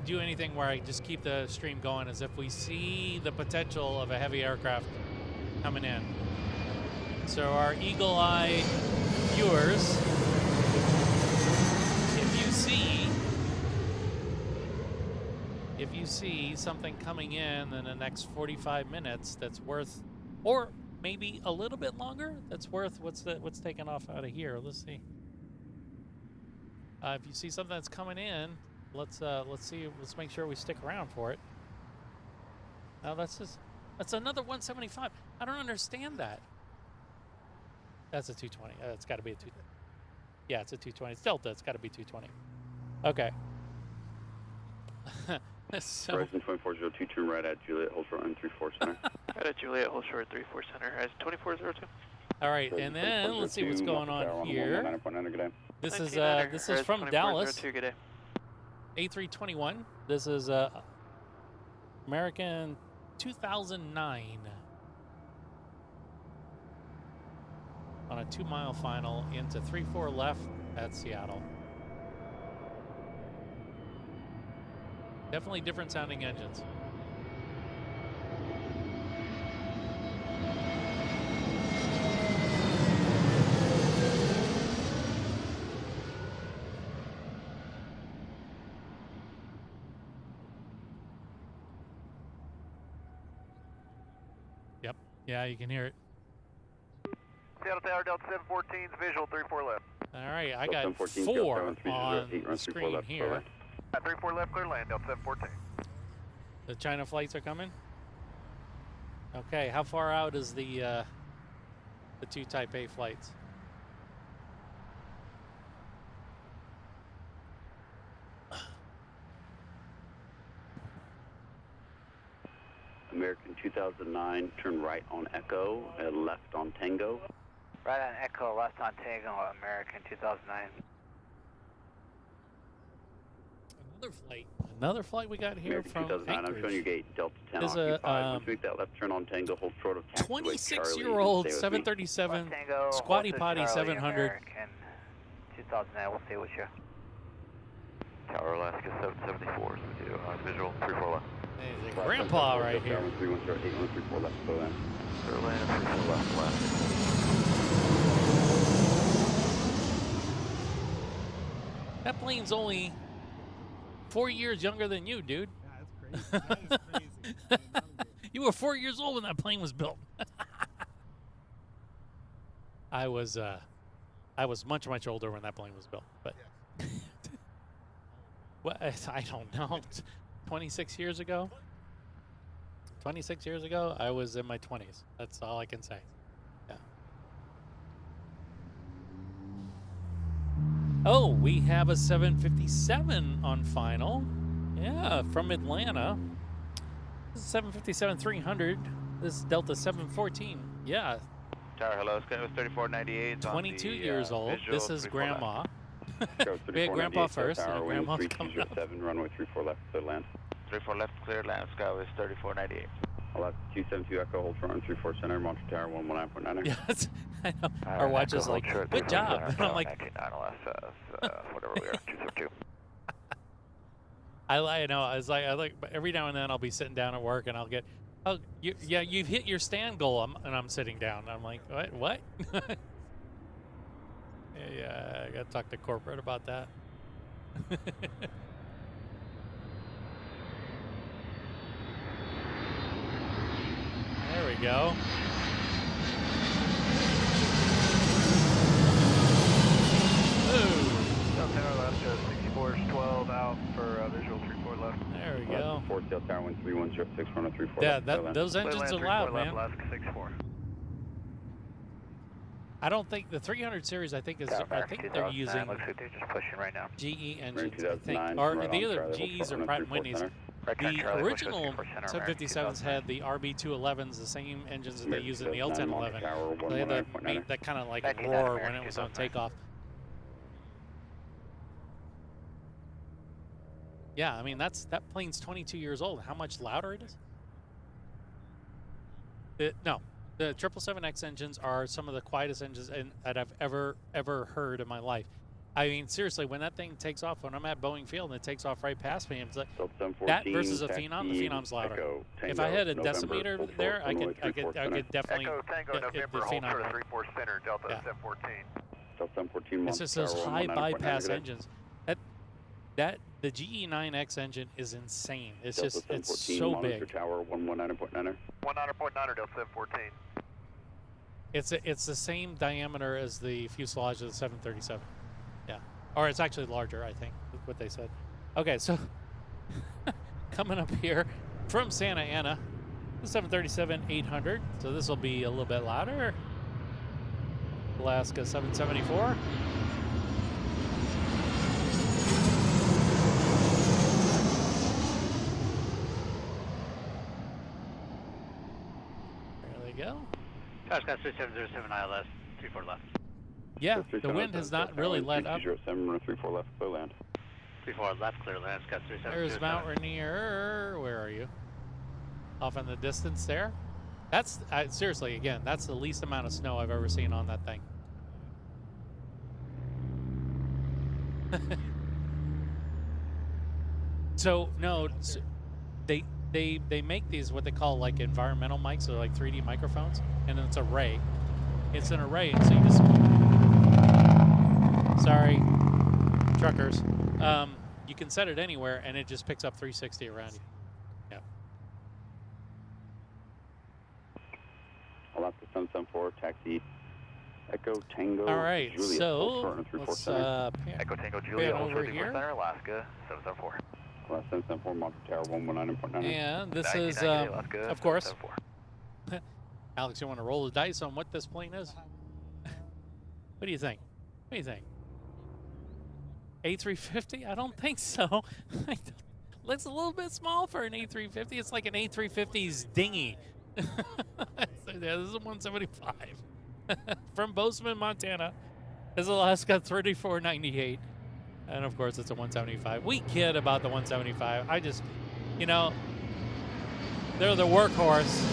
do anything where I just keep the stream going is if we see the potential of a heavy aircraft coming in. So our eagle eye viewers, if you see something coming in the next 45 minutes that's worth, or maybe a little bit longer, that's worth what's taken off out of here. Let's see. If you see something that's coming in, let's make sure we stick around for it. Now that's another 175. I don't understand that. That's a 220. It's got to be a 220. Yeah, it's a 220. It's Delta. It's got to be 220. Okay. So,
Horizon 2402, turn right at Juliet, hold short on 34 center.
Right at Juliet, hold short 34 center, as 2402.
All right, and then let's see what's going on here. This is from Dallas. A321. This is American 2009 on a 2-mile final into 34 left at Seattle. Definitely different sounding engines. Yep. Yeah, you can hear it.
Seattle Tower, Delta 714's visual, 34 left.
All right, I got 4 on the screen here.
34 left, clear land, Delta 714.
The China flights are coming? Okay, how far out is the 2 Type A flights?
American 2009, turn right on Echo, left on Tango.
Right on Echo, left on Tango, American 2009.
Another flight we got here
American
from
2009,
Anchorage.
I'm showing you gate Delta 10
There's
occupied. Once you make that left turn on Tango, hold short of taxiway
26-year-old 737 Squatty Potty 700.
American 2009, we'll stay with you. Tower Alaska 774, so we do visual 34 left.
There's a grandpa right here.
3108, left, go in.
Clear land, 34 left.
That plane's only 4 years younger than you, dude.
Yeah, that's crazy. That is crazy.
You were 4 years old when that plane was built. I was much older when that plane was built, but well, I don't know. 26 years ago. 26 years ago, I was in my 20s. That's all I can say. Yeah. Oh, we have a 757 on final. Yeah, from Atlanta. This is 757-300. This is Delta 714. Yeah.
Tower, hello, Sky was 3498.
22 years old. This is Grandma.
We had Grandpa first.
Tower, wind
Grandma's coming up.
3207, runway 34 left, clear land.
34 left, clear land, Skywest 3498.
Alaska 272 Echo, hold front, 34 center, Montreal Tower 119.9.
Yes, I know. Our watch is like, good job. And I'm like,
199 whatever we are, 272.
I know. I was like, every now and then I'll be sitting down at work and I'll get, oh, you've hit your stand goal, and I'm sitting down. I'm like, what? Yeah, I got to talk to corporate about that. There we go.
Tower Alaska 6412 out for visual 34 left.
There we go.
4 Seattle Tower, wind 3106, runway 34
Yeah,
left.
those engines are loud, man.
Alaska 64.
I don't think the 300 series. I think they're using
looks like they're just pushing right now.
GE engines. I think, or the other GEs are Pratt & Whitney's. The original 757s had the RB211s, the same engines that they use in the L1011. They had that kind of like roar when it was on takeoff. Yeah, I mean that plane's 22 years old. How much louder it is? No. The 777X engines are some of the quietest engines that I've ever heard in my life. I mean, seriously, when that thing takes off, when I'm at Boeing Field and it takes off right past me, it's like that versus a Phenom. The Phenom's louder. If I had a decimeter there, I could definitely.
Echo Tango November, hold for 34 center, Delta 714.
Delta 714.
It's just those high bypass engines. The GE9X engine is insane. It's just it's so big.
Tower 119.9.
19.9 Delta 714.
It's the same diameter as the fuselage of the 737. Yeah, or it's actually larger, I think, is what they said. Okay, so coming up here from Santa Ana, the 737-800. So this will be a little bit louder. Alaska 774. There they go.
Alaska 3707 ILS, 34 left.
Yeah, the wind has not really let up.
34 left, clear land.
34 left, clear land, Scott 37.
There's Mount Rainier. Where are you? Off in the distance there. That's, seriously, again, that's the least amount of snow I've ever seen on that thing. So, no, they make these what they call like environmental mics, or like 3D microphones, and it's an array. It's an array, so you just... Sorry, truckers. You can set it anywhere, and it just picks up 360 around you. Yeah.
Alaska 774, taxi. Echo Tango.
All right,
Juliet,
so let's
Echo Tango Juliet,
over here.
Center, Alaska 774.
Alaska 774, Montreal Tower 119.9.
And this is, of course, Alex, you want to roll the dice on what this plane is? What do you think? What do you think? A350? I don't think so. Looks a little bit small for an A350. It's like an A350's dinghy. So yeah, this is a 175 from Bozeman, Montana. This is Alaska 3498, and of course it's a 175. We kid about the 175. I just, you know, they're the workhorse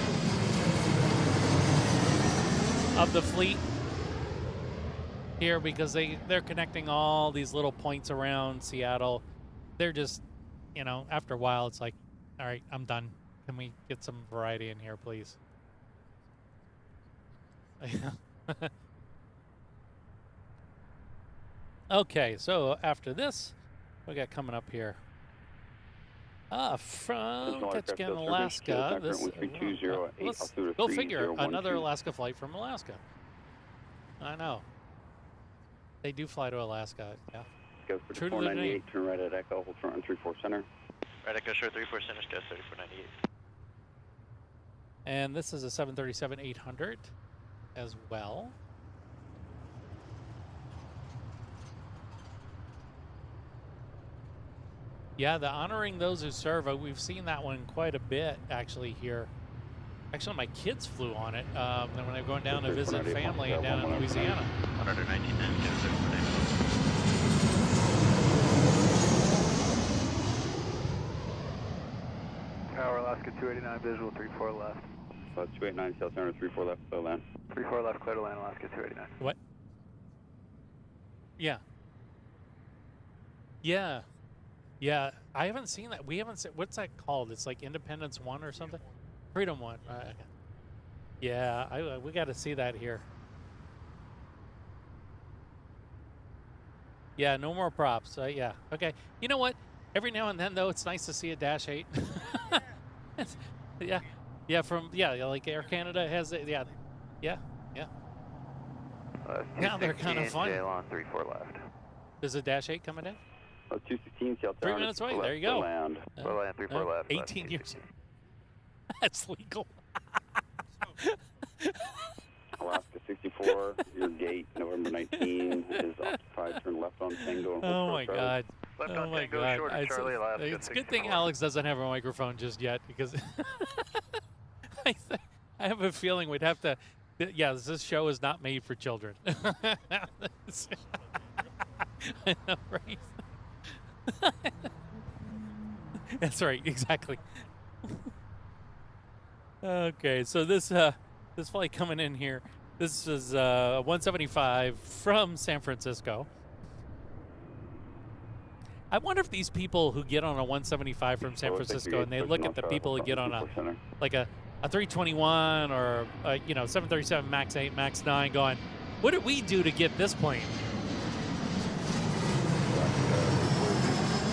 of the fleet here because they're connecting all these little points around Seattle. They're just, you know, after a while it's like, all right, I'm done. Can we get some variety in here, please? Okay, so after this, we got coming up here. From Ketchikan, Alaska. This, let's go figure, another Alaska flight from Alaska. I know. They do fly to Alaska, yeah.
Go for 498, turn right at Echo, hold front on 34 center.
Right, Echo, short 34 center, Scott 3498.
And this is a 737-800 as well. Yeah, the honoring those who serve, we've seen that one quite a bit actually here. Actually, my kids flew on it when they were going down to visit family down in Louisiana.
119,
Tower, Alaska 289, visual 34 left.
289, Seattle Center, 34 left, clear to land.
34 left, clear to land, Alaska 289.
What? Yeah. Yeah. Yeah. I haven't seen that. We haven't seen, what's that called? It's like Independence 1 or something? Freedom 1. Yeah, we got to see that here. Yeah, no more props. Yeah. Okay. You know what? Every now and then, though, it's nice to see a Dash 8. Yeah. Yeah, like Air Canada has it. Yeah. Yeah. Now they're kind of fun.
On 34 left.
There's a Dash 8 coming in?
216, Seattle
3 minutes away. There you go.
Land. 34 left.
18 years. That's legal.
Alaska 64, your gate, November 19 is occupied. Turn left on Tango.
Oh my God.
Left
Oh
on
my
Tango,
God.
short of Charlie, Alaska
It's a
64.
good thing Alex doesn't have a microphone just yet, because I have a feeling we'd have to. Yeah, this show is not made for children. I know, right? That's right, exactly. Okay, so this flight coming in here, this is 175 from San Francisco. I wonder if these people who get on a 175 from San Francisco and they look at the people who get on a 321 or 737 MAX 8, MAX 9 going, what did we do to get this plane?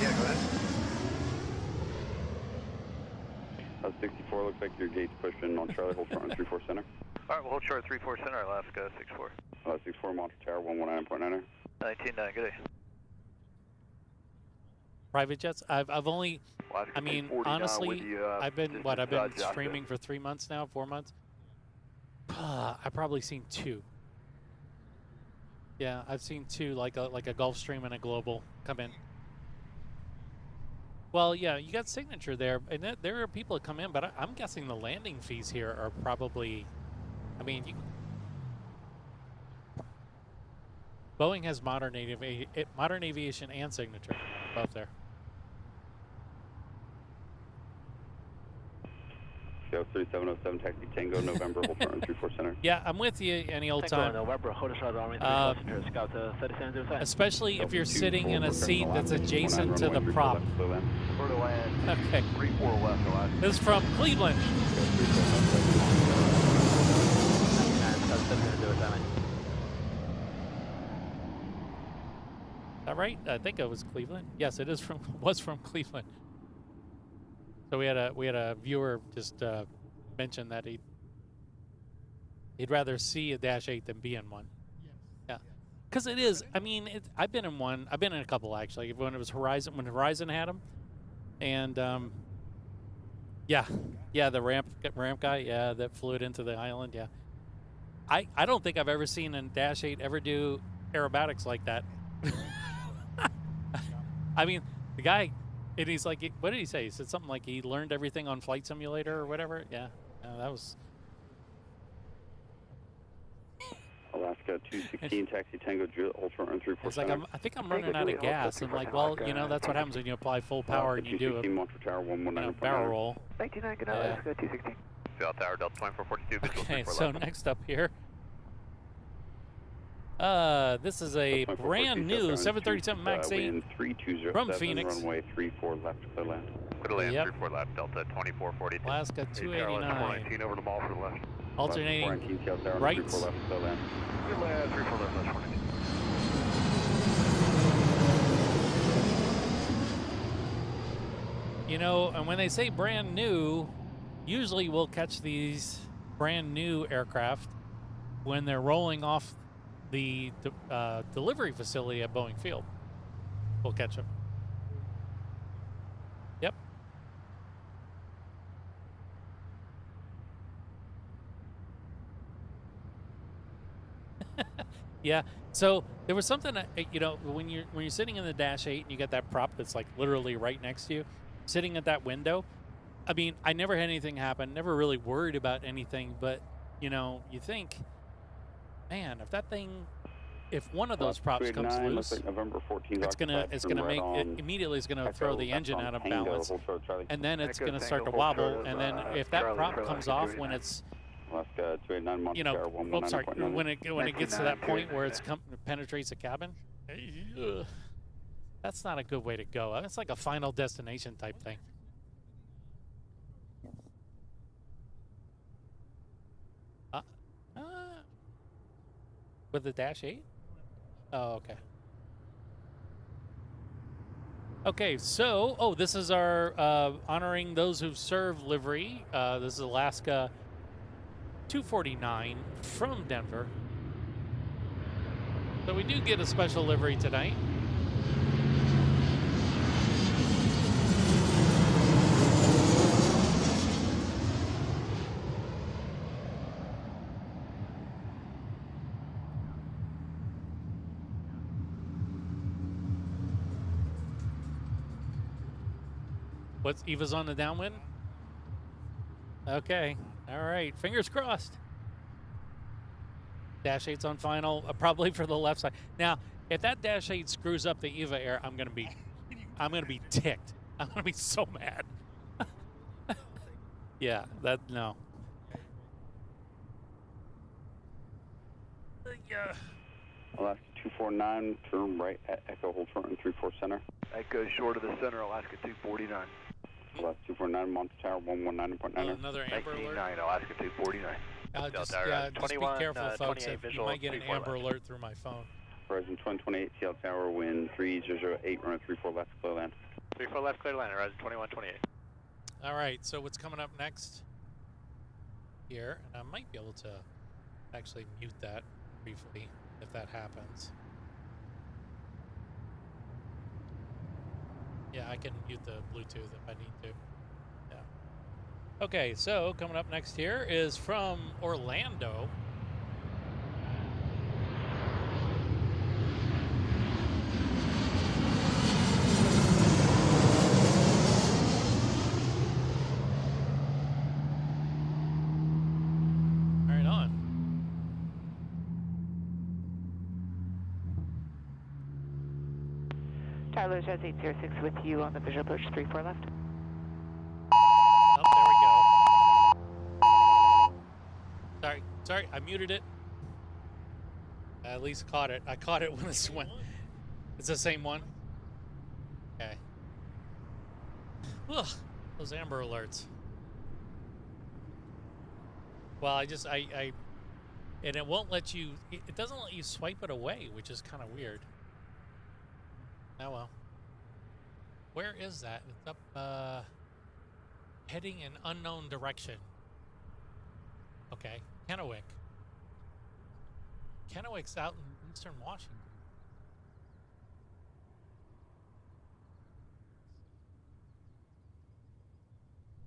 Yeah, go ahead.
64, looks like your gate's pushing on Charlie, hold short on 34 center.
All right, we'll hold short 34 center, Alaska 64.
64, Monster Tower, 119.9er.
19.9, good day.
Private jets? I've only, I mean, honestly, I've been streaming for 3 months now, 4 months. I've probably seen 2. Yeah, I've seen 2, like a Gulfstream and a Global come in. Well, yeah, you got Signature there, and there are people that come in, but I'm guessing the landing fees here are probably, I mean, Boeing has modern aviation and Signature both there.
3707 taxi Tango, November, hold short on 34 center.
Yeah, I'm with you any old time.
November, hold short on Scout 3707.
Especially if you're sitting in a seat that's adjacent to the prop. Okay.
34 left, Alaska.
This is from Cleveland. Is that right? I think it was Cleveland. Yes, it is was from Cleveland. So we had a viewer just mention that he'd rather see a Dash 8 than be in one. Yeah, because it is. I mean, I've been in one. I've been in a couple actually. When it was Horizon, when Horizon had them, and yeah, the ramp guy, yeah, that flew it into the island. Yeah, I don't think I've ever seen a Dash 8 ever do aerobatics like that. I mean, the guy. And he's like, what did he say? He said something like he learned everything on Flight Simulator or whatever. Yeah, that was.
Alaska 216, taxi Tango, hold short on 34
It's like, I think I'm running out of gas. I'm like, well, that's what happens when you apply full power and you do a barrel roll.
19.9, good night, Alaska 216.
South Tower, Delta 2442.
Okay, so next up here. This is a brand new 737 MAX 8 from Phoenix.
Runway 34 left, clear land.
Clear land, 34 left, Delta 2442.
Alaska 289.
19 over the mall for the left.
Alternating right.
Good land, 34 left, left 419.
And when they say brand new, usually we'll catch these brand new aircraft when they're rolling off the delivery facility at Boeing Field. We'll catch them. Yep. Yeah. So there was something when you're sitting in the Dash 8 and you got that prop that's like literally right next to you, sitting at that window. I mean, I never had anything happen. Never really worried about anything, but you think, man, if
if one of those props comes loose, it's gonna make it immediately is gonna throw the engine out of balance, and then it's gonna start to wobble. And then if that prop comes off when it's, you know, oops, sorry, when it gets to that point where it's penetrates the cabin, that's not a good way to go. It's like a final destination type thing. With the Dash 8? Oh, okay. Okay, so, this is our honoring those who've served livery. This is Alaska 249 from Denver. So we do get a special livery tonight. What's Eva's on the downwind? Okay. All right. Fingers crossed. Dash 8's on final, probably for the left side. Now, if that Dash 8 screws up the Eva Air, I'm gonna be ticked. I'm gonna be so mad. Yeah, no. Yeah.
Alaska 249, turn right at Echo, hold short on 34 center.
Echo short of the center, Alaska 249.
Alaska 249, Monte Tower 119.9.
Another Amber Alert.
Alaska 249.
Just be careful, folks. You might get an Amber Alert through my phone.
Horizon 2128, Seattle Tower, wind 3008, runway 34 left, clear land.
34 left, clear land, Horizon 2128.
All right, so what's coming up next here, and I might be able to actually mute that briefly if that happens. Yeah, I can mute the Bluetooth if I need to. Yeah. Okay, so coming up next here is from Orlando. Right on.
Tyler Jazz 806 with you on the visual approach 34 left.
Oh, there we go. Sorry, I muted it. I at least caught it. I caught it when it went. It's the same one. Okay. Ugh, those Amber Alerts. Well, and it won't let you, it doesn't let you swipe it away, which is kind of weird. Oh well. Where is that? It's up, heading in unknown direction. Okay, Kennewick. Kennewick's out in eastern Washington.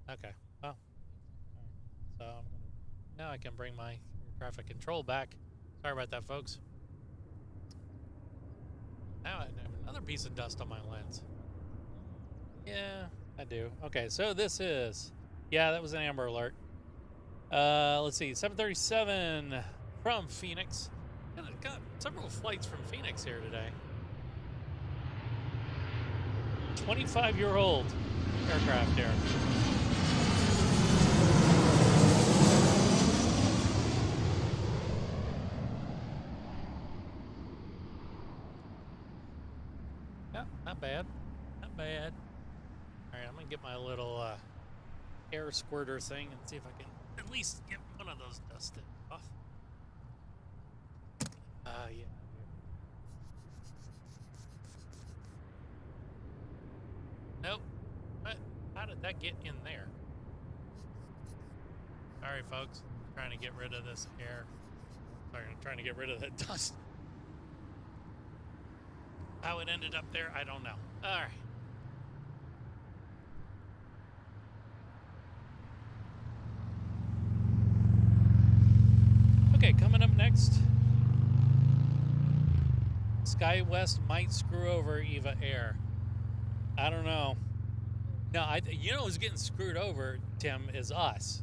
Okay, well. So now I can bring my air traffic control back. Sorry about that, folks. Now I have another piece of dust on my lens. Yeah, I do. Okay, so this is, yeah, that was an Amber Alert. Let's see, 737 from Phoenix. Got several flights from Phoenix here today. 25-year-old aircraft here. Not bad. Not bad. All right, I'm going to get my little air squirter thing and see if I can at least get one of those dusted off. Yeah. Nope. What? How did that get in there? Sorry, folks. I'm trying to get rid of this air. Sorry, I'm trying to get rid of that dust. How it ended up there, I don't know. All right. Okay, coming up next. SkyWest might screw over Eva Air. I don't know. No, you know who's getting screwed over, Tim, is us.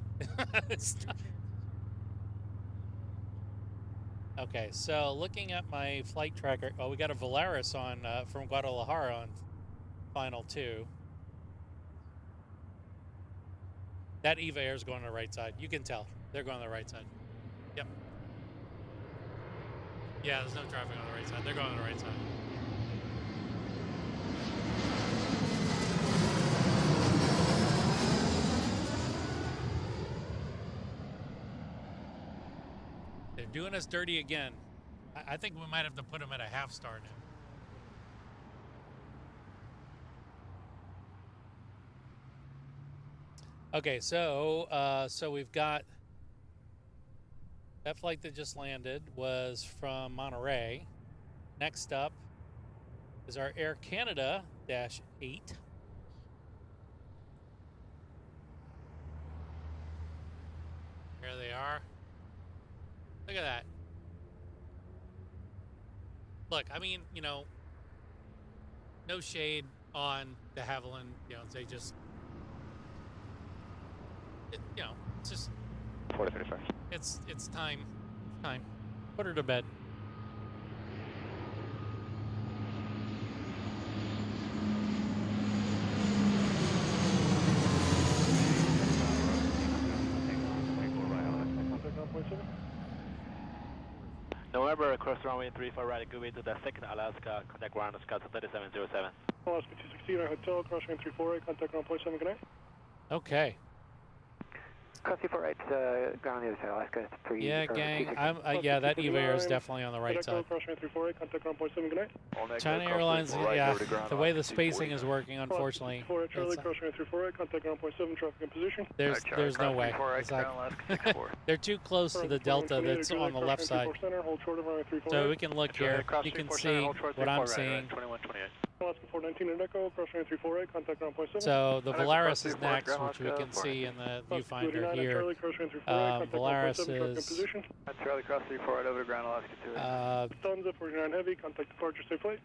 Okay, so looking at my flight tracker, oh, we got a Volaris on from Guadalajara on final 2. That Eva Air is going to the right side. You can tell. They're going to the right side. Yep. Yeah, there's no traffic on the right side. They're going on the right side. They're doing us dirty again. I think we might have to put them at a half star now. Okay, so we've got that flight that just landed was from Monterey. Next up is our Air Canada -8. There they are. Look at that. Look, I mean, you know, no shade on de Havilland. You know, they just, you know, it's just
4035.
It's time. It's time. Put her to bed.
November, across runway 34 right, good way to the second Alaska, contact ground, Scott 3707.
Alaska 216, our hotel, crossing 348, contact ground point 7, good night.
Okay.
Cross 348, ground near Alaska 3.
Yeah, gang. Yeah, that Eva Air is definitely on the right side.
Crossing 348, contact ground point 7, good night.
China Airlines, yeah, the way the spacing is working, unfortunately,
Charlie, crossing 348, contact ground point 7, traffic in position.
there's no way. It's like, they're too close to the delta that's on the left side. So we can look here. You can see what I'm seeing.
Alaska 419 and Echo, crossing 348, contact ground point 7.
So the Volaris is next, which we can see in the viewfinder here. Volaris is
Charlie, cross 348 over to ground, Alaska 2.
Lufthansa 49 Heavy, contact departure, safe flight.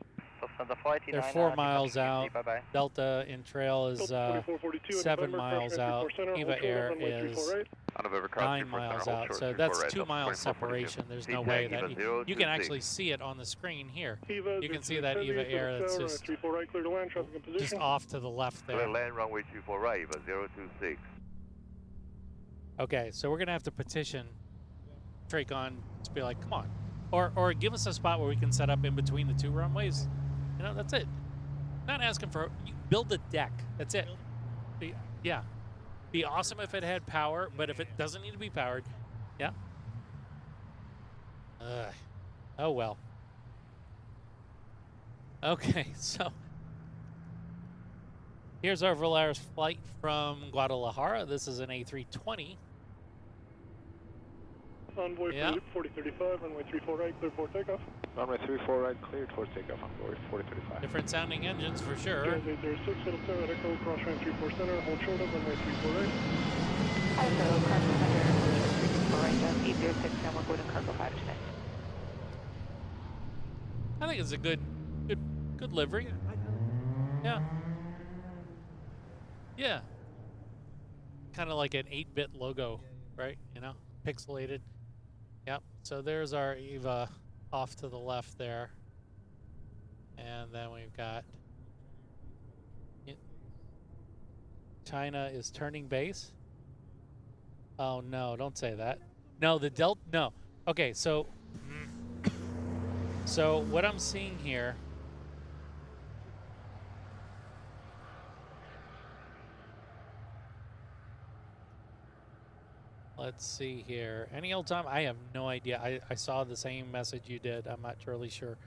They're 4 miles out. Delta in trail is 7 miles out. Eva Air is 9 miles out. So that's 2 miles separation. There's no way that you can actually see it on the screen here. You can see that Eva Air that's just off to the left there.
Land runway 24 right, but 026.
Okay, so we're gonna have to petition Tracon to be like, come on, or give us a spot where we can set up in between the 2 runways. You know, that's it. Not asking for build a deck. That's it. Yeah, be awesome if it had power, but if it doesn't need to be powered, yeah. Oh well. Okay, so here's our Volaris flight from Guadalajara. This is an A320.
Envoy 4035, runway 34 right, clear for takeoff.
Runway 34 right, cleared for takeoff, Envoy 4035.
Different sounding engines for sure.
806, settle clear at Echo, cross runway 34 center, hold short of runway 34 right.
Also, cargo center, 34 right, 806, and we're going to cargo 5 today.
I think it's a good livery. Yeah. Yeah. Kind of like an 8-bit logo, right? You know, pixelated. Yep. So there's our Eva off to the left there. And then we've got China is turning base. Oh no, don't say that. No, the Delta, no. Okay, so what I'm seeing here, let's see here. Any old time? I have no idea. I saw the same message you did. I'm not really sure.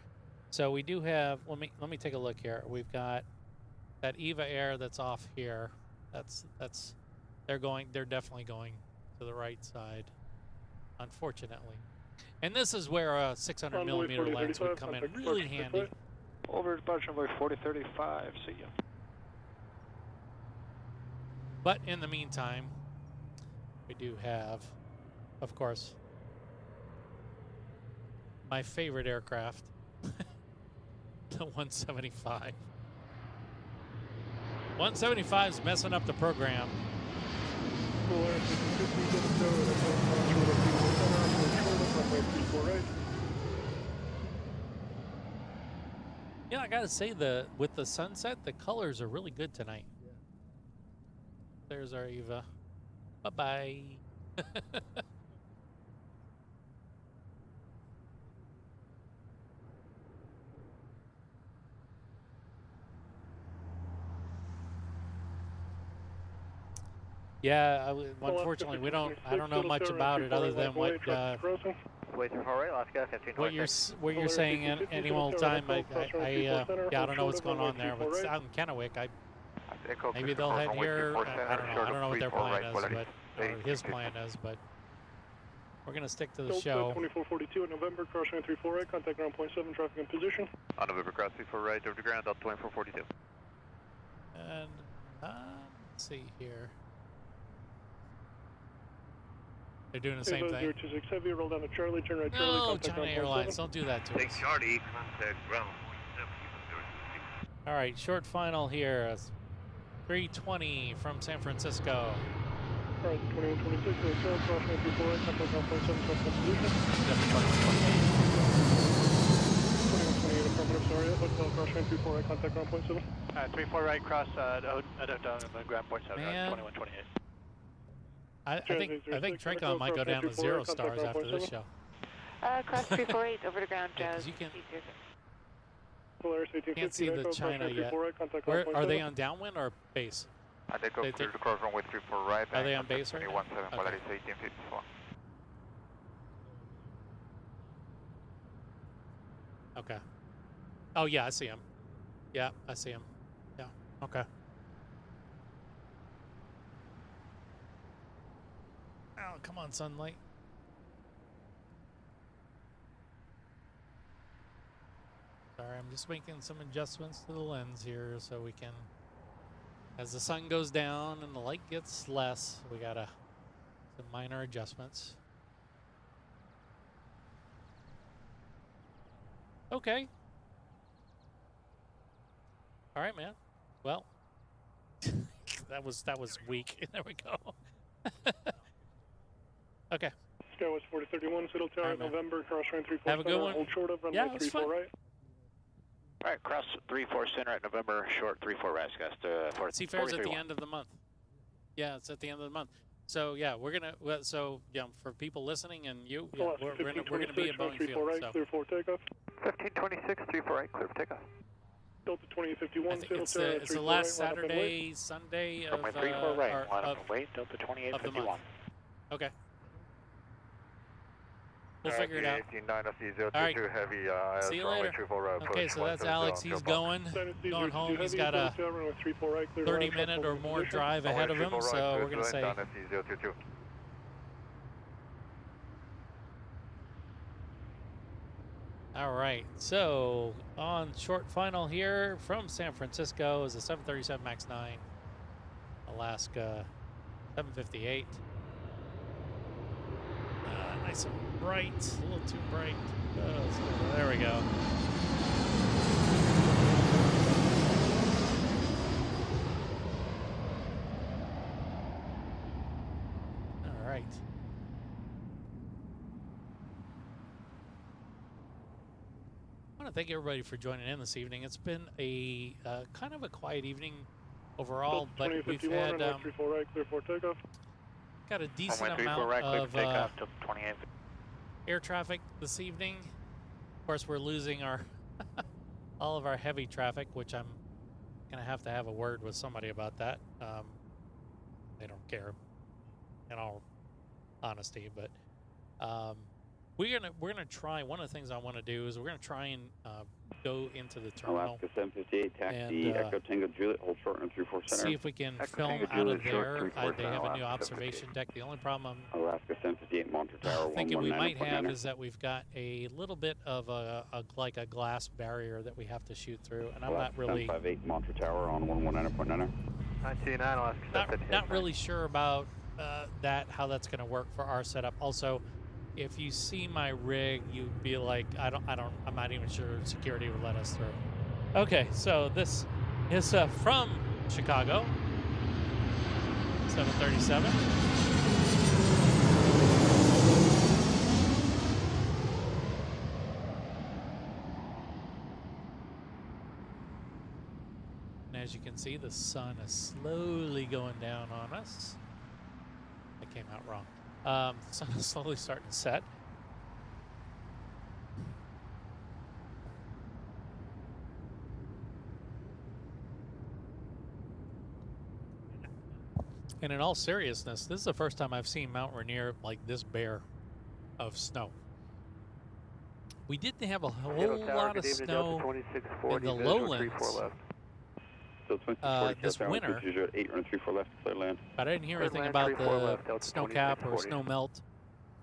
So we do have. Let me take a look here. We've got that Eva Air that's off here. They're definitely going to the right side, unfortunately. And this is where a 600 millimeter lens would come in really handy.
Over departure number 4035. See ya.
But in the meantime, we do have, of course, my favorite aircraft, the 175. 175's messing up the program. Yeah, I gotta say with the sunset, the colors are really good tonight.
Yeah.
There's our Eva. Bye-bye. Yeah, unfortunately, I don't know much about it other than what you're saying any old time. I don't know what's going on there. But out in Kennewick, maybe they'll head here. I don't know what their plan is, or his plan is, but we're gonna stick to the show.
2442 in November, cross runway 34 right, contact ground point 7, traffic in position.
On November, cross 34 right over the ground, Delta 2442.
And let's see here. They're doing the same thing.
026 heavy, roll down to Charlie, turn right Charlie,
No,
contact
China Airlines, don't do that to
Take
us.
Charlie, contact ground.
All right, short final here. 320 from San Francisco.
All right, 2126, hotel, cross runway 34 right, contact ground point 7, traffic in position. 2128, affirmative, sorry, hotel, cross runway 34 right, contact ground point 7.
34 right, cross down ground point 7,
Man.
2128.
I think Trincon might go down to 0 stars after this show.
Cross 348 over to ground, Joe.
You can't see the China yet. Where are they on downwind or base?
They go clear to cross runway 34 right.
Are they on base right now?
17 Polaris 1854.
Okay. Oh yeah, I see him. Yeah, I see him. Yeah. Okay. Oh, come on, sunlight. Sorry, I'm just making some adjustments to the lens here so we can, as the sun goes down and the light gets less, we gotta some minor adjustments. Okay. All right, man. Well, that was weak. There we go. Okay.
Skywest 4031, Seattle Tower,
right,
November, cross runway 34
Have a good one.
hold short of runway
Yeah, it was
34
fun.
right.
All right, cross 34 center at November, short 34 right, guys.
Seafair's at the end of the month. Yeah, it's at the end of the month. So yeah, we're gonna. So yeah, for people listening and you, yeah, we're gonna be at Boeing Field.
Right,
So.
clear for takeoff.
1526, 34 right, clear for takeoff.
Delta 2851,
I think it's the last Saturday, Sunday of
Runway 34 right, line up and wait, Delta 2851.
Okay. We'll figure it out.
189
All right.
heavy,
See you later. Okay, so that's Alex. He's going home. He's got a 30-minute or more drive ahead of him, so we're going to say. All right, so on short final here from San Francisco is a 737 MAX 9, Alaska 758. Nice and bright, a little too bright. Oh, so there we go. All right. I want to thank everybody for joining in this evening. It's been a kind of a quiet evening overall, but we've had got a decent amount of air traffic this evening. Of course, we're losing our all of our heavy traffic, which I'm gonna have to have a word with somebody about that. They don't care, in all honesty, but we're gonna try. One of the things I want to do is we're gonna try and go into the terminal.
Alaska 758, taxi,
and,
Echo Tango Juliet, hold short on 34 center.
See if we can film out of there. They have a new observation deck. The only problem
Alaska 758, Monter Tower,
I'm thinking we might have is that we've got a little bit of like a glass barrier that we have to shoot through, and I'm not really
758, Monter Tower on 119.9.
929, Alaska.
not really sure about how that's going to work for our setup. Also, if you see my rig, you'd be like, I'm not even sure security would let us through. Okay, so this is from Chicago, 737. as you can see, the sun is slowly going down on us. That came out wrong. The sun is slowly starting to set. And in all seriousness, this is the first time I've seen Mount Rainier like this bare of snow. We didn't have a whole lot of snow in the lowlands this winter, but I didn't hear anything about the snow cap or snow melt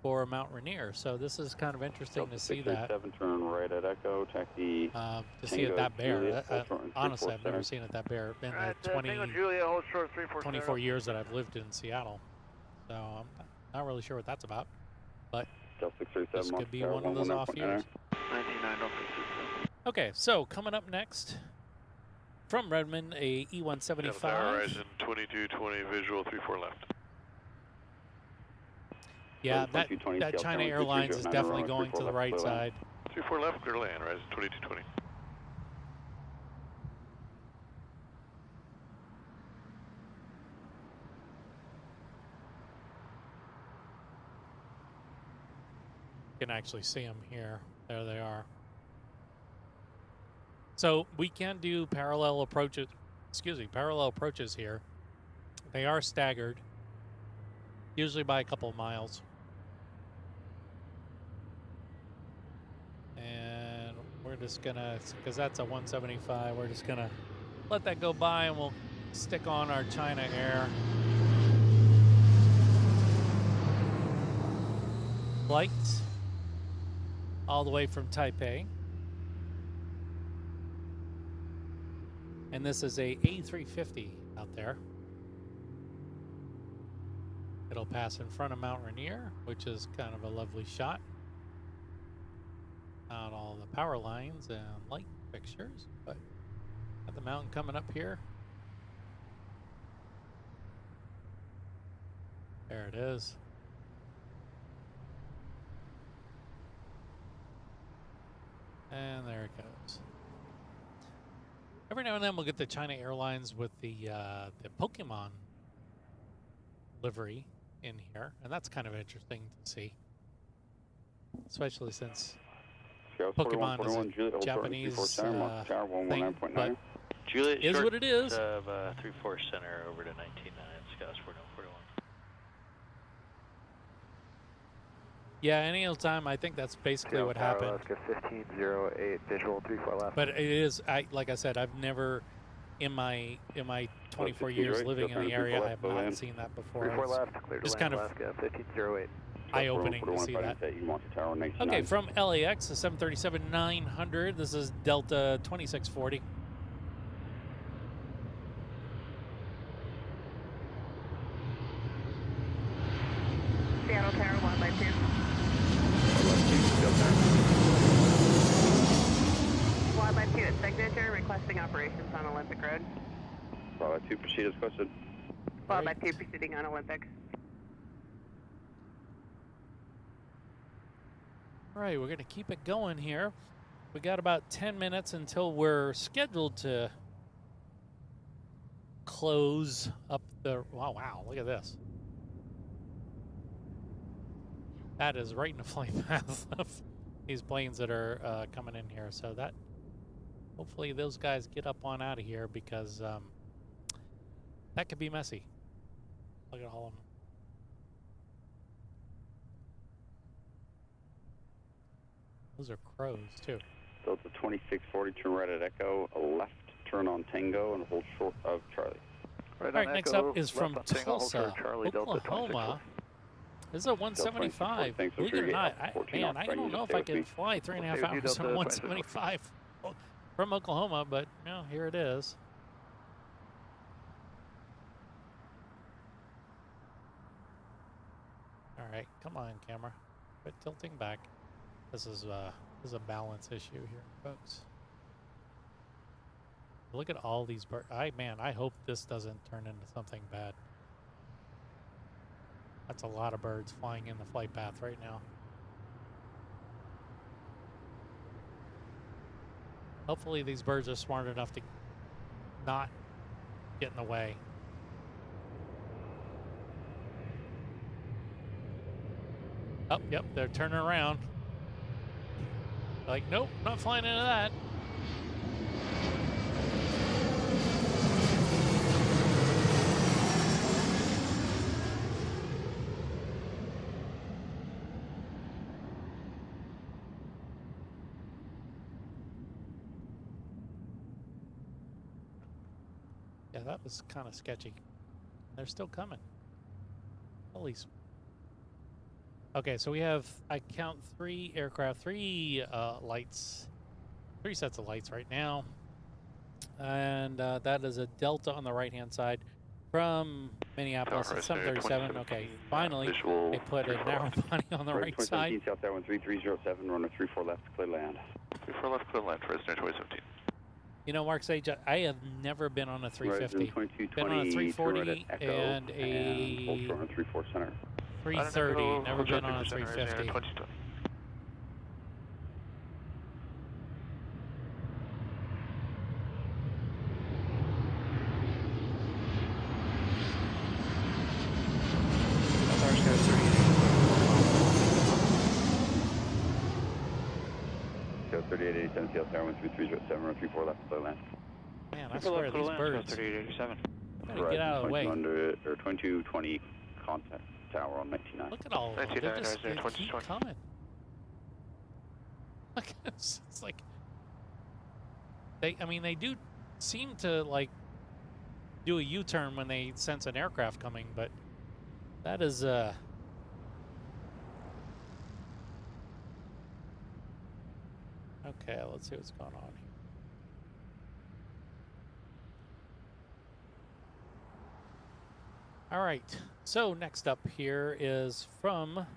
for Mount Rainier. So this is kind of interesting to see that.
Turn right at Echo, taxi.
To see it that bare. Honestly, I've never seen it that bare in the 24 years that I've lived in Seattle. So I'm not really sure what that's about. But this could be one of those off years. Okay, so coming up next from Redmond, a E175.
Horizon 2220, visual 34 left.
Yeah, that China Airlines is definitely going to the right side.
34 left, clear to land, Horizon 2220.
You can actually see them here. There they are. So we can do parallel approaches. Excuse me, parallel approaches here. They are staggered, usually by a couple of miles. And we're just gonna, because that's a 175, we're just gonna let that go by, and we'll stick on our China Air flights all the way from Taipei. And this is a A350 out there. It'll pass in front of Mount Rainier, which is kind of a lovely shot. Out all the power lines and light fixtures, but got the mountain coming up here. There it is. And there it goes. Every now and then we'll get the China Airlines with the Pokemon livery in here, and that's kind of interesting to see, especially since Pokemon is a Japanese thing, but
Juliet
is what it is.
Of 34 center over to 19.9 Scouts 4141.
Yeah, any old time. I think that's basically what happened.
Alaska 1508, visual 34 left.
But it is, like I said, I've never, in my 24 years living in the area, I have not seen that before.
34 left, clear to
It's
land,
kind of
Alaska 1508.
eye-opening to see that. Okay, from LAX, the 737-900. This is Delta 2640.
Seattle Tower 1 by 2. One by 2 at signature, requesting operations on Olympic Road.
2 proceed as requested.
One by 2 proceeding on Olympic.
All right, we're going to keep it going here. We got about 10 minutes until we're scheduled to close up the... Wow, look at this. That is right in the flight path of these planes that are coming in here. So that, hopefully those guys get up on out of here, because that could be messy. Look at all of them. Those are crows too.
Delta 2640, turn right at Echo, a left turn on Tango, and hold short of Charlie.
All right, next up is from Tulsa, Oklahoma. This is a 175. Believe it or not, I don't know if I can fly 3.5 hours on a 175 from Oklahoma, but you know, here it is. All right, come on, camera. Quit tilting back. This is a balance issue here, folks. Look at all these birds. I hope this doesn't turn into something bad. That's a lot of birds flying in the flight path right now. Hopefully these birds are smart enough to not get in the way. Oh, yep, they're turning around. Like, nope, not flying into that. Yeah, that was kind of sketchy. They're still coming. Holy. Okay, so we have, I count 3 aircraft, 3 lights, 3 sets of lights right now. And that is a Delta on the right-hand side from Minneapolis. It's 737. Okay, finally, they put a narrow body on the right side.
South Tower 1307, runway 34 left, clear land.
34 left, clear land, Fresno 2017.
You know, Mark Sage, I have never been on a 350. Been on a 340 and a 330. Never been on a 350.
So 3887 Seattle Tower 1307, run 34 left, clear land.
Man, I swear these birds.
3887.
Gotta get out of the way.
2220 contact tower on 99.
Look at all of them. They keep coming. Look, it's like I mean, they do seem to like do a U-turn when they sense an aircraft coming, but that is okay, let's see what's going on here. All right, so next up here is from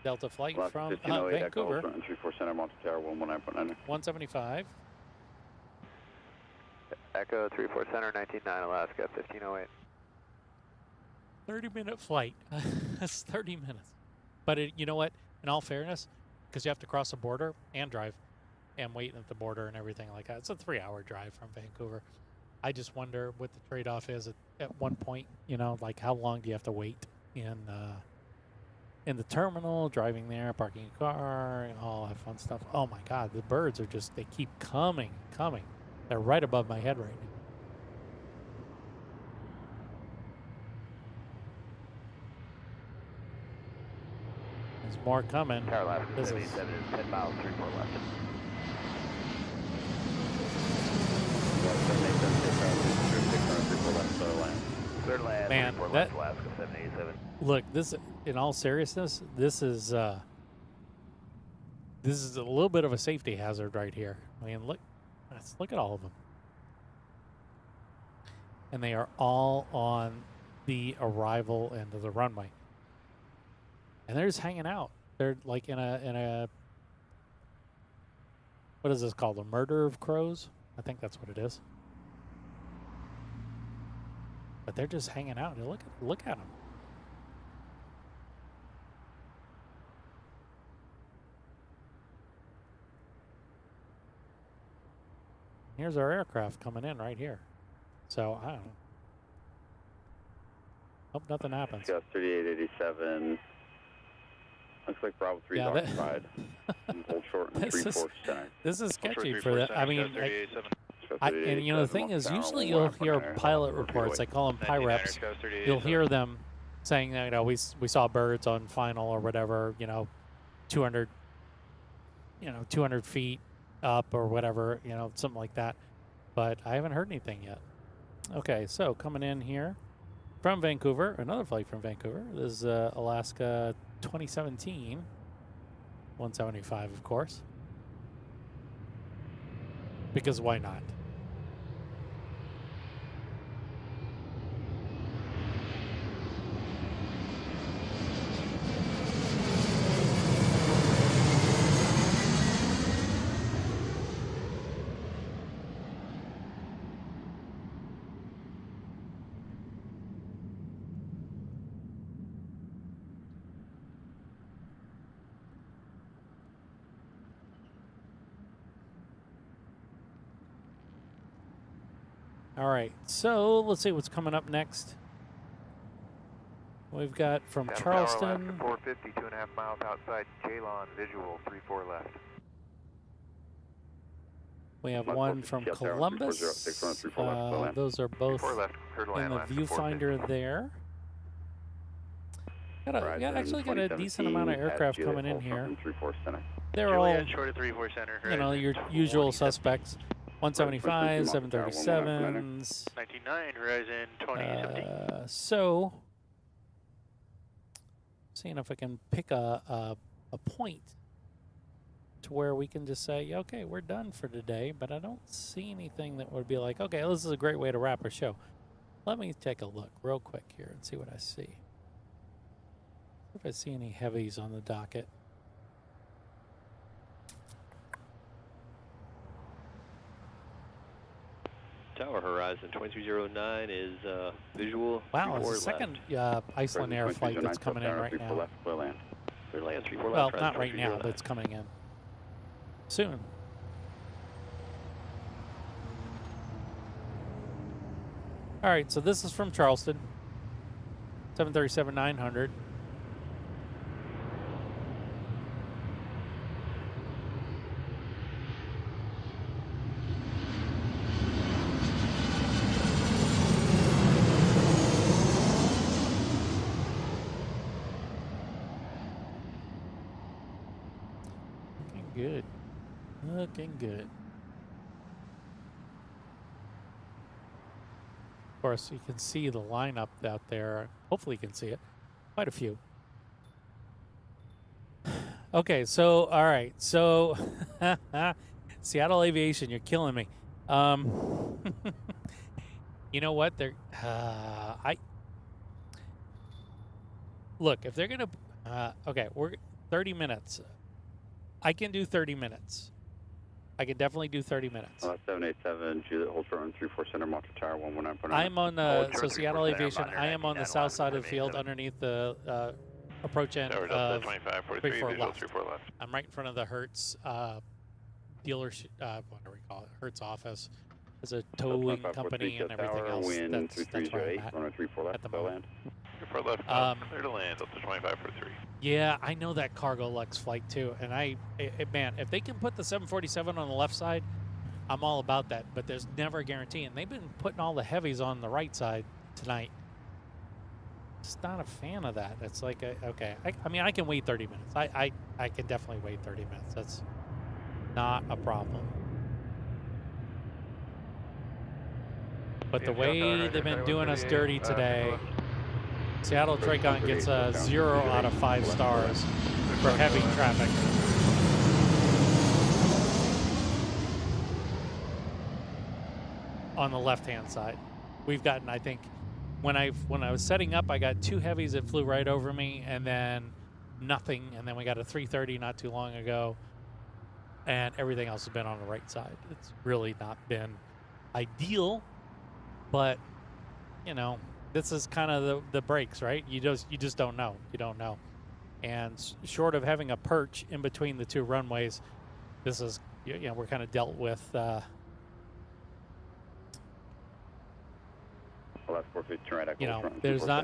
Delta flight from Vancouver.
34 Center, Monte Tower 119.9.
175.
Echo 34 Center, 199 Alaska, 1508.
30-minute flight. That's 30 minutes. But you know what? In all fairness, because you have to cross the border and drive and wait at the border and everything like that, it's a 3-hour drive from Vancouver. I just wonder what the trade-off is at one point, you know, like how long do you have to wait in the terminal, driving there, parking a car, and all that fun stuff. Oh my God, the birds are just, they keep coming. They're right above my head right now. There's more coming.
This is 10 miles, 34 left.
Man, that, look, this, in all seriousness, this is a little bit of a safety hazard right here. I mean, look at all of them. And they are all on the arrival end of the runway. And they're just hanging out. They're like in a what is this called? A murder of crows? I think that's what it is. But they're just hanging out. Look at them. Here's our aircraft coming in right here. So I don't know. Hope nothing happens.
Got 3887. Looks like Bravo 3 occupied. Hold short and 3-4 center.
This is sketchy for that. I mean, and you know, the thing is, usually you'll hear pilot reports. I call them PIREPs. You'll hear them saying that, you know, we saw birds on final or whatever, you know, 200 feet up or whatever, you know, something like that. But I haven't heard anything yet. Okay, so coming in here from Vancouver, another flight from Vancouver. This is Alaska 2017, 175, of course. Because why not? All right, so let's see what's coming up next. We've got from Charleston.
450, 2.5 miles outside Ceylon, visual, 34 left.
We have one from Columbus. Those are both in the viewfinder there. Actually got a decent amount of aircraft coming in here. They're all, you know, your usual suspects. 175, 737s.
99, Horizon 2017.
So, seeing if I can pick a point to where we can just say, okay, we're done for today, but I don't see anything that would be like, okay, this is a great way to wrap our show. Let me take a look real quick here and see what I see. If I see any heavies on the docket.
Tower Horizon 2309 is visual.
Wow, it's the second Iceland Air flight that's coming in right now. Well, not right now, but it's coming in soon. All right, so this is from Charleston, 737-900. Good. Looking good. Of course, you can see the lineup out there. Hopefully you can see it. Quite a few. Okay, so, all right. So, Seattle Aviation, you're killing me. You know what? They're, look, if they're going to, okay, we're 30 minutes. I can do 30 minutes. I can definitely do 30 minutes.
787, Juliet, hold for 34 center, Monter Tower, 119.9.
I'm on the, so Seattle Aviation, I am on the south side of the field underneath the approach end of 34 left. I'm right in front of the Hertz dealership, what do we call it, Hertz office. There's a towing company and everything else. That's where I'm at the moment.
For left, clear to land, up to 2543.
Yeah, I know that Cargo Lux flight too, and man, if they can put the 747 on the left side, I'm all about that. But there's never a guarantee, and they've been putting all the heavies on the right side tonight. Just not a fan of that. It's like, okay, I mean, I can wait 30 minutes. I can definitely wait 30 minutes. That's not a problem. But the way they've been doing us dirty today. Seattle Tracon gets a 0 out of 5 stars for heavy traffic. On the left-hand side, we've gotten, I think, when I was setting up, I got 2 heavies that flew right over me, and then nothing, and then we got a 330 not too long ago, and everything else has been on the right side. It's really not been ideal, but you know. This is kind of the breaks, right? You just don't know. You don't know. And short of having a perch in between the two runways, this is, you know, we're kind of dealt with. You know, there's not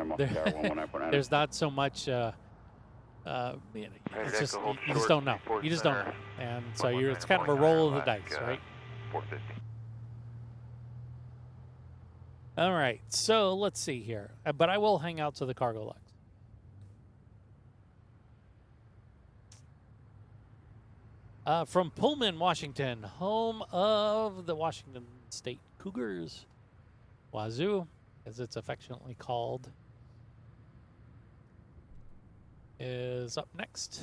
so much. It's just you just don't know. You just don't know, and so it's kind of a roll of the dice, right?
450.
All right, so let's see here. But I will hang out to the Cargo Lux. From Pullman, Washington, home of the Washington State Cougars, Wazoo, as it's affectionately called, is up next.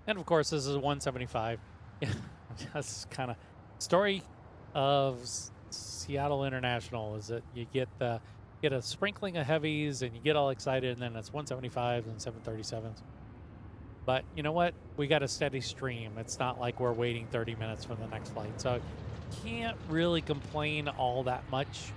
And of course, this is 175. That's kind of story of Seattle International is that you get a sprinkling of heavies and you get all excited, and then it's 175s and 737s. But you know what? We got a steady stream. It's not like we're waiting 30 minutes for the next flight, so can't really complain all that much.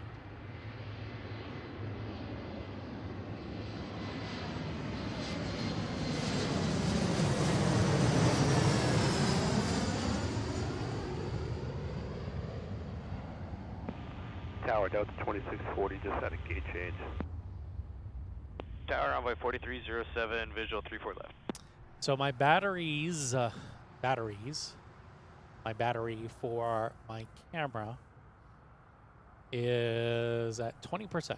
Tower, Delta 2640, just had a gate change.
Tower, Runway 4307, visual 34 left.
So my batteries, my battery for my camera is at 20%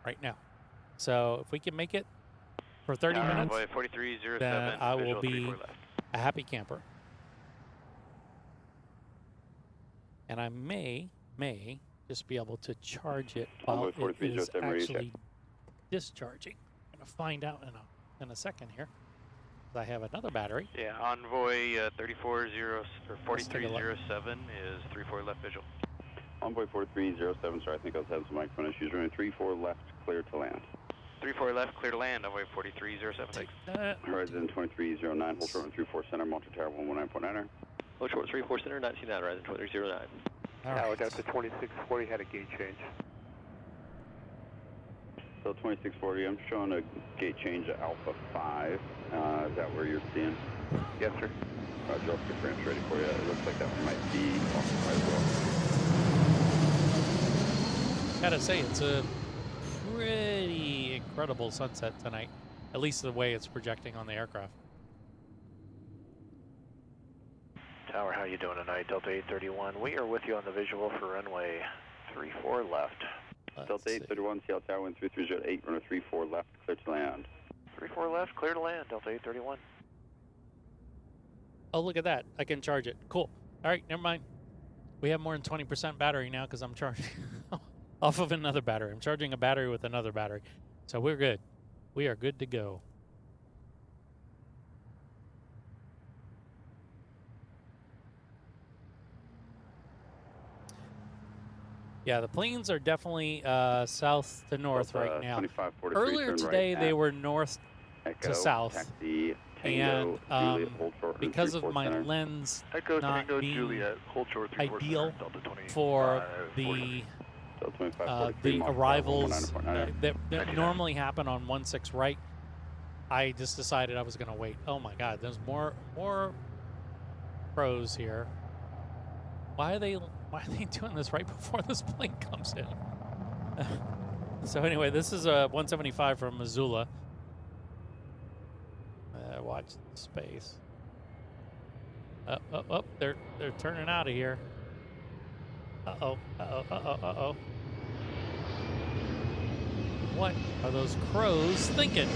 right now. So if we can make it for 30
Tower,
minutes,
Runway 4307,
then I will
visual
be
34 left.
a happy camper. And I may just be able to charge it while it is actually discharging. I'm gonna find out in a second here. I have another battery.
Yeah, Envoy 4307 is 34 left visual.
Envoy 4307, sorry, I think I was having some microphone issues. Runway 34 left, clear to land.
34 left, clear to land, Envoy 4307, thanks.
Horizon 2309, hold short on 34 center, Monte Tower 119.9er.
Hold short 34 center, 19.9, Horizon 2309.
Tower, Delta 2640, had a gate change.
So 2640, I'm showing a gate change at Alpha 5. Is that where you're seeing?
Yes, sir.
Roger, I'll get ramps ready for you. It looks like that one might be occupied as well.
Gotta say, it's a pretty incredible sunset tonight, at least the way it's projecting on the aircraft.
Tower, how you doing tonight? Delta 831. We are with you on the visual for runway 34 left.
Delta 831, Seattle Tower, wind 3308, runway 34 left, clear to land.
34 left, clear to land, Delta 831.
Oh, look at that. I can charge it. Cool. All right, never mind. We have more than 20% battery now because I'm charging off of another battery. I'm charging a battery with another battery. So we're good. We are good to go. Yeah, the planes are definitely south to north right now. Earlier today, they were north to south.
Taxi,
Tango, and
Juliet, hold short,
because of my
center.
lens
Echo,
not
Tango,
being
Juliet, hold short 34
ideal
center, Delta 25,
for
25,
the arrivals
109.9.
that normally happen on 16 right, I just decided I was going to wait. Oh my God, there's more pros here. Why are they doing this right before this plane comes in? So anyway, this is a 175 from Missoula. Watch the space. Oh, they're turning out of here. Uh-oh. What are those crows thinking?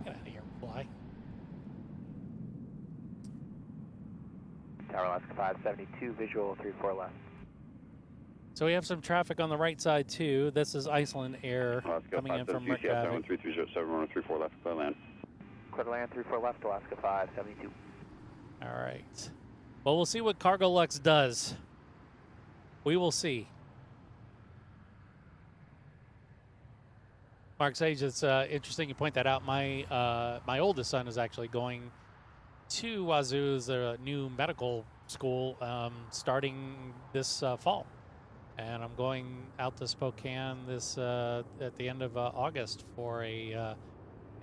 Get out of here, fly.
Tower, Alaska 572, visual 34 left.
So we have some traffic on the right side too. This is Iceland Air coming in from Reykjavik.
3307, runway 34 left, clear land.
Clear to land, 34 left, Alaska 572.
All right. Well, we'll see what Cargo Lux does. We will see. Mark Sage, it's interesting you point that out. My oldest son is actually going to Wazoo's new medical school starting this fall. And I'm going out to Spokane this at the end of August for a,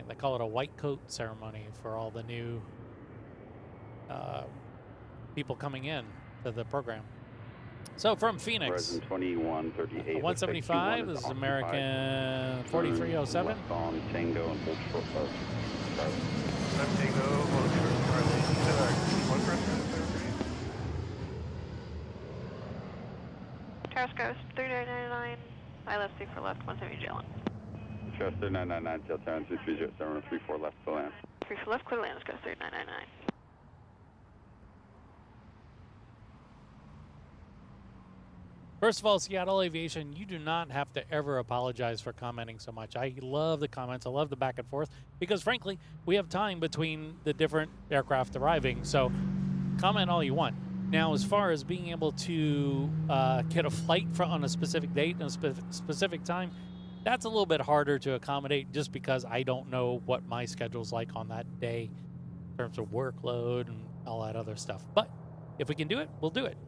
they call it a white coat ceremony for all the new people coming in to the program. So from Phoenix,
2138,
175, this is American 4307.
Left on Tango and hold short boat.
Left Tango, hold short, one person.
Terrace Coast 3999, I left 6 for left, 170 Jalen.
Charles 3999, Seattle Tower 3307, 34 left, clear land.
3 for left, clear land, Coast 3999.
First of all, Seattle Aviation, you do not have to ever apologize for commenting so much. I love the comments. I love the back and forth because, frankly, we have time between the different aircraft arriving. So comment all you want. Now, as far as being able to get a flight on a specific date and a specific time, that's a little bit harder to accommodate just because I don't know what my schedule's like on that day in terms of workload and all that other stuff. But if we can do it, we'll do it.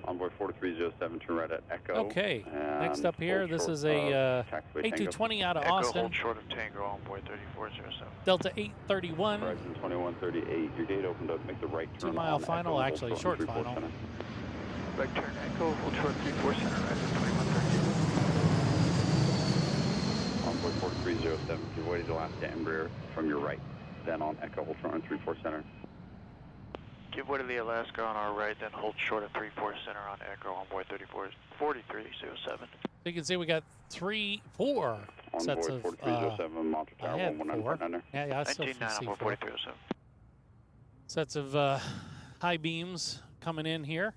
Envoy 4307, turn right at Echo.
Okay, next up here, this is a A220 out of
Echo,
Austin.
hold short of Tango, Envoy 3407.
Delta 831.
Horizon 2138, your gate opened up, make the right turn.
2 mile final,
Echo,
actually short final.
Right turn Echo, hold short 34 center, Horizon 2138.
Envoy 4307, give way to the Alaska Embraer from your right. Then on Echo, hold short on 34 center.
Give way to the Alaska on our right, then hold short at 34 center on Echo, Envoy 4307.
So you can see we got 4 sets of.
4307, Monster Tower,
I had
119.
Yeah, I still see 4 sets of high beams coming in here.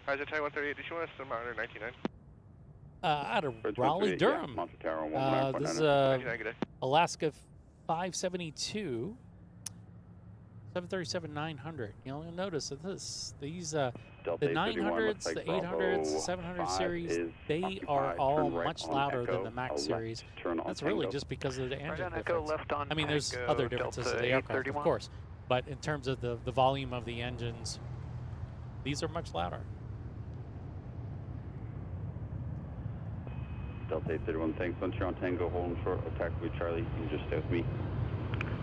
Roger, Tower 138, did you want us to monitor 99?
Out of Raleigh, Durham.
Monster Tower,
This is Alaska 572. 737-900. You'll notice that these the 900s, the 800s, the 700 series, they are all much louder than the MAX series. That's really just because of the engine difference. I mean, there's other differences in the aircraft, of course, but in terms of the volume of the engines, these are much louder.
Delta 831, thanks. Once you're on Tango, holding short, attack with Charlie. You can just stay with me.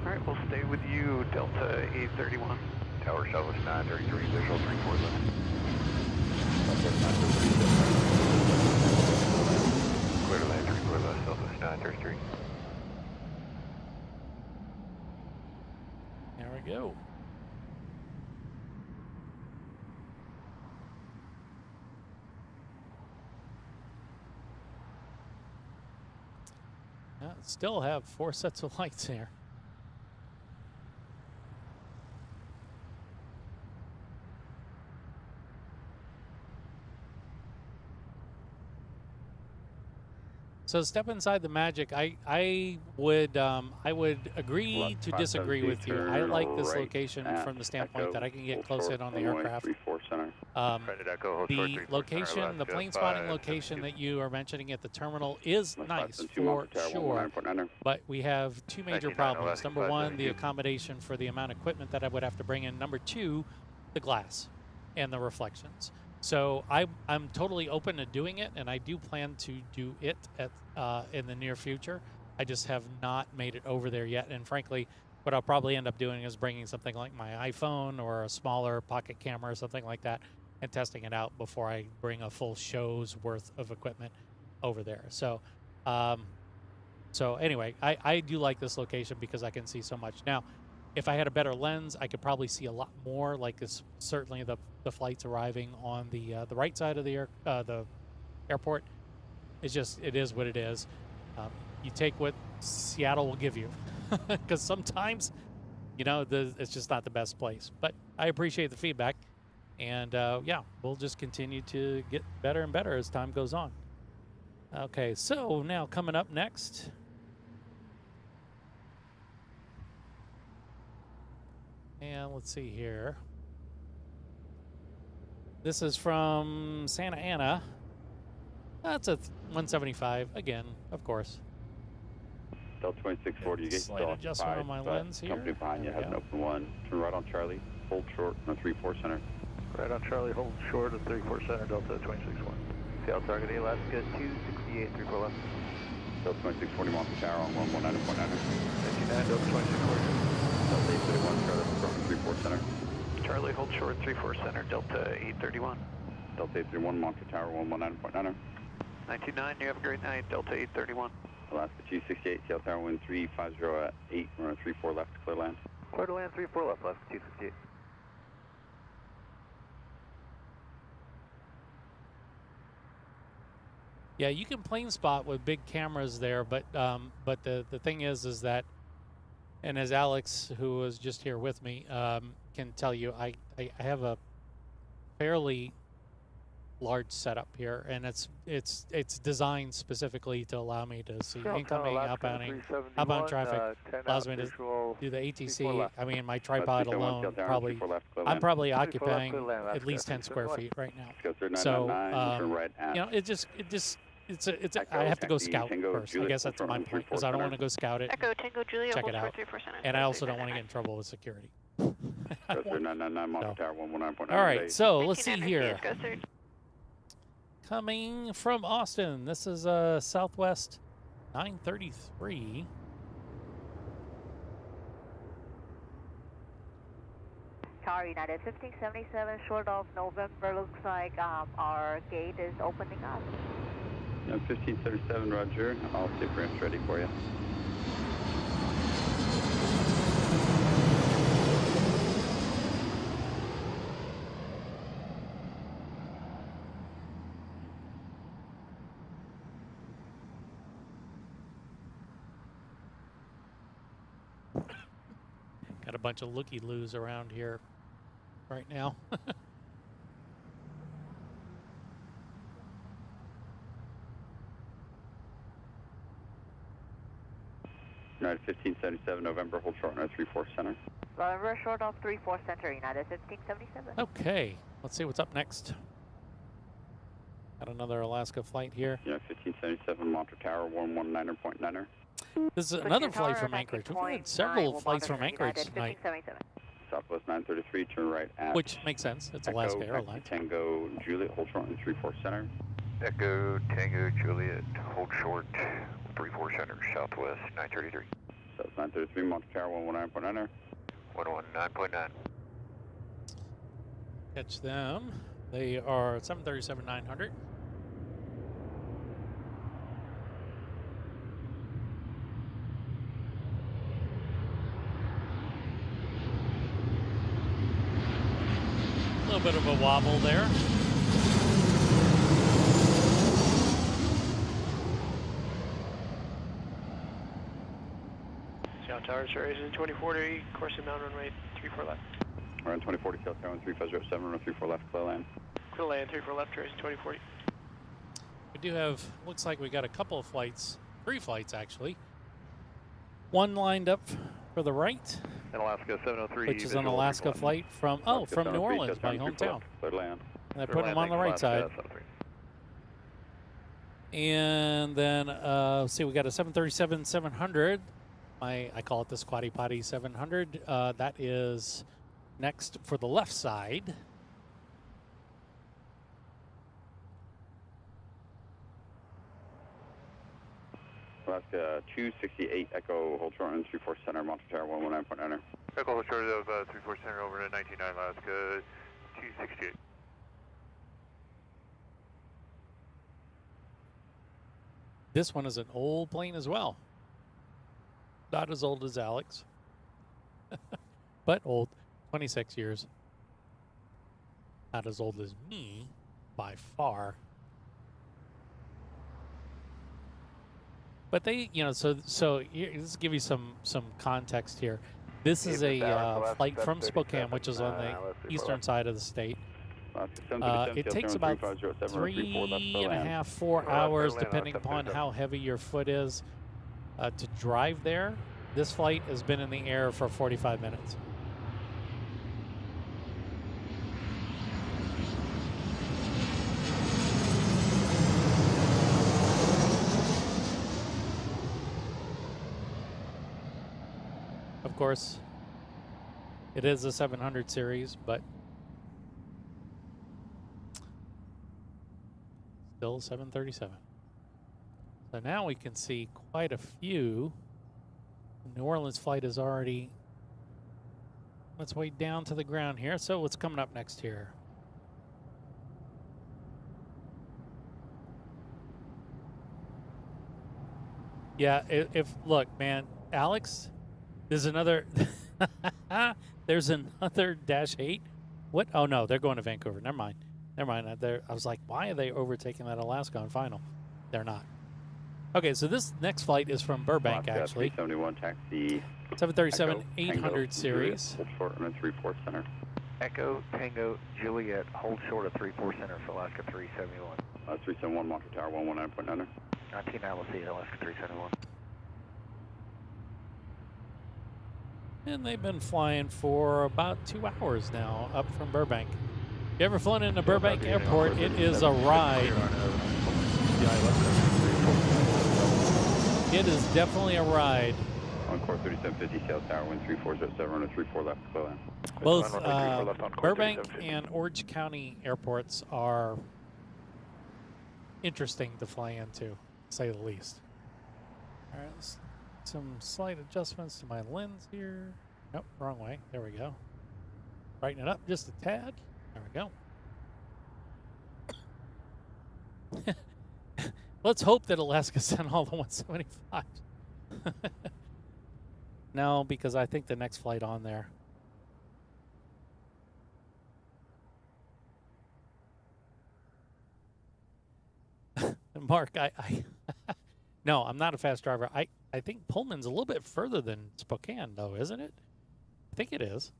All right, we'll stay with you, Delta 831.
Tower Southwest 933, visual 34 left. Clear to land 34 left, Southwest 933.
There we go. Still have 4 sets of lights here. So step inside the magic. I would agree to disagree with you. I like this location from the standpoint that I can get close in on the aircraft. The location, the plane spotting location that you are mentioning at the terminal is nice for sure, but we have 2 major problems. Number 1, the accommodation for the amount of equipment that I would have to bring in. Number 2, the glass and the reflections. So I'm totally open to doing it, and I do plan to do it at in the near future. I just have not made it over there yet, and frankly, what I'll probably end up doing is bringing something like my iPhone or a smaller pocket camera or something like that and testing it out before I bring a full show's worth of equipment over there. So anyway, I do like this location because I can see so much. Now, if I had a better lens, I could probably see a lot more. Like this, certainly the flights arriving on the right side of the airport. It's just, it is what it is. You take what Seattle will give you, because sometimes, you know, it's just not the best place. But I appreciate the feedback, and yeah, we'll just continue to get better and better as time goes on. Okay, so now coming up next. And let's see here. This is from Santa Ana. That's a 175 again, of course.
Delta 2640, you get
slight adjustment on my lens here.
Company behind you has an open 1. Turn right on Charlie, hold short on 34 center.
Right on Charlie, hold short at 34 center, Delta 261. Seattle target Alaska 268, 34 left.
Delta 2640, Monster Tower on 119.9.
59, Delta 2640.
Delta 831, Charlie, from 34 center.
Charlie, hold short 34 center, Delta 831.
Delta 831, Monster Tower 119.9.
99, you have a great night, Delta 831.
Alaska 268, Seattle Tower, wind 350 at 8, runway 34 left, clear land.
Clear to land 34 left, Alaska 268.
Yeah, you can plane spot with big cameras there, but the thing is that, and as Alex, who was just here with me, can tell you, I have a fairly large setup here, and it's designed specifically to allow me to see incoming, outbound traffic. Allows me to do the ATC. I mean, my tripod alone I'm probably occupying at least 10 square feet right now. So you know, I have to go scout first. I guess that's my point, because I don't want to go scout it,
Echo Tango Julia,
check it
hold
out,
short 34 center.
and I also don't want to get in trouble with security.
999 Monte Tower 119.9.
All right, so let's see here.
Go, sir.
Coming from Austin, this is Southwest 933.
Tower United 1577, short of November. Looks like our gate is opening up.
1577, Roger. I'll see if ramp's ready for you.
Got a bunch of looky-loos around here right now.
United 1577, November, hold short on 34 center.
November, short of 34 center, United 1577.
Okay, let's see what's up next. Got another Alaska flight here.
United 1577, Monte Tower 119.9er.
This is another flight from Anchorage. We've had several flights from Anchorage tonight.
Southwest 933, turn right at...
Which makes sense. It's Alaska Airlines.
Tango Juliet, hold short on 34 center.
Echo Tango Juliet, hold short, 34 center, Southwest 933.
Southwest 933, Monte Tower 119.9er.
119.9.
Catch them. They are 737-900. A little bit of a wobble there.
Seattle Tower, sir, is 2040, course inbound runway 34 left.
We're on 2040, Seattle Tower 3507, runway 34 left, clear land.
Clear land, 34 left, sir, is 2040.
We do have, looks like we got a couple of flights, 3 flights actually. One lined up for the right.
And Alaska 703.
Which is an Alaska flight from, from New Orleans, my hometown. And I put them on the right side. And then, let's see, we got a 737-700. I call it the Squatty Potty 700. That is next for the left side.
Alaska 268, Echo, hold short on 34 center, Monte Tower 119.9er.
Echo, hold short of 34 center over to 199, Alaska 268.
This one is an old plane as well. Not as old as Alex, but old, 26 years. Not as old as me, by far. But they, you know, so here, let's give you some context here. This is a flight from Spokane, which is on the eastern side of the state. It takes about 3.5, 4 hours, depending upon how heavy your foot is, to drive there. This flight has been in the air for 45 minutes. Of course, it is a 700 series, but still 737. So now we can see quite a few. The New Orleans flight is already, let's way down to the ground here. So what's coming up next here? Yeah, look, man, Alex, there's another, there's another Dash 8. What? Oh no, they're going to Vancouver. Never mind. I was like, why are they overtaking that Alaska on final? They're not. Okay, so this next flight is from Burbank, actually.
371 taxi.
737-800 series.
Hold short on 34 center.
Echo Tango Juliet, hold short of 34 center for Alaska 371.
371 Monte Tower 119.9er.
19 LC, Alaska 371.
And they've been flying for about 2 hours now up from Burbank. If you ever flown into Burbank Airport, it is a ride. It is definitely a ride.
Encore 3750 Seattle Tower, wind 3407, runway 34 left, clear land.
Both Burbank and Orange County airports are interesting to fly into, to say the least. All right, some slight adjustments to my lens here. Nope, wrong way. There we go. Brighten it up just a tad. There we go. Let's hope that Alaska sent all the 175. No, because I think the next flight on there. Mark, I no, I'm not a fast driver. I think Pullman's a little bit further than Spokane, though, isn't it? I think it is.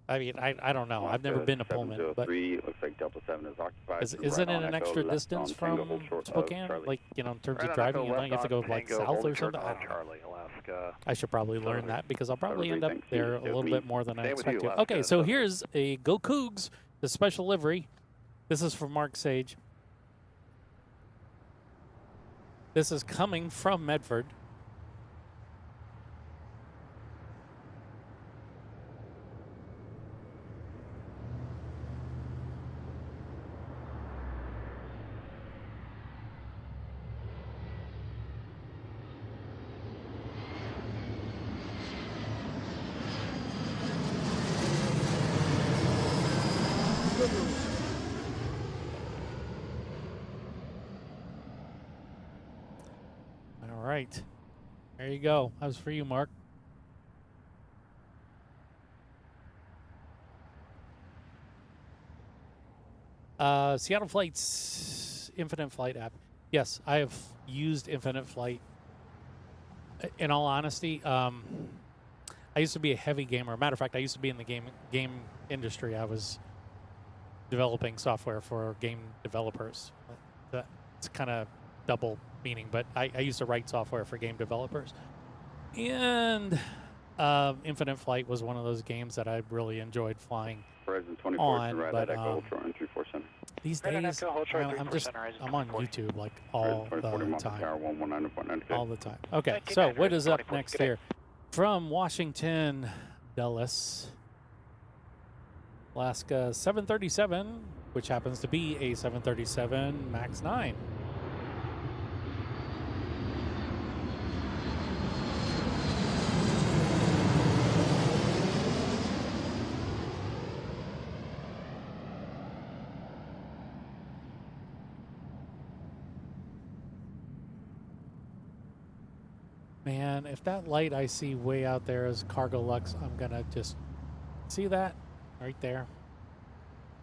I mean, I don't know. I've never been to Pullman, but
looks like Delta 7 is occupied.
Isn't it an extra distance from Spokane? Like, you know, in terms of driving, you have to go like south or something.
Charlie, Alaska.
I should probably learn that because I'll probably end up there a little bit more than I expect to. Okay, so here's a Go Cougs, the special livery. This is from Mark Sage. This is coming from Medford. All right. There you go. That was for you, Mark. Seattle Flight's Infinite Flight app. Yes, I have used Infinite Flight. In all honesty, I used to be a heavy gamer. Matter of fact, I used to be in the game industry. I was developing software for game developers. That's kind of double meaning, but I used to write software for game developers. And Infinite Flight was one of those games that I really enjoyed flying on. But these days, I'm on YouTube like all the time. All the time. Okay, so what is up next here? From Washington, Dulles, Alaska 737, which happens to be a 737 MAX 9. Man, if that light I see way out there is Cargo Lux, I'm going to just see that right there.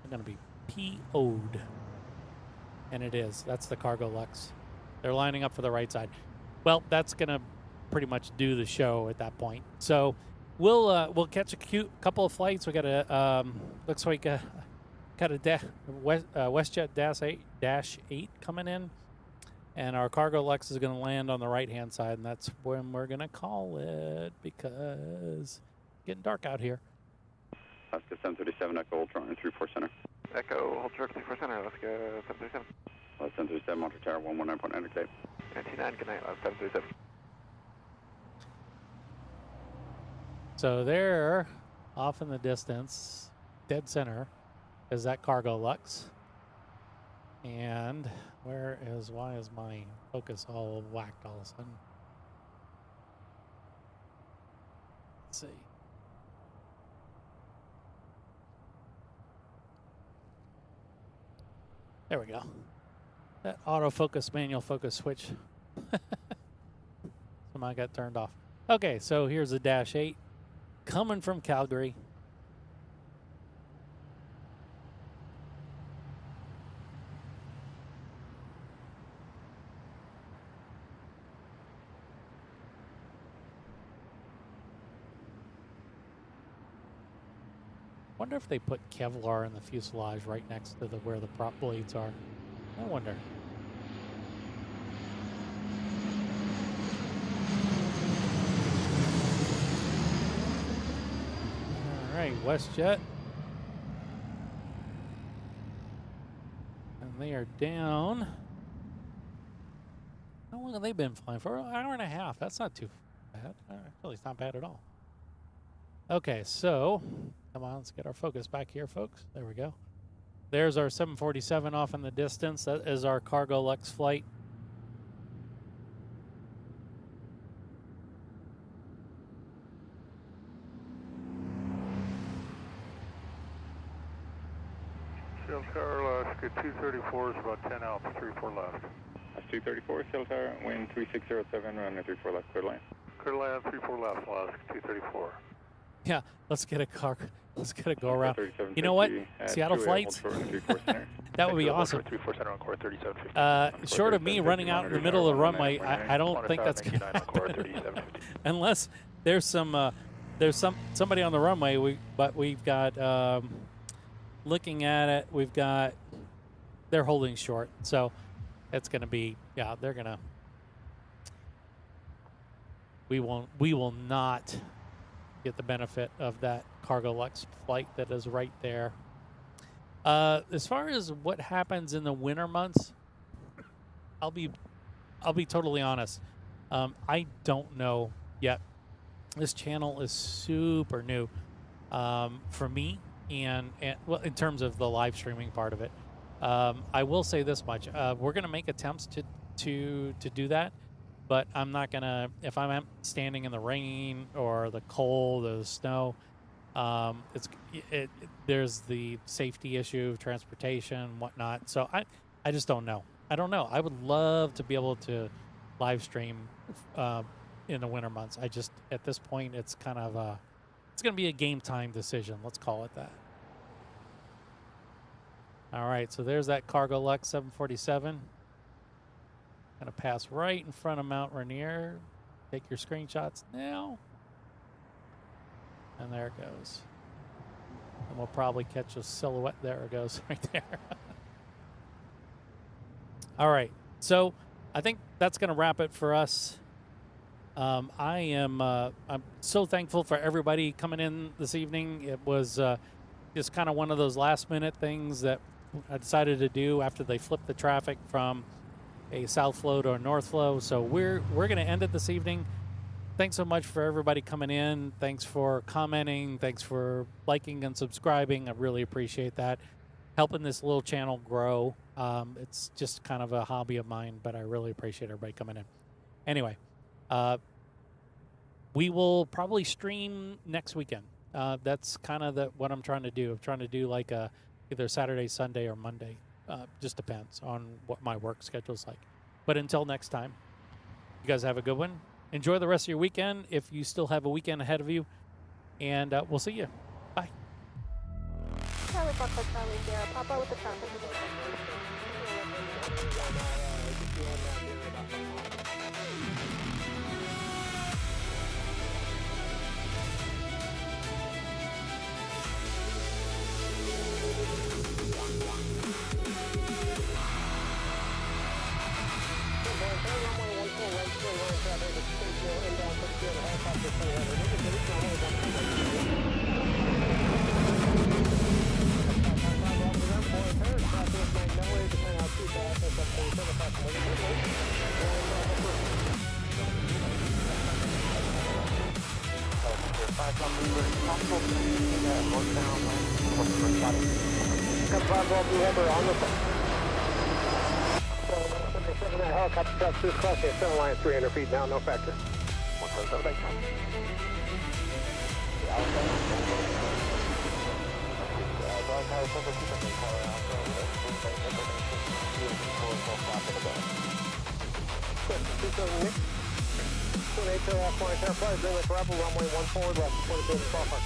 I'm going to be PO'd. And it is. That's the Cargo Lux. They're lining up for the right side. Well, that's going to pretty much do the show at that point. So we'll catch a couple of flights. We got a looks like got a WestJet Dash 8 coming in. And our Cargo Lux is going to land on the right-hand side, and that's when we're going to call it because it's getting dark out here.
Alaska 737, Echo Ultra, 34 Center.
Echo Ultra, 34 Center, Alaska 737.
737, Monter Tower, 119.9, okay.
99, good night, Alaska 737.
So there, off in the distance, dead center, is that Cargo Lux. And why is my focus all whacked all of a sudden? Let's see. There we go. That autofocus, manual focus switch. Somehow got turned off. Okay, so here's the Dash 8 coming from Calgary. I wonder if they put Kevlar in the fuselage right next to where the prop blades are. I wonder. All right, WestJet. And they are down. How long have they been flying for? An hour and a half. That's not too bad.
bad. Actually, it's not bad at all. Okay, so come on, let's get our focus back here, folks. There we go. There's our 747 off in the distance. That is our cargo Lux flight.
Seattle Tower, Alaska 234 is about 10 out, 34 left.
That's 234, Seattle Tower, wind 3607, runway 34 left, clear line.
Clear land, 34 left, Alaska 234.
Yeah, let's get a car. Let's get a go around. You know what? Seattle flights. That would be awesome. Short of me running out in the middle of the runway, I don't think that's going to happen. Unless there's somebody on the runway. But we've got looking at it. We've got they're holding short, so it's going to be they're going to. We will not get the benefit of that cargo Lux flight that is right there. As far as what happens in the winter months, I'll be totally honest. I don't know yet. This channel is super new for me, and well, in terms of the live streaming part of it. I will say this much: we're going to make attempts to do that. But I'm not gonna, if I'm standing in the rain or the cold or the snow, there's the safety issue of transportation and whatnot. So I just don't know. I don't know. I would love to be able to live stream in the winter months. I just, at this point, it's kind of it's gonna be a game time decision. Let's call it that. All right, so there's that cargo Lux 747. Gonna pass right in front of Mount Rainier. Take your screenshots now. And there it goes. And we'll probably catch a silhouette. There it goes, right there. All right, so I think that's gonna wrap it for us. I'm so thankful for everybody coming in this evening. It was just kind of one of those last minute things that I decided to do after they flipped the traffic from a south flow to a north flow. So we're going to end it this evening. Thanks so much for everybody coming in. Thanks for commenting. Thanks for liking and subscribing. I really appreciate that. Helping this little channel grow. It's just kind of a hobby of mine, but I really appreciate everybody coming in. Anyway, we will probably stream next weekend. That's kind of what I'm trying to do. I'm trying to do like either Saturday, Sunday, or Monday. Just depends on what my work schedule's like. But until next time, you guys have a good one. Enjoy the rest of your weekend if you still have a weekend ahead of you. And we'll see you. Bye.
Charlie Foxtrot Charlie Sierra, Papa with the traffic. Helicopter traffic through crossing at center line 300 feet now, no factor. 177, thanks. Runway 1 forward left, 20 feet in ballpark.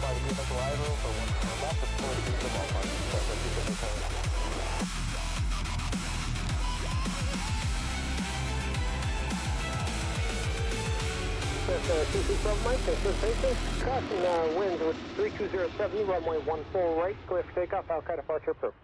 Flight vehicle arrival for 1 forward left, 20 feet in ballpark. 227 Mike, thanks for the station. Crossing winds with 32070, runway 14 right, clear for takeoff, Al-Qaeda departure approved.